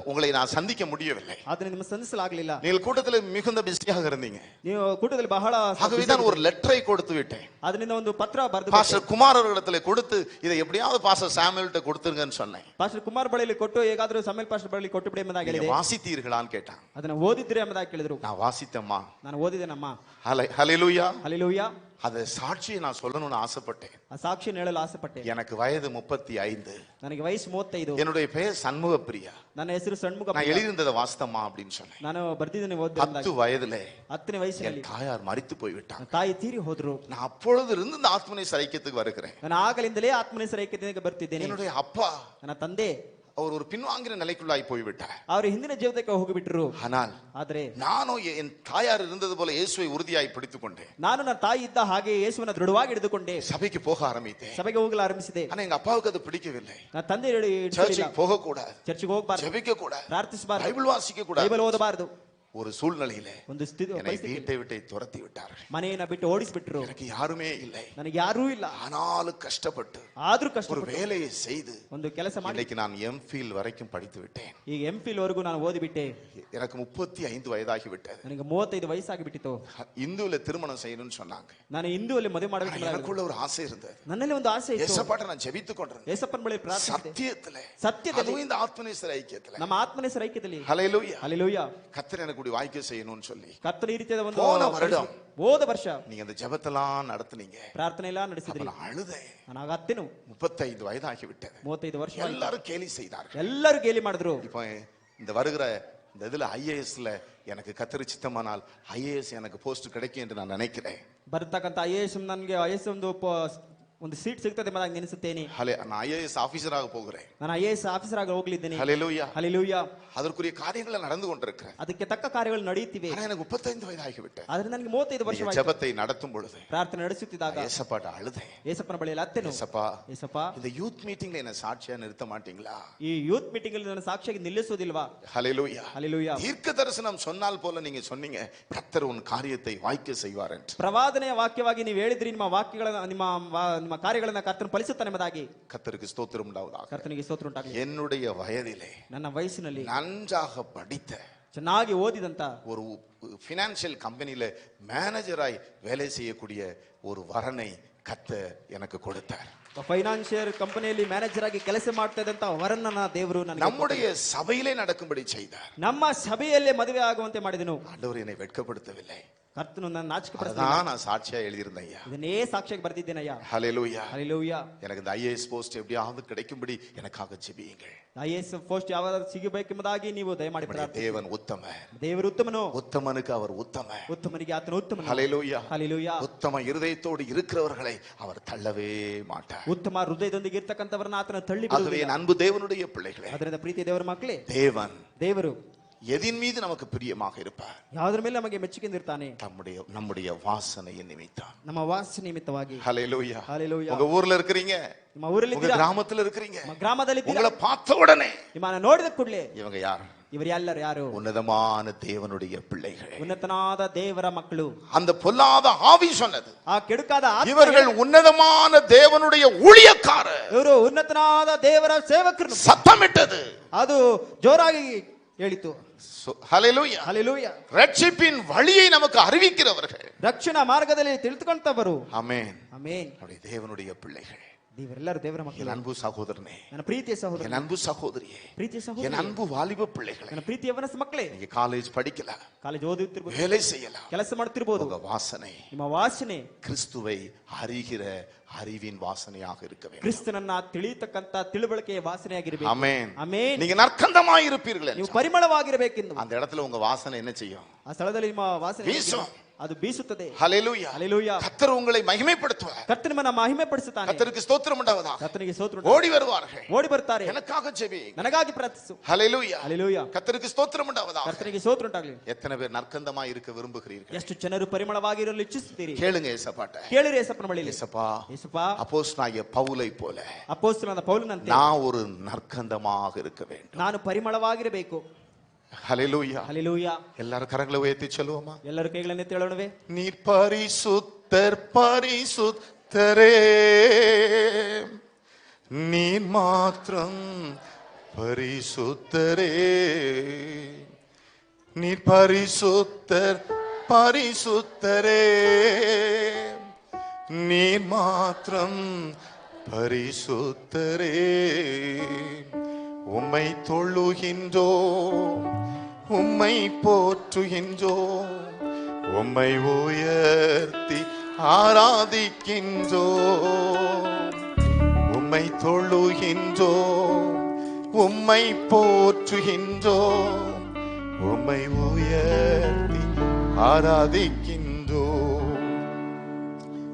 உங்களை நான் சந்திக்க முடியவில்லை. ಆದ್ರೆ ನಿಮ್ಮ ಸಂಧಿಸಲಾಗಲಿಲ್ಲ. நீங்கள் கூட்டத்தில் மிகுந்த பிஸியாக இருந்தீங்க. ನೀವು ಕೂಟದಲ್ಲಿ ಬಹಳ ஆகவே தான் ஒரு லெட்டரை கொடுத்து விட்டேன். ಅದರಿಂದ ಒಂದು ಪತ್ರ ಬರೆದು பாஸ்டர் குமார் அவர்களிடத்தில் கொடுத்து இதை எப்படியாவது பாஸ்டர் சாமுவேல்ட்ட கொடுத்துருங்கன்னு சொன்னேன். ಪಾಸ್ಟರ್ ಕುಮಾರ್ ಬಳಿಲಿ ಕೊಟ್ಟು ಹೇಗಾದ್ರೂ ಸಮೇಲ್ ಪಾಸ್ಟರ್ ಬಳಿಲಿ ಕೊಟ್ಟು ಬಿಡಿ ಎಂಬುದಾಗಿ ಹೇಳಿದೆ. வாசித்தீர்களான்னு கேட்டான். ಅದನ್ನ ಓದಿದ್ರಿ ಎಂಬುದಾಗಿ ಕೇಳಿದ್ರು. நான் வாசித்தேம்மா. ನಾನು ಓದಿದ್ದೇನಮ್ಮ. ஹல்லேலூயா. ಹಲ್ಲೆಲೂಯಾ. அது சாட்சியை நான் சொல்லணும்னு ஆசைப்பட்டேன். ಆ ಸಾಕ್ಷಿಯನ್ನು ಹೇಳಲು ಆಸೆಪಟ್ಟೆ. எனக்கு வயது 35. ನನಗೆ ವಯಸ್ಸು 35. என்னுடைய பெயர் சண்முக பிரியா. ನನ್ನ ಹೆಸರು ಸಣ್ಮುಖ. நான் எழுதியிருந்ததை வாசித்தம்மா அப்படின்னு சொன்னேன். ನಾನು ಬರ್ದಿದ್ದೇನೆ 10 வயதுல 10ನೇ ವಯಸ್ಸಿನಲ್ಲಿ என் தாயார் மரித்து போய்விட்டான். ತಾಯಿ ತೀರಿ ಹೋದ್ರು. நான் அப்பொழுது இருந்து இந்த ஆத்மனை சைக்கியத்துக்கு வருகிறேன். ನಾನು ಆಗಲಿಂದಲೇ ಆತ್ಮನೇಶ್ವರ ಐಕ್ಯತೆಗೆ ಬರ್ತಿದ್ದೇನೆ. என்னுடைய அப்பா ನನ್ನ ತಂದೆ அவர் ஒரு பின்வாங்கின நிலைக்குள்ளாய் போய்விட்டார். ಅವರು ಹಿಂದಿನ ಜೀವಿತಕ್ಕೆ ಹೋಗಿಬಿಟ್ರು. ஆனால் ಆದ್ರೆ நானும் என் தாயார் இருந்தது போல இயேசுவை உறுதியாய் பிடித்துக் கொண்டேன். ನಾನು ನನ್ನ ತಾಯಿ ಇದ್ದ ಹಾಗೆ ಯೇಸುವನ್ನ ದೃಢವಾಗಿ ಹಿಡಿದುಕೊಂಡೆ சபைக்கு போக ஆரம்பித்தேன். ಸಭೆಗೆ ಹೋಗಲು ಆರಂಭಿಸಿದೆ. ஆனா எங்க அப்பாவுக்கு அது பிடிக்கவில்லை. ನನ್ನ ತಂದೆ சர்ச்சுக்கு போக கூடாது, ಚರ್ಚಿಗೆ ಹೋಗಬಾರದು, ஜெபிக்க கூடாது, ಪ್ರಾರ್ಥಿಸಬಾರದು, பைபிள் வாசிக்க கூடாது. ಬೈಬಲ್ ಓದಬಾರದು. ஒரு சூழ்நிலையிலே ಒಂದು ಸ್ಥಿತಿ என்னை வீட்டை விட்டு துரத்தி விட்டார்கள். ಮನೆಯನ್ನ ಬಿಟ್ಟು ಓಡಿಸಿಬಿಟ್ರು. எனக்கு யாருமே இல்லை, ನನಗೆ ಯಾರೂ ಇಲ್ಲ. ஆனாலும் கஷ்டப்பட்டு ಆದ್ರೂ ஒரு ಕಷ್ಟಪಟ್ಟು வேலையை செய்து ಒಂದು ಕೆಲಸ ಮಾಡಿ இன்னைக்கு நான் எம்ஃபில் வரைக்கும் படித்து விட்டேன். ಈಗ ಎಂಫಿಲ್ ವರೆಗೂ ನಾನು ಓದಿಬಿಟ್ಟೆ. எனக்கு 35 வயதாகி விட்டது. ನನಗೆ 35 ವಯಸ್ಸಾಗಿ ಬಿಟ್ಟಿತ್ತು. இந்துல திருமணம் செய்யணும்னு சொன்னாங்க. ನಾನು ಹಿಂದೂವಲ್ಲಿ ಮದುವೆ ಮಾಡಬೇಕು. எனக்குள்ள ஒரு ஆசை இருந்தது. ನನ್ನಲ್ಲಿ ಒಂದು ಆಸೆ ಇತ್ತು. ஏசப்பாட்ட நான் ஜெபித்துக் கொண்டிருந்தேன். ಯೇಸಪ್ಪನ ಬಳಿ ಪ್ರಾರ್ಥಿಸಿದೆ. சத்தியத்திலே அதுவும் இந்த ஆத்மநேசர் ஐக்கியத்திலே ನಮ್ಮ ಆತ್ಮನೇಸರ ಐಕ್ಯದಲ್ಲಿ. ஹல்லேலூயா ಹಲ್ಲೆಲೂಯಾ. கர்த்தர் எனக்கு கூடி வாய்க்க செய்யணும்னு சொல்லி ಕರ್ತನ ಈ ರೀತಿಯಾದ ಒಂದು போன வருடம் ಹೋದ ವರ್ಷ நீங்க அந்த ஜெபத்தெல்லாம் நடத்துனீங்க, ಪ್ರಾರ್ಥನೆ ಎಲ್ಲ ನಡೆಸಿದ್ರಿ. நான் அழுதேன். ನಾನು ಆಗ ಅತ್ತೇನು 35 வயதாகி விட்டது. 35 ವರ್ಷ எல்லாரும் கேலி செய்தார்கள். ಎಲ್ಲರೂ ಗೇಲಿ ಮಾಡಿದ್ರು. இப்போ இந்த வருகிற இந்த இதுல ஐஏஎஸ்ல எனக்கு கர்த்தர் சித்தமானால் ஐஏஎஸ் எனக்கு போஸ்ட் கிடைக்கும் என்று நான் நினைக்கிறேன். ಬರ್ತಕ್ಕಂತ ಐಎಎಸ್ ನನಗೆ ಐಎಎಸ್ ಒಂದು ಸೀಟ್ ಸಿಗ್ತದೆ ಎಂಬುದಾಗಿ ನೆನೆಸುತ್ತೇನೆ. நான் ஐஏஎஸ் ஆபீசராக போகிறேன். ನಾನು ಐಎಎಸ್ ಆಫೀಸರ್ ಆಗಿ ಹೋಗಲಿದ್ದೇನೆ. ஹல்லேலூயா. ಹಲ್ಲೆಲೂಯಾ. அதற்குரிய காரியங்கள் நடந்து கொண்டிருக்கிறது. ಅದಕ್ಕೆ ತಕ್ಕ ಕಾರ್ಯಗಳು ನಡೆಯುತ್ತಿವೆ. ஆனா எனக்கு 35 வயதாகி விட்டது. ಆದ್ರೆ ನನಗೆ 35 ವರ್ಷವಾಯಿತು. ஜெபத்தை நடத்தும் பொழுது ಪ್ರಾರ್ಥನೆ ನಡೆಸುತ್ತಿದ್ದಾಗ ஏசப்பாட்ட அழுதேன். ಯೇಸಪ್ಪನ ಬಳಿಯಲ್ಲಿ ಅತ್ತೇನು, ஏசப்பா ಯೇಸಪ್ಪ இந்த யூத் மீட்டிங்ல என்ன சாட்சியா நிறுத்த மாட்டீங்களா? ಈ ಯೂತ್ ಮೀಟಿಂಗ್ ಅಲ್ಲಿ ನನ್ನ ಸಾಕ್ಷಿಯಾಗಿ ನಿಲ್ಲಿಸುವುದಿಲ್ವಾ? ஹல்லேலூயா. ಹಲ್ಲೆಲೂಯಾ. தீர்க்க தரிசனம் சொன்னால் போல நீங்க சொன்னீங்க, கர்த்தர் உன் காரியத்தை வாய்க்க செய்வார் என்று. ಪ್ರವಾದನೆಯ ವಾಕ್ಯವಾಗಿ ನೀವು ಹೇಳಿದ್ರಿ, ನಿಮ್ಮ ವಾಕ್ಯಗಳನ್ನ ನಿಮ್ಮ ಕಾರ್ಯಗಳನ್ನ ಕರ್ತನ ಫಲಿಸುತ್ತಾನೆ ಎಂಬುದಾಗಿ. கர்த்தருக்கு ஸ்தோத்திரம் உண்டாவதாக. ಕರ್ತನಿಗೆ ಸ್ತೋತ್ರ ಉಂಟಾಗಲಿ. என்னுடைய வயதிலே ನನ್ನ ವಯಸ್ಸಿನಲ್ಲಿ நன்றாக படித்த ಚೆನ್ನಾಗಿ ಓದಿದಂತ ஒரு ஃபினான்ஷியல் கம்பெனில மேனேஜராய் வேலை செய்யக்கூடிய ஒரு வரனை கர்த்தர் எனக்கு கொடுத்தார். ಫೈನಾನ್ಷಿಯಲ್ ಕಂಪನಿಯಲ್ಲಿ ಮ್ಯಾನೇಜರ್ ಆಗಿ ಕೆಲಸ ಮಾಡ್ತಾ ಇದ್ದಂತ ವರನ್ನ ದೇವರು ನನಗೆ நம்முடைய சபையிலே நடக்கும்படி செய்தார். ನಮ್ಮ ಸಭೆಯಲ್ಲೇ ಮದುವೆ ಆಗುವಂತೆ ಮಾಡಿದನು. ஆண்டவர் என்னை வெட்கப்படுத்தவில்லை. ಕರ್ತನು ನನ್ನ ನಾಚಿಕೆ ಪಡಿಸಲಿಲ್ಲ. அதான் நான் சாட்சியா எழுதியிருந்தேன் ஐயா. ಇದನ್ನೇ ಸಾಕ್ಷಿಯಾಗಿ ಬರ್ತಿದ್ದೇನಯ್ಯ. ஹல்லேலூயா. ಹಲ್ಲೆಲೂಯಾ. எனக்கு இந்த ஐஏஎஸ் போஸ்ட் எப்படியாவது கிடைக்கும்படி எனக்காக ஜெபியுங்கள். ಐಎಎಸ್ ಪೋಸ್ಟ್ ಯಾವಾಗ ಸಿಗಬೇಕೆಂಬುದಾಗಿ ನೀವು ದಯಮಾಡಿ ಪ್ರಾರ್ಥಿಸಿ. தேவன் உத்தமர். ದೇವರು ಉತ್ತಮನು. உத்தமனுக்கு அவர் உத்தமர். ಉತ್ತಮನಿಗೆ ಆತನು ಉತ್ತಮನು. ஹல்லேலூயா. ಹಲ್ಲೆಲೂಯಾ. உத்தம இருதயத்தோடு இருக்கிறவர்களை அவர் தள்ளவே மாட்டார். ಉತ್ತಮ ಹೃದಯದೊಂದಿಗೆ ಇರ್ತಕ್ಕಂಥವರನ್ನ ಆತನ ತಳ್ಳಿ ஆகவே ಬಿಡುವುದಿಲ್ಲ. என் அன்பு தேவனுடைய பிள்ளைகளே, ಅದರಿಂದ ಪ್ರೀತಿ ದೇವರ ಮಕ್ಕಳೇ, தேவன் ದೇವರು எதின் மீது நமக்கு பிரியமாக இருப்பார்? ಯಾವುದರ ಮೇಲೆ ನಮಗೆ ಮೆಚ್ಚುಗೆಯಿಂದ ಇರ್ತಾನೆ? நம்முடைய வாசனையின் நிமித்தம். ನಮ್ಮ ವಾಸನೆ ನಿಮಿತ್ತವಾಗಿ. ஹல்லேலூயா. ಹಲ್ಲೆಲೂಯಾ. உங்க ஊர்ல இருக்கிறீங்க, ನಿಮ್ಮ ಊರಲ್ಲಿ உங்க ಇದ್ದೀರಾ, கிராமத்துல இருக்கிறீங்க, ನಿಮ್ಮ ಗ್ರಾಮದಲ್ಲಿ ಇದ್ದೀರಾ, உங்களை பார்த்த உடனே ನಿಮ್ಮನ್ನ ನೋಡಿದ ಕೂಡಲೇ இவங்க யார்? ಇವರು ಎಲ್ಲರೂ ಯಾರು? உன்னதமான தேவனுடைய பிள்ளைகள். ಉನ್ನತನಾದ ದೇವರ ಮಕ್ಕಳು. அந்த பொல்லாத ஆவி சொன்னது, ಆ ಕೆಡುಕಾದ ಆತ್ಮ இவர்கள் உன்னதமான தேவனுடைய ஊழியக்காரர். ಇವರು ಉನ್ನತನಾದ ದೇವರ ಸೇವಕರು. சத்தமிட்டது, ಅದು ಜೋರಾಗಿ ಹೇಳಿತು. ஹல்லேலூயா. ಹಲ್ಲೆಲೂಯಾ. ரட்சிப்பின் வழியை நமக்கு அறிவிக்கிறவர்கள், ರಕ್ಷಣಾ ಮಾರ್ಗದಲ್ಲಿ ತಿಳಿದುಕೊಂಡವರು. ஆமென். ಆಮೆನ್. நம்முடைய தேவனுடைய பிள்ளைகள். ದೇವರೆಲ್ಲರೂ ದೇವರ ಮಕ್ಕಳು. என் அன்பு சகோதரனே, ನನ್ನ ಪ್ರೀತಿಯ ಸಹೋದರ, என் அன்பு சகோதரியே, ಪ್ರೀತಿಯ என் ಸಹೋದರಿ, அன்பு வாலிப பிள்ளைகளே, ನನ್ನ ಪ್ರೀತಿಯ ವನಸ ಮಕ್ಕಳೇ, நீங்க காலேஜ் படிக்கலாம், ಕಾಲೇಜ್ ಓದುತ್ತಿರಬಹುದು, வேலை செய்யலாம், ಕೆಲಸ ಮಾಡುತ್ತಿರಬಹುದು, உங்க வாசனை ನಿಮ್ಮ ವಾಸನೆ கிறிஸ்துவை அறிகிற அறிவின் வாசனையாக இருக்க வேண்டும். ಕ್ರಿಸ್ತನನ್ನ ತಿಳಿಯತಕ್ಕಂತ ತಿಳುವಳಿಕೆಯ ವಾಸನೆಯಾಗಿರಬೇಕು. ஆமென். ಆಮೆನ್. நீங்க நற்கந்தமாய் இருப்பீர்கள் ನೀವು ಪರಿಮಳವಾಗಿರಬೇಕೆಂದು அந்த இடத்துல உங்க வாசனை என்ன செய்யும்? ಆ ಸ್ಥಳದಲ್ಲಿ ನಿಮ್ಮ ವಾಸನೆ வீசும். ಅದು ಬೀಸುತ್ತದೆ. ஹல்லேலூயா. ಹಲ್ಲೆಲೂಯಾ. கர்த்தர் உங்களை மகிமைப்படுத்துவார். ಕರ್ತನ ನಿಮ್ಮನ್ನ ಮಹಿಮೆ ಪಡಿಸುತ್ತಾನೆ. கர்த்தருக்கு ஸ்தோத்திரம் உண்டாவதாக. ಕರ್ತನಿಗೆ ಸ್ತೋತ್ರ. ஓடி வருவார்கள், ಓಡಿ ಬರ್ತಾರೆ, எனக்காக ஜெபி, ನನಗಾಗಿ ಪ್ರಾರ್ಥಿಸು. ஹல்லேலூயா. ಹಲ್ಲೆಲೂಯಾ. கர்த்தருக்கு ஸ்தோத்திரம் உண்டாவதாக. ಕರ್ತನಿಗೆ ಸ್ತೋತ್ರ ಉಂಟಾಗಲಿ. எத்தனை பேர் நற்கந்தமாய் இருக்க விரும்புகிறீர்கள்? ಎಷ್ಟು ಜನರು ಪರಿಮಳವಾಗಿರಲು ಇಚ್ಛಿಸುತ್ತೀರಿ? கேளுங்க ஏசப்பாட்ட. ಕೇಳಿರಿ ಯೇಸಪ್ಪನ ಬಳಿಯಲ್ಲಿ. ஏசப்பா, ಯೇಸಪ್ಪಾ, அப்போஸ்தலனாகிய பவுலை போல ಅಪೊಸ್ತಲನಾದ ಪೌಲನಂತೆ நான் ஒரு நற்கந்தமாக இருக்க வேண்டும். ನಾನು ಪರಿಮಳವಾಗಿರಬೇಕು. ஹல்லேலூயா. ಹಲ್ಲೆಲೂಯಾ. எல்லாரும் கரங்களை உயர்த்தி சொல்லுவோமா? ಎಲ್ಲರೂ ಕೈಗಳನ್ನು ಎತ್ತೇಳೋಣವೇ? நீர் பரிசுத்தர் பரிசுத்தரே, நீர் மாத்திரம் பரிசுத்தரே, நீர் பரிசுத்தர் பரிசுத்தரே, நீர் மாத்திரம் பரிசுத்தரே, உம்மை தொழுகின்றோம், உம்மை போற்றுகின்றோம், உம்மை உயர்த்தி ஆராதிக்கின்றோம், உம்மை தொழுகின்றோம், உம்மை போற்றுகின்றோம், உம்மை உயர்த்தி ஆராதிக்கின்றோம்.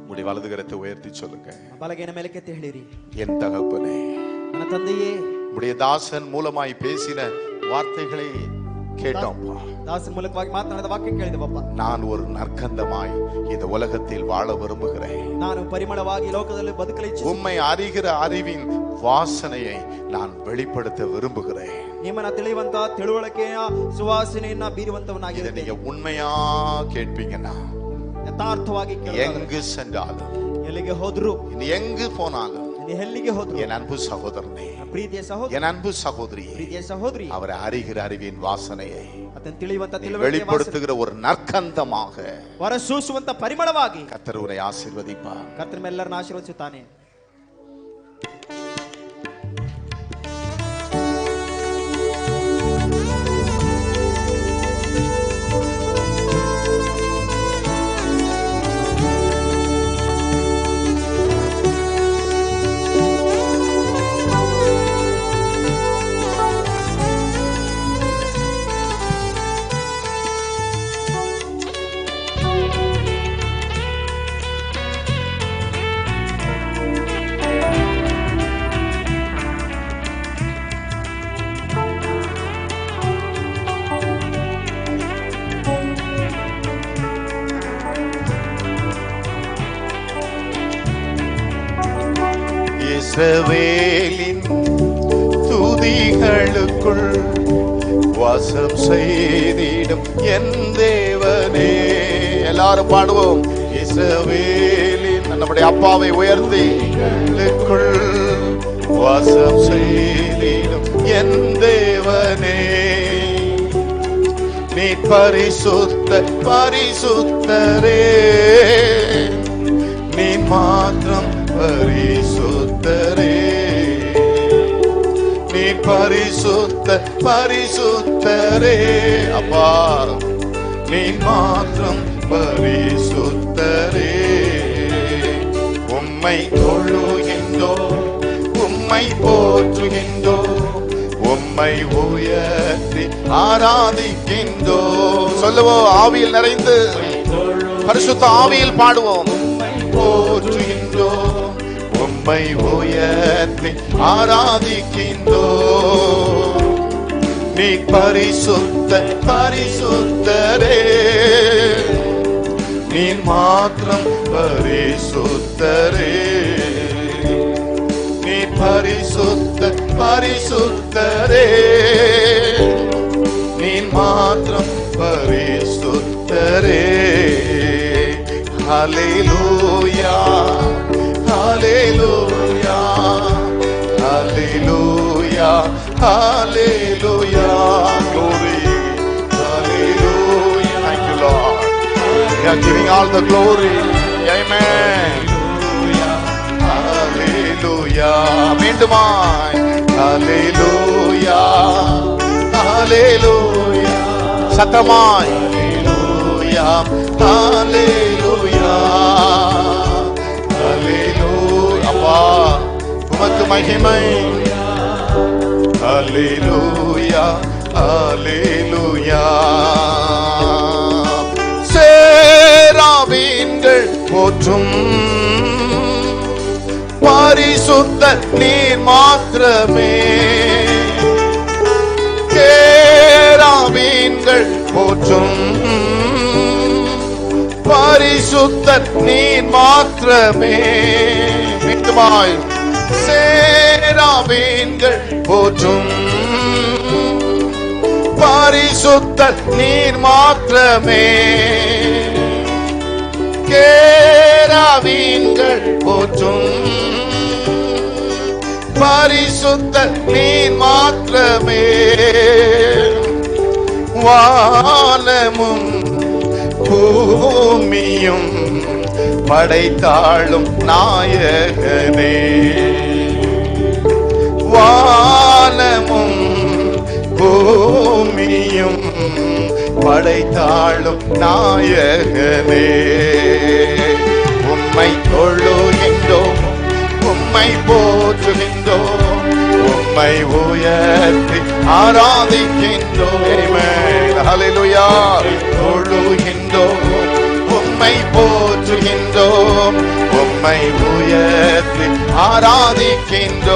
உடைய வலது கரத்தை உயர்த்தி சொல்லுங்க. ಬಲಗೈನ ಮೇಲಕ್ಕೆತ್ತಿ ಹೇಳಿರಿ, என் தகப்பனே, ನನ್ನ ತಂದೆಯೇ, உடைய தாசன் மூலமாய் பேசின வார்த்தைகளை கேட்டோம். ದಾಸನ ಮೂಲಕವಾಗಿ ಮಾತನಾಡಿದ ವಾಕ್ಯ ಕೇಳಿದೆವಪ್ಪ. நான் ஒரு நற்கந்தமாய் இந்த உலகத்தில் வாழ விரும்புகிறேன். ನಾನು ಪರಿಮಳವಾಗಿ ಲೋಕದಲ್ಲಿ ಬದುಕಲು ಇಚ್ಛಿಸುತ್ತೇನೆ. உம்மை அறிகிற அறிவின் வாசனையை நான் வெளிப்படுத்த விரும்புகிறேன். ನಿಮ್ಮನ್ನ ತಿಳಿಯುವಂತ ತಿಳುವಳಿಕೆಯ ಸುವಾಸನೆಯನ್ನ ಬೀರುವಂತವನಾಗಿರುತ್ತೇನೆ. நீங்க உண்மையா கேட்பீங்கன்னா ಯಥಾರ್ಥವಾಗಿ எங்கு சென்றாலும் ಎಲ್ಲಿಗೆ ಹೋದ್ರು எங்கு போனாலும் ಎಲ್ಲಿಗೆ ಹೋದ್ರು என் அன்பு சகோதரனே, ಪ್ರೀತಿಯ ಸಹೋದರ, என் அன்பு சகோதரியே, ಪ್ರೀತಿಯ ಸಹೋದರಿ, அவரை அறிகிற அறிவின் வாசனையை ಅದನ್ನು ತಿಳಿಯುವಂತ ತಿಳುವಳಿಕೆಯ வெளிப்படுத்துகிற ஒரு நற்கந்தமாக ಹೊರಸೂಸುವಂತ ಪರಿಮಳವಾಗಿ கர்த்தர் உன்னை ஆசீர்வதிப்பார். ಕರ್ತನ ಎಲ್ಲರನ್ನ ಆಶೀರ್ವದಿಸುತ್ತಾನೆ. இஸ்ரவேலின் துதிகளுக்குள் வாசம் செய்திடும் என் தேவனே. எல்லாரும் பாடுவோம். இஸ்ரவேலின் நம்முடைய அப்பாவை உயர்த்தி வாசம் செய்திடும் என் தேவனே. நீ பரிசுத்த பரிசுத்தரே, நீ மாத்திரம் பரிசுத்தரே, நீ பரிசுத்த பரிசுத்தரே. அப்பா, நீ மாத்திரம் பரிசுத்தரே. உம்மை தொழுகின்றோ, உம்மை போற்றுகின்றோ, உம்மை உயர்த்தி ஆராதிக்கின்றோ. சொல்லுவோம், ஆவியில் நிறைந்து பரிசுத்த ஆவியில் பாடுவோம். போற்றுகின்றோ, உம்மை உயர்த்தி ஆராதிக்கின்றோ. நீ பரிசுத்த பரிசுத்தரே, நீ மாத்திரம் பரிசுத்தரே, நீ பரிசுத்த பரிசுத்தரே, நீ மாத்திரம் பரிசுத்தரே. ஹல்லேலூயா, ஹல்லேலூயா, ஹல்லேலூயா, ஹல்லேலூயா. Glory, hallelujah. Thank you, Lord. We are giving all the glory. Amen. Hallelujah. மீண்டுமாய் hallelujah, hallelujah. சத்தமாய் hallelujah, hallelujah, hallelujah. அப்பா, உமக்கு மகிமை. Hallelujah, hallelujah. சேராபீன்கள் போற்றும் பரிசுத்த நீர் மாத்திரமே. சேராபீன்கள் போற்றும் பரிசுத்த நீர் மாத்திரமே. மீண்டுமாய் சேராபீன்கள் போற்றும் பரிசுத்த நீர் மாத்திரமே. கேராபீன்கள் போற்றும் பரிசுத்த நீர் மாத்திரமே. வானமும் பூமியும் படைத்தாளும் நாயகனே. வானமும் பூமியும் படைத்தாளும் நாயகனே. உம்மை தொழுகின்றோம், உம்மை போற்றுகின்றோம், உம்மை உயர்த்தி ஆராதிக்கின்றோம். Amen. Hallelujah. தொழுகின்றோம், உம்மை போற்றுகின்றோம், உம்மை உயர்த்தி ஆராதிக்கின்றோம்.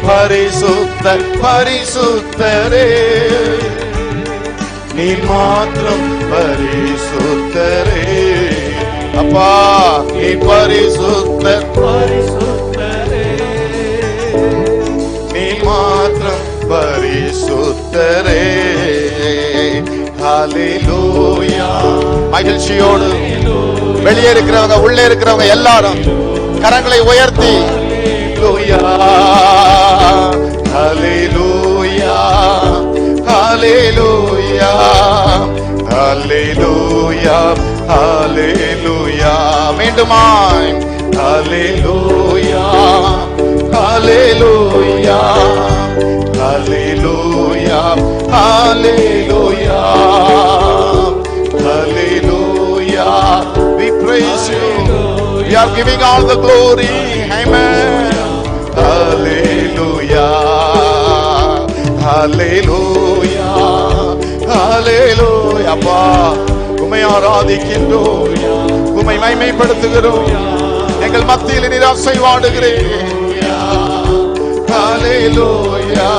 பரிசுத்தர் பரிசுத்தரே, நீ மாத்திரம் பரிசுத்தரே. அப்பா நீ பரிசுத்தர் பரிசுத்தரே, நீ மாத்திரம் பரிசுத்தரே. ஹல்லேலூயா. மகிழ்ச்சியோடு வெளியே இருக்கிறவங்க உள்ளே இருக்கிறவங்க எல்லாரும் கரங்களை உயர்த்தி ஹல்லேலூயா ஹல்லேலூயா ஹல்லேலூயா ஹல்லேலூயா ஹல்லேலூயா. மீண்டுமாய் ஹல்லேலூயா ஹல்லேலூயா ஹல்லேலூயா ஹல்லேலூயா ஹல்லேலூயா. We praise you. We are giving all the glory. Amen. Hallelujah. Hallelujah. Hallelujah. அப்பா உம்மை ஆராதிக்கின்றோம், உம்மை மகிமைப்படுத்துகிறோம், எங்கள் மத்தியில் நீர் அசைவாடுகிறீர். Hallelujah.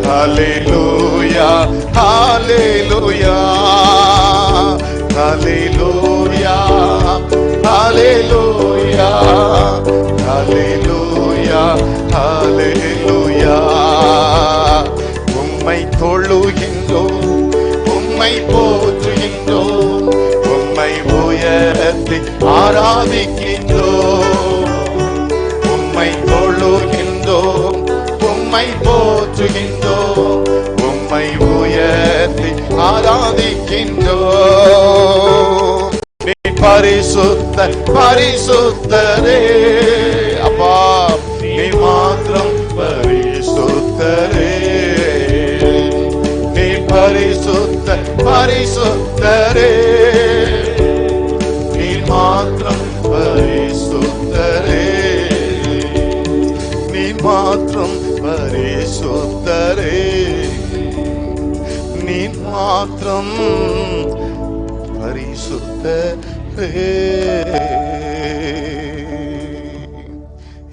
Hallelujah. Hallelujah. Hallelujah. Hallelujah. Hallelujah. Hallelujah. உம்மை தொழுகின்றோம், உம்மை போற்றுகின்றோம், உம்மை உயர்த்தி ஆராதிக்கின்றோம். உம்மை தொழுகின்றோம், உம்மை போற்றுகின்றோம், உம்மை உயர்த்தி ஆராதிக்கின்றோம். நீ பரிசுத்த பரிசுத்தரே, அப்பா நீ மாத்திரம் பரிசுத்தரே, நீ பரிசுத்த பரிசுத்தரே, நீ மாத்திரம் பரிசுத்தரே, நீ மாத்திரம் பரிசுத்தரே, நீ மாத்திரம் பரிசுத்தரே.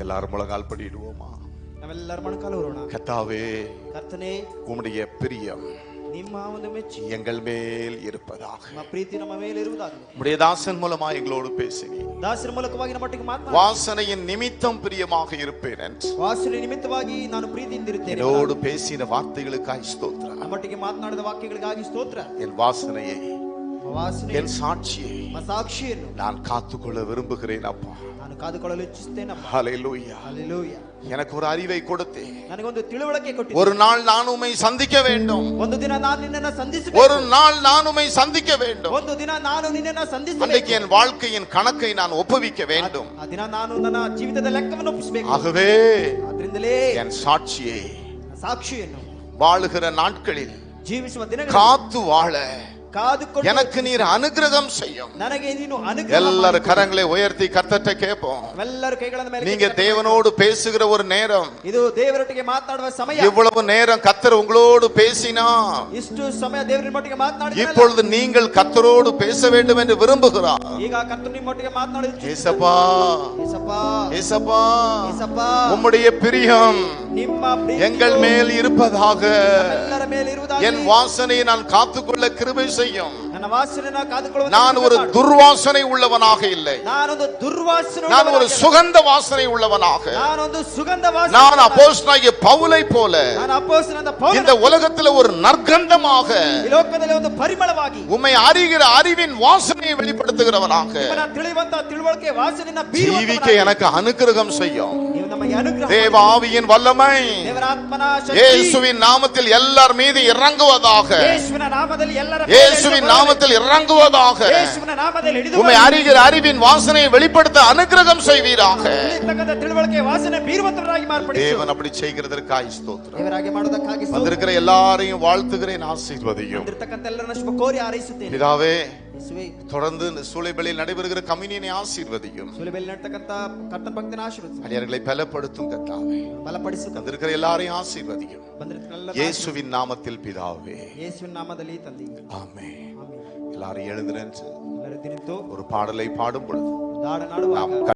எல்லாரும் முழங்கால் படிடுவோமா? ನಾವೆಲ್ಲರೂ ಮೊಣಕಾಲು ಊರೋಣ. கர்த்தாவே, ಕರ್ತನೇ, உம்முடைய பிரியம் ನಿಮ್ಮ ಒಂದು ಮೆಚ್ಚಿ எங்கள் மேல் இருப்பதாக. ನಮ್ಮ ಪ್ರೀತಿ ನಮ್ಮ ಮೇಲೆ ಇರುವುದಾಗಲಿ. உம்முடைய தாசன் மூலமா எங்களோடு பேசினி. ದಾಸರ ಮೂಲಕವಾಗಿ ನಮ್ಮ ಮಟ್ಟಿಗೆ ಮಾತನಾಡಿ. வாசனையின் நிமித்தம் பிரியமாக இருப்பேன் என்று ವಾಸನೆ ನಿಮಿತ್ತವಾಗಿ ನಾನು ಪ್ರೀತಿಯಿಂದ ಇರುತ್ತೇನೆ. என்னோடு பேசின வார்த்தைகளுக்காய் ஸ்தோத்திரம். ನಮ್ಮ ಮಟ್ಟಿಗೆ ಮಾತನಾಡಿದ ವಾಕ್ಯಗಳಿಗಾಗಿ ಸ್ತೋತ್ರ. என் வாசனையை, ವಾಸನೆ, என் சாட்சியை ಸಾಕ್ಷಿಯನ್ನು நான் காத்துக்கொள்ள விரும்புகிறேன் அப்பா. ನಾನು ಕಾದುಕೊಳ್ಳಲು ಇಚ್ಛಿಸುತ್ತೇನಪ್ಪ. ஹல்லேலூயா. ಹಲ್ಲೆಲೂಯಾ. எனக்கு ஒரு அறிவை கொடுத்தே. ನನಗೊಂದು ತಿಳುವಳಿಕೆ ಕೊಟ್ಟಿದ್ದೀಯ. ஒரு நாள் நான் உம்மை சந்திக்க வேண்டும். ಒಂದು ದಿನ ನಾನು ನಿನ್ನನ್ನು ಸಂಧಿಸಬೇಕು. ஒரு நாள் நான் உம்மை சந்திக்க வேண்டும். ಒಂದು ದಿನ ನಾನು ನಿನ್ನನ್ನು ಸಂಧಿಸಬೇಕು. அன்றைக்கு என் வாழ்க்கையின் கணக்கை நான் ஒப்புவிக்க வேண்டும். ಆ ದಿನ ನಾನು ನನ್ನ ಜೀವಿತದ ಲೆಕ್ಕವನ್ನು ಒಪ್ಪಿಸಬೇಕು. ஆகவே ಅದರಿಂದಲೇ என் சாட்சியை ಸಾಕ್ಷಿಯನ್ನು வாழுகிற நாட்களில் ಜೀವಿಸುವ ದಿನಗಳಲ್ಲಿ காத்து வாழ ಕಾದುಕೊಂಡು எனக்கு நீர் அனுகிரகம் செய்யும். ನನಗೆ ನೀನು ಅನುಗ್ರಹ எல்லாரும் கரங்களை உயர்த்தி கர்த்தர்ட்ட கேட்போம். ಎಲ್ಲರೂ ಕೈಗಳನ್ನು ಮೇಲೆ நீங்க தேவனோடு பேசுகிற ஒரு நேரம் ಇದು ದೇವರೊಟ್ಟಿಗೆ ಮಾತನಾಡುವ ಸಮಯ. இவ்வளவு நேரம் கர்த்தர் உங்களோடு பேசினா, ಇಷ್ಟು ಸಮಯ ದೇವರೊಟ್ಟಿಗೆ ಮಾತನಾಡಿದ இப்பொழுது நீங்கள் கர்த்தரோடு பேச வேண்டும் என்று விரும்புகிறார். ಈಗ ಕರ್ತನು ನಿಮ್ಮೊಟ್ಟಿಗೆ ಮಾತನಾಡಿದ ஏசப்பா, ஏசப்பா, ஏசப்பா, ஏசப்பா, உம்முடைய பிரியம் ನಿಮ್ಮ ಪ್ರೀತಿ எங்கள் மேல் இருப்பதாக. ಎಲ್ಲರ ಮೇಲೆ ಇರುವುದಾಗಲಿ. என் வாசனையை நான் காத்துக்கொள்ள கிருபை செய்யும். ನನ್ನ ವಾಸನೆಯನ್ನು ಕಾದುಕೊಳ್ಳುವ நான் ஒரு துர்வாசனை உள்ளவனாக இல்லை, ನಾನೊಂದು ದುರ್ವಾಸನೆ நான் ஒரு சுகந்த வாசனை உள்ளவனாக. ನಾನೊಂದು ಸುಗಂಧ ವಾಸನೆ. நான் அப்போஸ்தலனாகிய பவுலை போல ನಾನು ಅಪೊಸ್ತಲನಾದ ಪೌಲನ இந்த உலகத்துல ஒரு நற்கந்தமாக ಈ ಲೋಕದಲ್ಲಿ ಒಂದು ಪರಿಮಳವಾಗಿ உம்மை அறிகிற அறிவின் வாசனையை வெளிப்படுத்துகிறவனாக ನಿಮ್ಮನ್ನ ತಿಳಿಯುವಂತ ತಿಳುವಳಿಕೆ ವಾಸನೆಯನ್ನ ஜீவிக்க எனக்கு அனுக்கிரகம் செய்யும். ನೀವು ನಮಗೆ ಅನುಗ್ರಹ தேவ ஆவியின் வல்லமை ದೇವರ ಆತ್ಮನ ಶಕ್ತಿ இயேசுவின் நாமத்தில் எல்லார் மீது இறங்குவதாக. ಯೇಸುವಿನ ನಾಮದಲ್ಲಿ ಎಲ್ಲರ ಮೇಲೆ இயேசுவின் நாமத்தில் இறங்குவதாக. ಯೇಸುವಿನ ನಾಮದಲ್ಲಿ ಹಿಡಿದು உம்மை அறிகிற அறிவின் வாசனையை வெளிப்படுத்த அனுக்கிரகம் செய்வீராக. ತಿಳಿಯತಕ್ಕಂತ ತಿಳುವಳಿಕೆ ವಾಸನೆ ಬೀರುವಂತವರಾಗಿ ಮಾರ್ಪಡಿಸು. தேவன் அப்படி செய்கிறதற்காய் ஸ்தோத்திரம். ದೇವರಾಗಿ ಮಾಡೋದಕ್ಕಾಗಿ ಸ್ತೋತ್ರ. வந்திருக்கிற எல்லாரையும் வாழ்த்துகிறேன், ஆசீர்வதியும். ಬಂದಿರತಕ್ಕಂತ ಎಲ್ಲರನ್ನ ಶುಭ ಕೋರಿ ಹಾರೈಸುತ್ತೇನೆ. பிதாவே, ಯೇಸುವೇ, தொடர்ந்து இந்த சூளைபலியில் நடைபெறுகிற கம்யூனியனை ஆசீர்வதியும். ಸುಲಿಬೆಯಲ್ಲಿ ನಡ್ತಕ್ಕಂತ ಕರ್ತನ ಭಕ್ತನ ಆಶೀರ್ವದಿಸು. அடியார்களை பலப்படுத்தும் கர்த்தாவே. ಬಲಪಡಿಸು. வந்திருக்கிற எல்லாரையும் ஆசீர்வதியும். ಬಂದಿರತಕ್ಕಲ್ಲ இயேசுவின் நாமத்தில் பிதாவே, ಯೇಸುವಿನ ನಾಮದಲ್ಲಿ ತಂದೆ. ஆமென். ಆಮೆನ್. எல்லாரும் எழுந்திருந்து ಎಲ್ಲರೂ ನಿಂತು ஒரு பாடலை பாடும் பொழுது ದಾಡ ನಾಡುವಾಗ நாம்